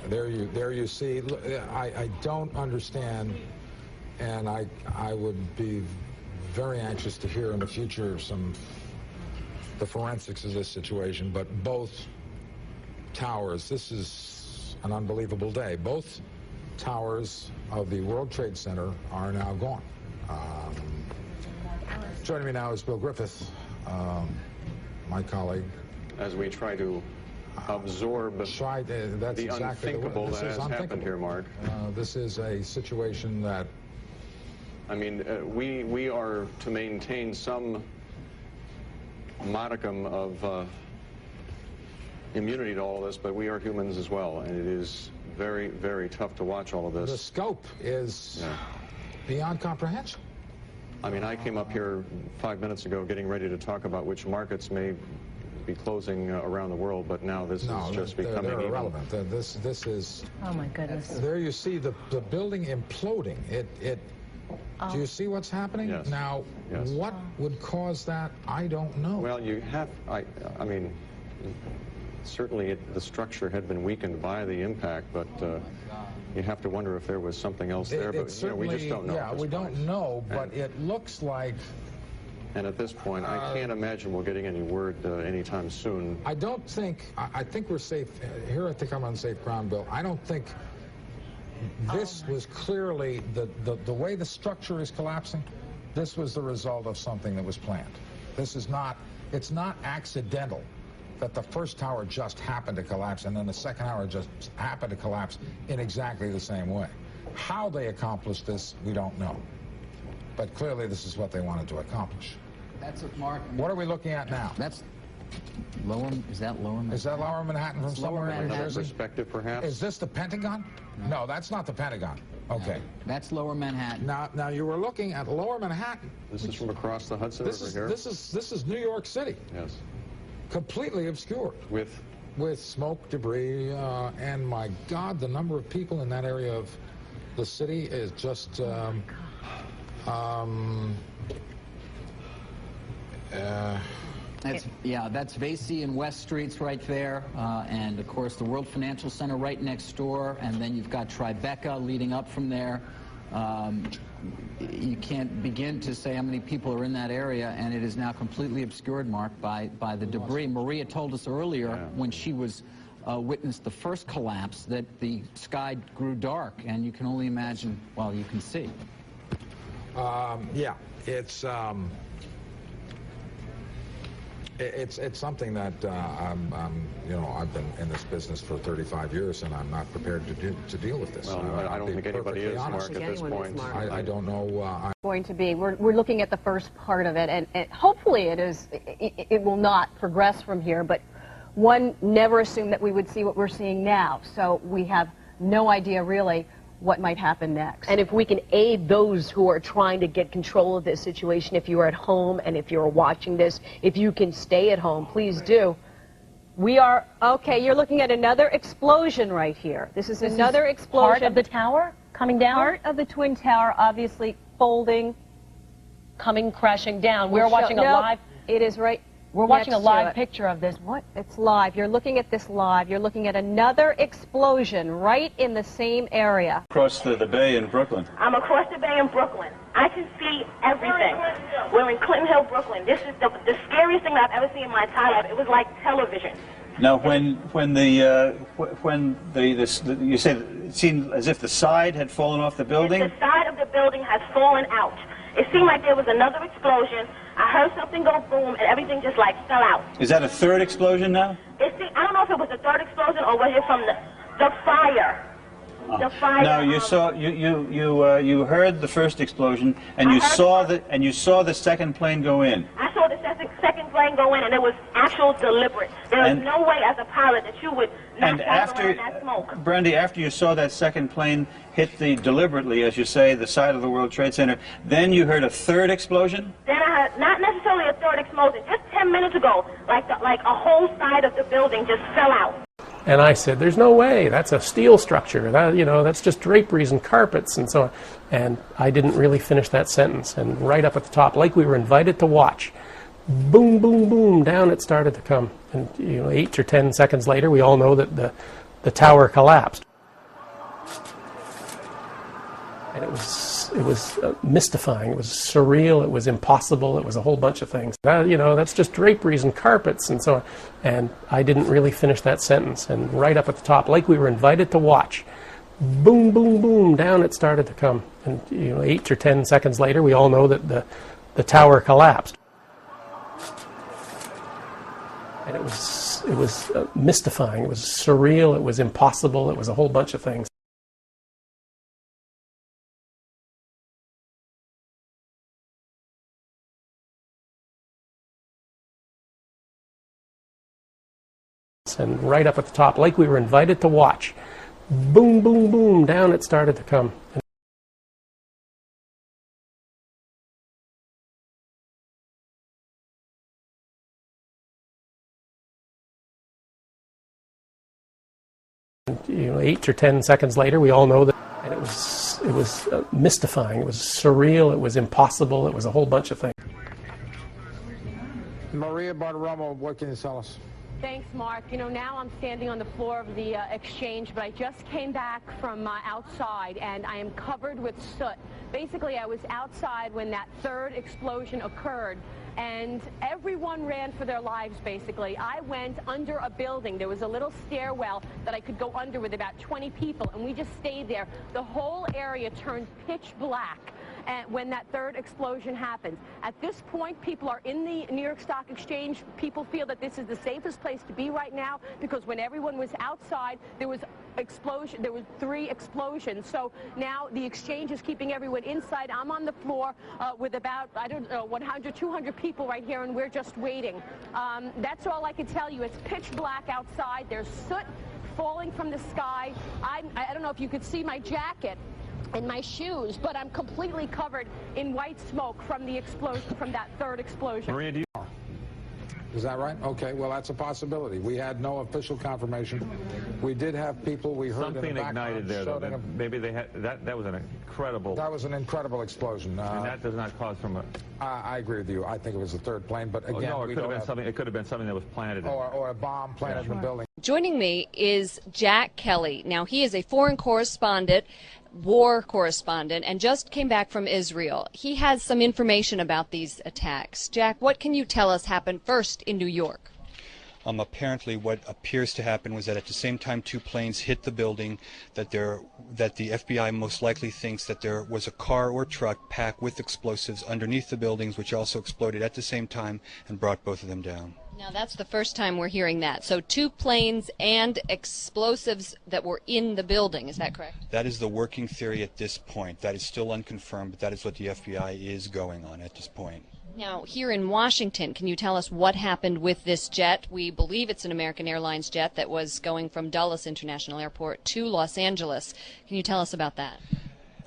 There you see. Look, I don't understand, and I would be very anxious to hear in the future the forensics of this situation. But both towers, this is an unbelievable day. Both towers of the World Trade Center are now gone. Joining me now is Bill Griffith, my colleague. As we try to absorb the unthinkable that has happened here, Mark. This is a situation that... I mean, we are to maintain some modicum of immunity to all this, but we are humans as well, and it is very, very tough to watch all of this. The scope is beyond comprehension. I mean, I came up here 5 minutes ago getting ready to talk about which markets may be closing around the world, but now this is just becoming they're irrelevant. This is... Oh, my goodness. There you see the building imploding. Do you see what's happening? Yes. Now, Yes. what would cause that? I don't know. Well, you have, I mean, certainly the structure had been weakened by the impact, but you have to wonder if there was something else there. But we just don't know. Yeah, we don't know, but it looks like... And at this point, I can't imagine we're getting any word anytime soon. I don't think, I think we're safe. Here I think I'm on safe ground, Bill. I don't think this was clearly, the way the structure is collapsing, this was the result of something that was planned. This is not, it's not accidental that the first tower just happened to collapse and then the second tower just happened to collapse in exactly the same way. How they accomplished this, we don't know. But clearly this is what they wanted to accomplish. That's what Mark... What are we looking at now? That's lower... Is that lower Manhattan? Is that lower Manhattan from somewhere in New Jersey? Perspective, perhaps? Is this the Pentagon? No, that's not the Pentagon. Okay. No, that's lower Manhattan. Now you were looking at lower Manhattan. This is from across the Hudson River here? This is New York City. Yes. Completely obscured. With smoke, debris, and my God, the number of people in that area of the city is just... that's Vesey and West Streets right there, and of course the World Financial Center right next door, and then you've got Tribeca leading up from there. You can't begin to say how many people are in that area, and it is now completely obscured, Mark, by the debris. Maria told us earlier when she was witnessed the first collapse that the sky grew dark, and you can only imagine, well, you can see. Yeah, it's something that you know, I've been in this business for 35 years, and I'm not prepared to deal with this. Well, I don't think anybody is, Mark, at this point. I don't know. Going to be. We're looking at the first part of it, and hopefully it will not progress from here. But one never assumed that we would see what we're seeing now, so we have no idea really what might happen next. And if we can aid those who are trying to get control of this situation, if you are at home and if you're watching this, if you can stay at home, please do. We are, okay, you're looking at another explosion right here. This is another explosion. Part of the tower coming down? Part of the Twin Tower obviously folding, coming crashing down. We're watching a live... It is right... We're watching a live picture of this. What? It's live. You're looking at this live. You're looking at another explosion right in the same area. Across the bay in Brooklyn. I'm across the bay in Brooklyn. I can see everything. We're in Clinton Hill, Brooklyn. This is the scariest thing I've ever seen in my entire life. It was like television. Now, when you said it seemed as if the side had fallen off the building? The side of the building has fallen out. It seemed like there was another explosion. I heard something go boom, and everything just like fell out. Is that a third explosion now? I don't know if it was a third explosion or was it from the fire. The fire. No, you heard the first explosion, and you saw the second plane go in. I saw the second plane go in, and it was actual deliberate. There was no way as a pilot that you would not travel around that smoke. Brandy, after you saw that second plane hit deliberately, as you say, the side of the World Trade Center, then you heard a third explosion? Then I heard, not necessarily a third explosion, just 10 minutes ago, like a whole side of the building just fell out. And I said, there's no way, that's a steel structure, that, you know, that's just draperies and carpets and so on. And I didn't really finish that sentence, and right up at the top, like we were invited to watch, boom, boom, boom, down it started to come. And, you know, 8 or 10 seconds later, we all know that the tower collapsed. And it was mystifying, it was surreal, it was impossible, it was a whole bunch of things. You know, that's just draperies and carpets and so on. And I didn't really finish that sentence, and right up at the top, like we were invited to watch, boom, boom, boom, down it started to come. And, you know, 8 or 10 seconds later, we all know that the tower collapsed. And it was mystifying, it was surreal, it was impossible, it was a whole bunch of things. And right up at the top, like we were invited to watch, boom, boom, boom, down it started to come. And, you know, 8 or 10 seconds later, we all know that. And it was mystifying. It was surreal. It was impossible. It was a whole bunch of things. Maria Bartiromo, what can you tell us? Thanks, Mark. You know, now I'm standing on the floor of the exchange, but I just came back from outside, and I am covered with soot. Basically, I was outside when that third explosion occurred, and everyone ran for their lives, basically. I went under a building. There was a little stairwell that I could go under with about 20 people, and we just stayed there. The whole area turned pitch black when that third explosion happens. At this point, people are in the New York Stock Exchange. People feel that this is the safest place to be right now because when everyone was outside, there was 3 explosions. So now the exchange is keeping everyone inside. I'm on the floor with about, I don't know, 100, 200 people right here, and we're just waiting. That's all I can tell you. It's pitch black outside. There's soot falling from the sky. I don't know if you could see my jacket and my shoes, but I'm completely covered in white smoke from the explosion, from that third explosion. Maria, do you... Is that right? Okay, well, that's a possibility. We had no official confirmation. We did have people, we heard something in the ignited there, though. Maybe they had, that was an incredible... That was an incredible explosion. And that does not cause from a... I agree with you. I think it was the third plane, but again, no, it could have been something that was planted. Or a bomb planted in the building. Joining me is Jack Kelly. Now, he is a foreign correspondent, war correspondent, and just came back from Israel. He has some information about these attacks. Jack, what can you tell us happened first in New York? Apparently what appears to happen was that at the same time 2 planes hit the building, that the FBI most likely thinks that there was a car or truck packed with explosives underneath the buildings, which also exploded at the same time and brought both of them down. Now, that's the first time we're hearing that. So 2 planes and explosives that were in the building, is that correct? That is the working theory at this point. That is still unconfirmed, but that is what the FBI is going on at this point. Now, here in Washington, can you tell us what happened with this jet? We believe it's an American Airlines jet that was going from Dulles International Airport to Los Angeles. Can you tell us about that?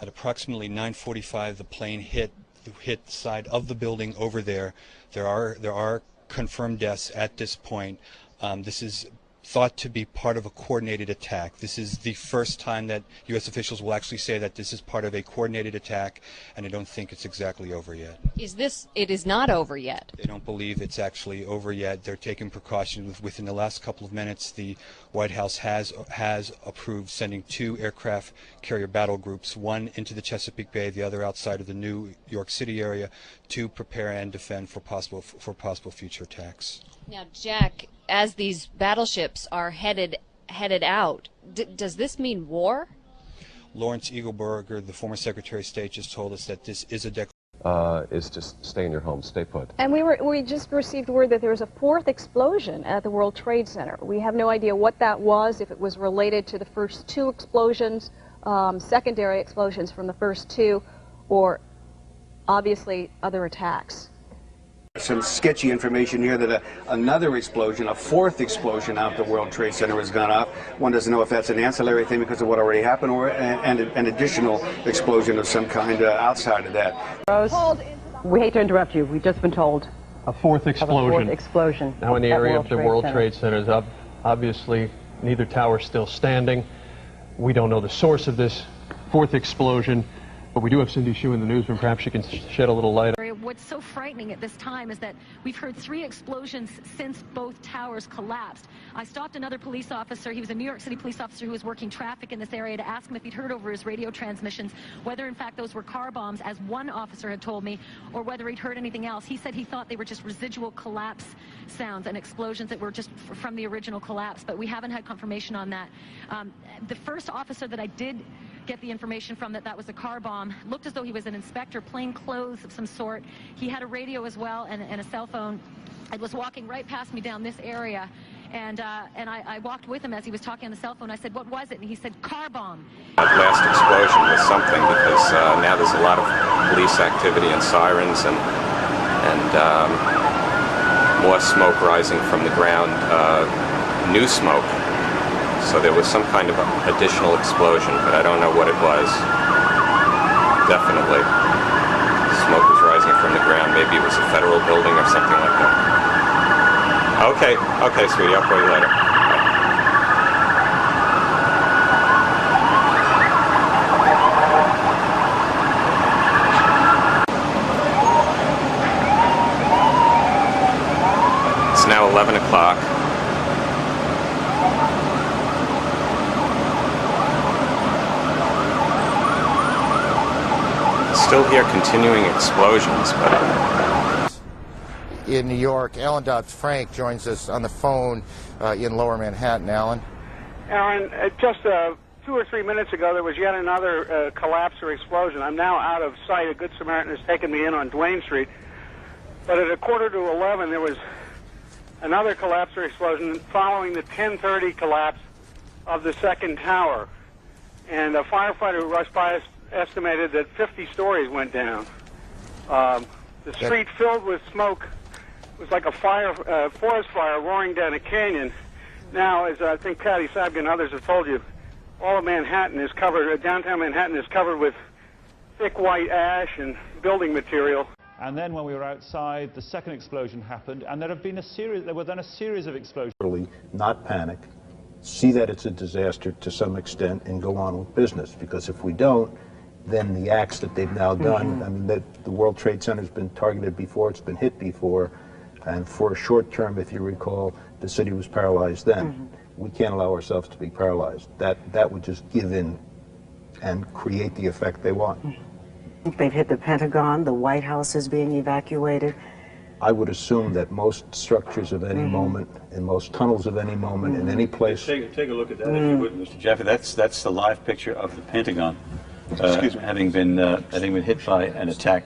At approximately 9:45, the plane hit the side of the building over there. There are confirmed deaths at this point. This is thought to be part of a coordinated attack. This is the first time that U.S. officials will actually say that this is part of a coordinated attack, and I don't think it's exactly over yet. It is not over yet? They don't believe it's actually over yet. They're taking precautions. Within the last couple of minutes, the White House has approved sending 2 aircraft carrier battle groups, one into the Chesapeake Bay, the other outside of the New York City area, to prepare and defend for possible future attacks. Now, Jack, as these battleships are headed out, does this mean war? Lawrence Eagleburger, the former Secretary of State, just told us that this is a declaration. Is just stay in your home, stay put. And we just received word that there was a 4th explosion at the World Trade Center. We have no idea what that was, if it was related to the first 2 explosions, secondary explosions from the first 2, or obviously other attacks. Some sketchy information here that another explosion, a 4th explosion out the World Trade Center has gone off. One doesn't know if that's an ancillary thing because of what already happened or an additional explosion of some kind outside of that. Rose, we hate to interrupt you. We've just been told. A 4th explosion. A 4th explosion. Now in the area of the World Trade Center. Obviously, neither tower is still standing. We don't know the source of this 4th explosion. But we do have Cindy Hsu in the newsroom. Perhaps she can shed a little light. What's so frightening at this time is that we've heard 3 explosions since both towers collapsed. I stopped another police officer. He was a New York City police officer who was working traffic in this area to ask him if he'd heard over his radio transmissions whether in fact those were car bombs, as one officer had told me, or whether he'd heard anything else. He said he thought they were just residual collapse sounds and explosions that were just from the original collapse, but we haven't had confirmation on that. The first officer that I did get the information from that was a car bomb looked as though he was an inspector, plain clothes of some sort. He had a radio as well and a cell phone. It was walking right past me down this area, and I walked with him as he was talking on the cell phone. I said, "What was it?" And he said, "Car bomb." That last explosion was something because now there's a lot of police activity and sirens and more smoke rising from the ground, new smoke. So there was some kind of additional explosion, but I don't know what it was. Definitely. Smoke was rising from the ground. Maybe it was a federal building or something like that. Okay, sweetie, I'll call you later. Bye. o'clock. Still hear continuing explosions, but... In New York, Alan Dodd-Frank joins us on the phone in Lower Manhattan. Alan? Aaron, just 2 or 3 minutes ago, there was yet another collapse or explosion. I'm now out of sight. A Good Samaritan has taken me in on Duane Street. But at 11:15, there was another collapse or explosion following the 10:30 collapse of the second tower. And a firefighter who rushed by us estimated that 50 stories went down. The street filled with smoke. It was like a forest fire roaring down a canyon. Now, as I think Patty Sabga and others have told you, all of Manhattan is covered, downtown Manhattan is covered with thick white ash and building material. And then when we were outside, the second explosion happened, and there were then a series of explosions. Not panic, see that it's a disaster to some extent, and go on with business. Because if we don't, then the acts that they've now done, I mean, the World Trade Center's been targeted before, it's been hit before, and for a short term, if you recall, the city was paralyzed then. We can't allow ourselves to be paralyzed. That would just give in and create the effect they want. They've hit the Pentagon, the White House is being evacuated. I would assume that most structures of any moment, and most tunnels of any moment, in any place... Take a look at that, if you would, Mr. Jaffe. That's the live picture of the Pentagon, having been hit by an attack.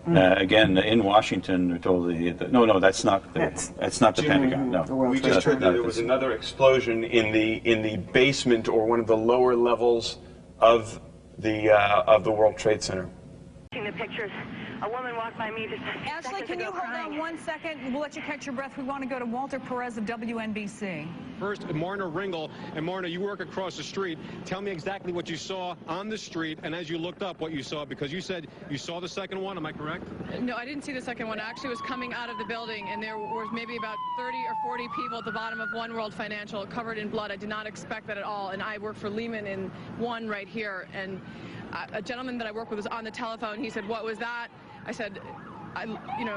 Again, in Washington, we're told no, that's not the Pentagon. No, we just heard that there was another explosion in the basement or one of the lower levels of the World Trade Center. The pictures. A woman walked by me just Ashley, can you hold on 1 second? We'll let you catch your breath. We want to go to Walter Perez of WNBC. First, Marna Ringel. And Marna, you work across the street. Tell me exactly what you saw on the street, and as you looked up, what you saw, because you said you saw the second one. Am I correct? No, I didn't see the second one. I actually was coming out of the building, and there was maybe about 30 or 40 people at the bottom of One World Financial covered in blood. I did not expect that at all, and I work for Lehman in One right here, and a gentleman that I work with was on the telephone. He said, "What was that?" I said,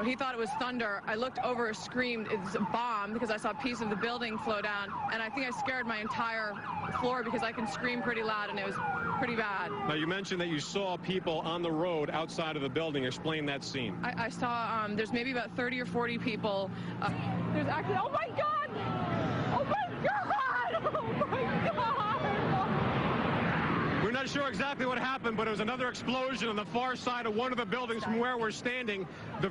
he thought it was thunder. I looked over, screamed, "It's a bomb," because I saw a piece of the building flow down, and I think I scared my entire floor because I can scream pretty loud, and it was pretty bad. Now, you mentioned that you saw people on the road outside of the building. Explain that scene. I saw, there's maybe about 30 or 40 people. There's actually, oh my God! Oh my God! Oh my God! We're not sure exactly what happened, but it was another explosion on the far side of one of the buildings from where we're standing. The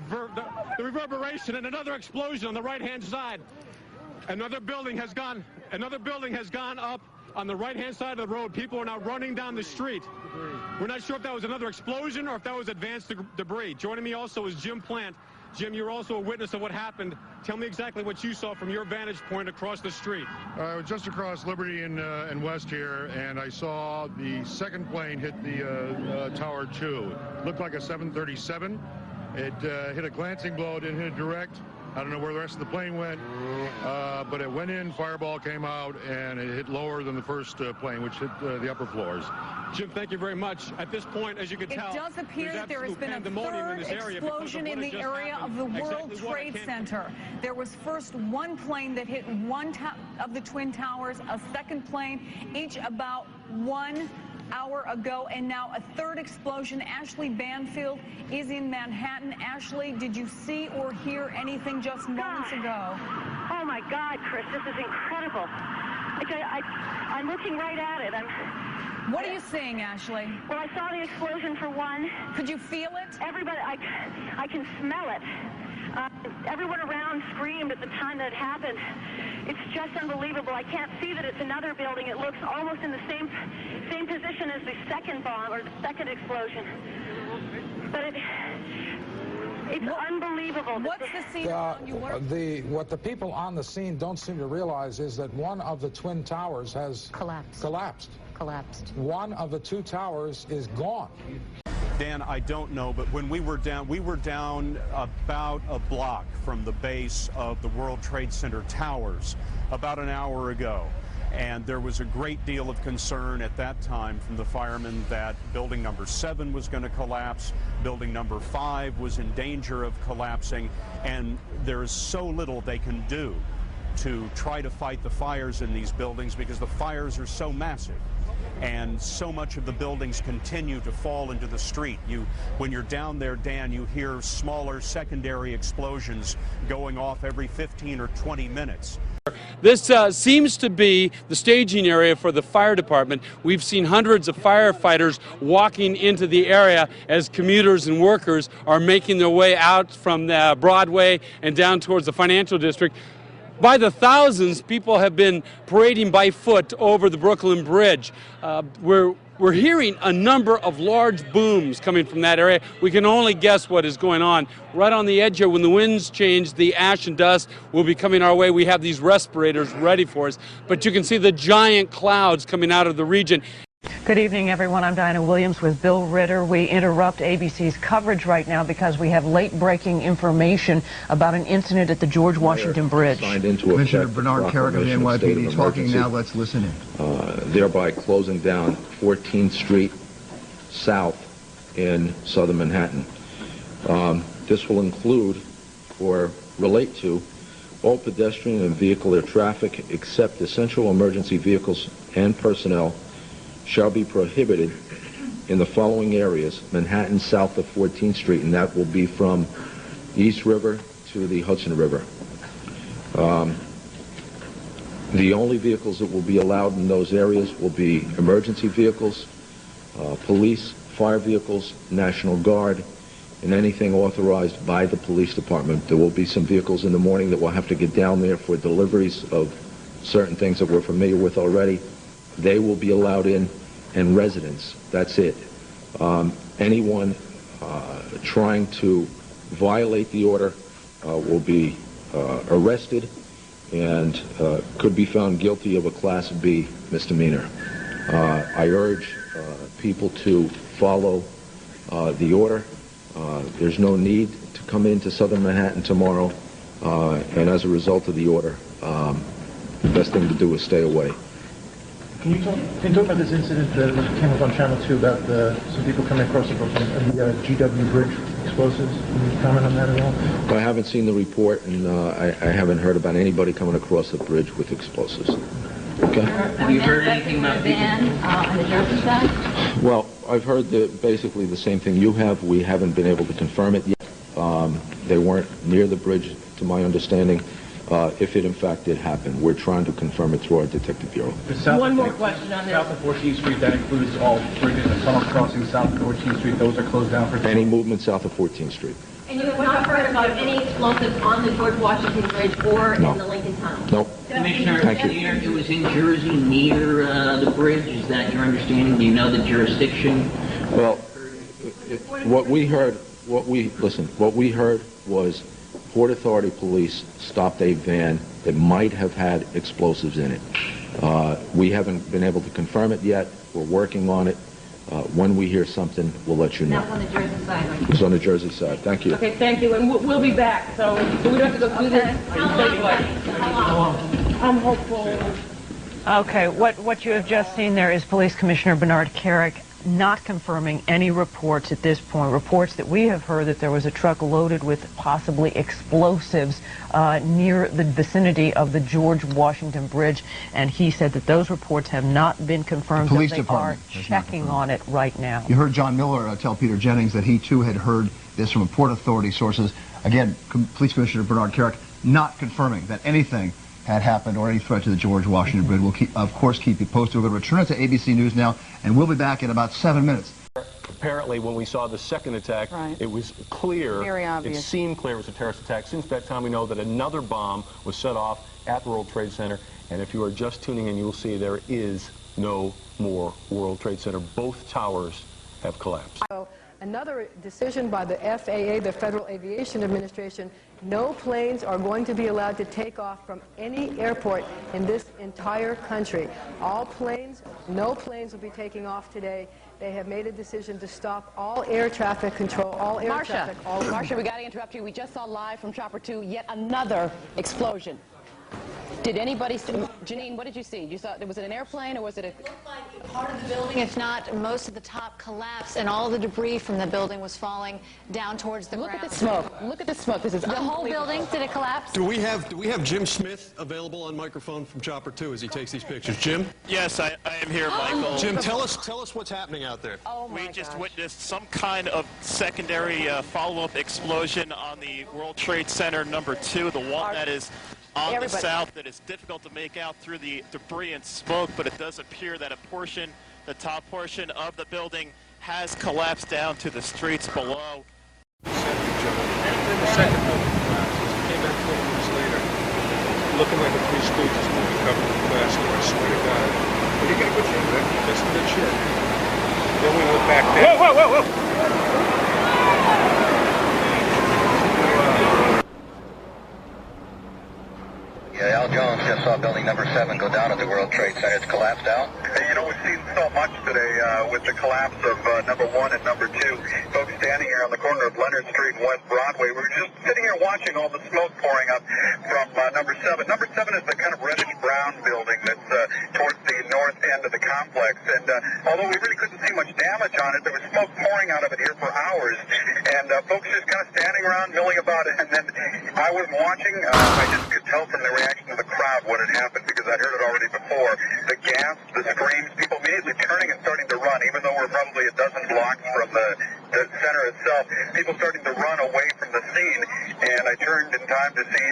reverberation, and another explosion on the right-hand side. Another building has gone up on the right-hand side of the road. People are now running down the street. We're not sure if that was another explosion or if that was advanced debris. Joining me also is Jim Plant. Jim, you're also a witness of what happened. Tell me exactly what you saw from your vantage point across the street. I was just across Liberty and West here, and I saw the second plane hit the Tower 2. It looked like a 737. It hit a glancing blow. It didn't hit direct. I don't know where the rest of the plane went, but it went in, fireball came out, and it hit lower than the first plane, which hit the upper floors. Jim, thank you very much. At this point, as you can tell, it does appear that there has been a third explosion in the area of the World Trade Center. There was first one plane that hit one of the Twin Towers, a second plane, each about 1 hour ago, and now a third explosion. Ashley Banfield is in Manhattan. Ashley, did you see or hear anything just moments ago? Oh my God, Chris, this is incredible. I'm looking right at it. What are you seeing, Ashley? Well, I saw the explosion for one. Could you feel it? Everybody, I can smell it. Everyone around screamed at the time that it happened. It's just unbelievable. I can't see that it's another building. It looks almost in the same position as the second bomb or the second explosion. But it's unbelievable. What's the scene around you? What the people on the scene don't seem to realize is that one of the Twin Towers has collapsed. One of the two towers is gone. Dan, I don't know, but when we were down about a block from the base of the World Trade Center towers about an hour ago. And there was a great deal of concern at that time from the firemen that building number 7 was going to collapse, building number 5 was in danger of collapsing, and there is so little they can do to try to fight the fires in these buildings because the fires are so massive. And so much of the buildings continue to fall into the street. When you're down there, Dan, you hear smaller secondary explosions going off every 15 or 20 minutes. This seems to be the staging area for the fire department. We've seen hundreds of firefighters walking into the area as commuters and workers are making their way out from Broadway and down towards the financial district. By the thousands, people have been parading by foot over the Brooklyn Bridge. We're hearing a number of large booms coming from that area. We can only guess what is going on. Right on the edge here, when the winds change, the ash and dust will be coming our way. We have these respirators ready for us. But you can see the giant clouds coming out of the region. Good evening, everyone. I'm Diana Williams with Bill Ritter. We interrupt ABC's coverage right now because we have late-breaking information about an incident at the George Washington Bridge. Commissioner Bernard Carrick of the NYPD talking now. Let's listen in. Thereby closing down 14th Street South in southern Manhattan. This will include or relate to all pedestrian and vehicular traffic except essential emergency vehicles and personnel shall be prohibited in the following areas: Manhattan south of 14th Street, and that will be from East River to the Hudson River. The only vehicles that will be allowed in those areas will be emergency vehicles, police, fire vehicles, National Guard, and anything authorized by the police department. There will be some vehicles in the morning that will have to get down there for deliveries of certain things that we're familiar with already. They will be allowed in, and residents. That's it. Anyone trying to violate the order will be arrested and could be found guilty of a Class B misdemeanor. I urge people to follow the order. There's no need to come into southern Manhattan tomorrow, and as a result of the order, the best thing to do is stay away. Can you talk about this incident that came up on Channel 2 about some people coming across the Brooklyn and the GW Bridge explosives? Can you comment on that at all? I haven't seen the report, and I haven't heard about anybody coming across the bridge with explosives. Okay. Have you heard anything about the van on the Jersey side? Well, I've heard basically the same thing you have. We haven't been able to confirm it yet. They weren't near the bridge, to my understanding. If it in fact did happen, we're trying to confirm it through our detective bureau. One more question on this. South of 14th Street, that includes all bridges and tunnel crossings south of 14th Street. Those are closed down for any movement south of 14th Street. And you have not heard about any explosives on the George Washington Bridge or in the Lincoln Tunnel? Nope. Commissioner, thank you. It was in Jersey near the bridge. Is that your understanding? Do you know the jurisdiction? Well, what we heard was Port Authority police stopped a van that might have had explosives in it. We haven't been able to confirm it yet. We're working on it. When we hear something, we'll let you know. That's on the Jersey side, right? It's on the Jersey side. Thank you. Okay, thank you. And we'll be back, so we don't have to go through this. How long? I'm hopeful. Okay, what you have just seen there is Police Commissioner Bernard Carrick not confirming any reports at this point. Reports that we have heard that there was a truck loaded with possibly explosives near the vicinity of the George Washington Bridge, and he said that those reports have not been confirmed. The police they department are checking on it right now. You heard John Miller tell Peter Jennings that he too had heard this from Port Authority sources. Again, Police Commissioner Bernard Carrick not confirming that anything had happened or any threat to the George Washington Bridge. We'll, of course, keep you posted. We're going to return it to ABC News now, and we'll be back in about 7 minutes. Apparently, when we saw the second attack, it was clear, very obvious. It seemed clear it was a terrorist attack. Since that time, we know that another bomb was set off at the World Trade Center, and if you are just tuning in, you will see there is no more World Trade Center. Both towers have collapsed. Another decision by the FAA, the Federal Aviation Administration, no planes are going to be allowed to take off from any airport in this entire country. All planes, no planes will be taking off today. They have made a decision to stop all air traffic control, all air traffic. Marcia, we got to interrupt you. We just saw live from Chopper 2 yet another explosion. Did anybody, Janine, what did you see? You saw, was it an airplane or was it a... It looked like part of the building, if not most of the top, collapsed, and all the debris from the building was falling down towards the ground. Look at the smoke. Look at the smoke. This is the whole building. Did it collapse? Do we have Jim Smith available on microphone from Chopper 2 as he takes these pictures? Jim? Yes, I am here, Michael. Jim, tell us what's happening out there. Oh my We just gosh. witnessed some kind of secondary follow-up explosion on the World Trade Center #2, the one that is on the south, that is difficult to make out through the debris and smoke, but it does appear that a portion, the top portion of the building, has collapsed down to the streets below. The second building collapsed. Came back 4 minutes later, looking like a Three Stooges movie covered in plaster. I swear to God. But you got a good shape, man. Just a good shirt. Then we went back there. Whoa, whoa, whoa, whoa! Al Jones just saw building #7 go down at the World Trade Center. It's collapsed out. You know, we've seen so much today with the collapse of #1 and #2. Folks standing here on the corner of Leonard Street and West Broadway. We were just sitting here watching all the smoke pouring up from #7. #7 is the kind of reddish-brown building that's towards the north end of the complex. And although we really couldn't see much damage on it, there was smoke pouring out of it here for hours. And folks just kind of standing around, milling about it. And then I was watching. I just could tell from the reaction of the crowd what had happened, because I'd heard it already before. The gasp, the screams, people immediately turning and starting to run, even though we're probably a dozen blocks from the center itself. People starting to run away from the scene, and I turned in time to see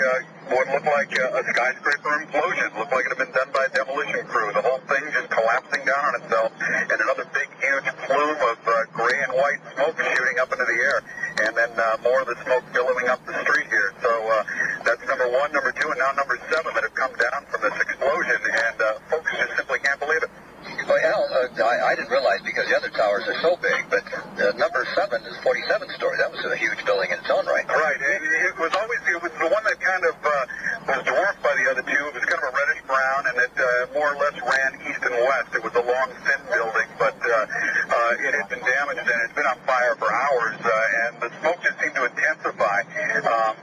what looked like a skyscraper implosion. Looked like it had been done by a demolition crew. The whole thing just collapsing down on itself, and another big, huge plume of gray and white smoke shooting up into the air, and then more of the smoke billowing up the street here. So that's #1, #2, and now #7 that have come down from this explosion, and folks just simply can't believe it. Well, Al, I didn't realize because the other towers are so big, but #7 is 47-story. That was a huge building in its own right. Right. It was the one that kind of was dwarfed by the other two. It was kind of a reddish brown, and it more or less ran east and west. It was a long, thin building, but it had been damaged, and it's been on fire for hours, and the smoke just seemed to intensify.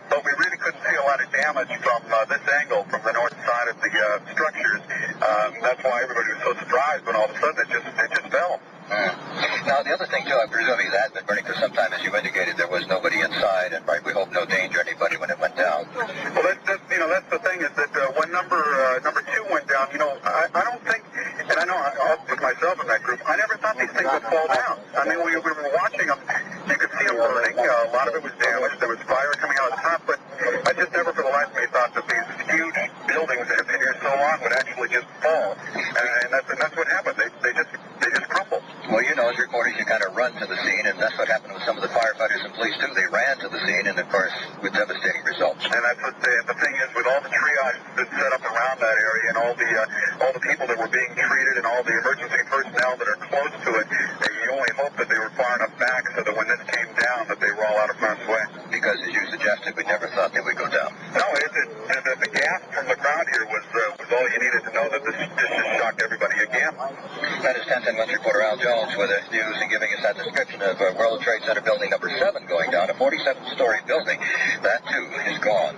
But we really couldn't see a lot of damage from this angle, from the north side of the structures. That's why everybody was so surprised when all of a sudden it just fell. Now, the other thing, too, I presume it has been burning for some time. As you indicated, there was nobody inside, and we hope no danger to anybody when it went down. Well, that's the thing, is that when #2 went down, I don't think, and I know I'll put myself in that group, I never thought these things would fall down. I mean, we were watching them. You could see them burning. A lot of it was damaged. There was fire coming out of the top, but I just never for the life of me thought that these huge buildings that have been here so long would actually just fall. And that's what happened. They just crumbled. Well, as reporters, you kind of run to the scene, and that's what happened with some of the firefighters and police, too. They ran to the scene, and, of course, with devastating results. And that's what the thing is, with all the triage that's set up around that area, and all the people that were being treated, and all the emergency personnel that are close to it, you only hope that they were far enough back so that when this came down, that they were all out of harm's way. Because, as you suggested, we never thought they would go down. No, the gasp from the crowd here was all you needed to know that this just shocked everybody again. That is 10-10 reporter Al Jones with the news and giving us that description of World Trade Center building #7 going down, a 47-story building. That, too, is gone.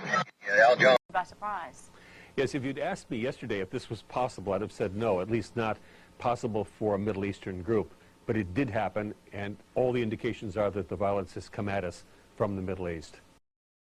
Al Jones. By surprise. Yes, if you'd asked me yesterday if this was possible, I'd have said no, at least not possible for a Middle Eastern group. But it did happen, and all the indications are that the violence has come at us from the Middle East.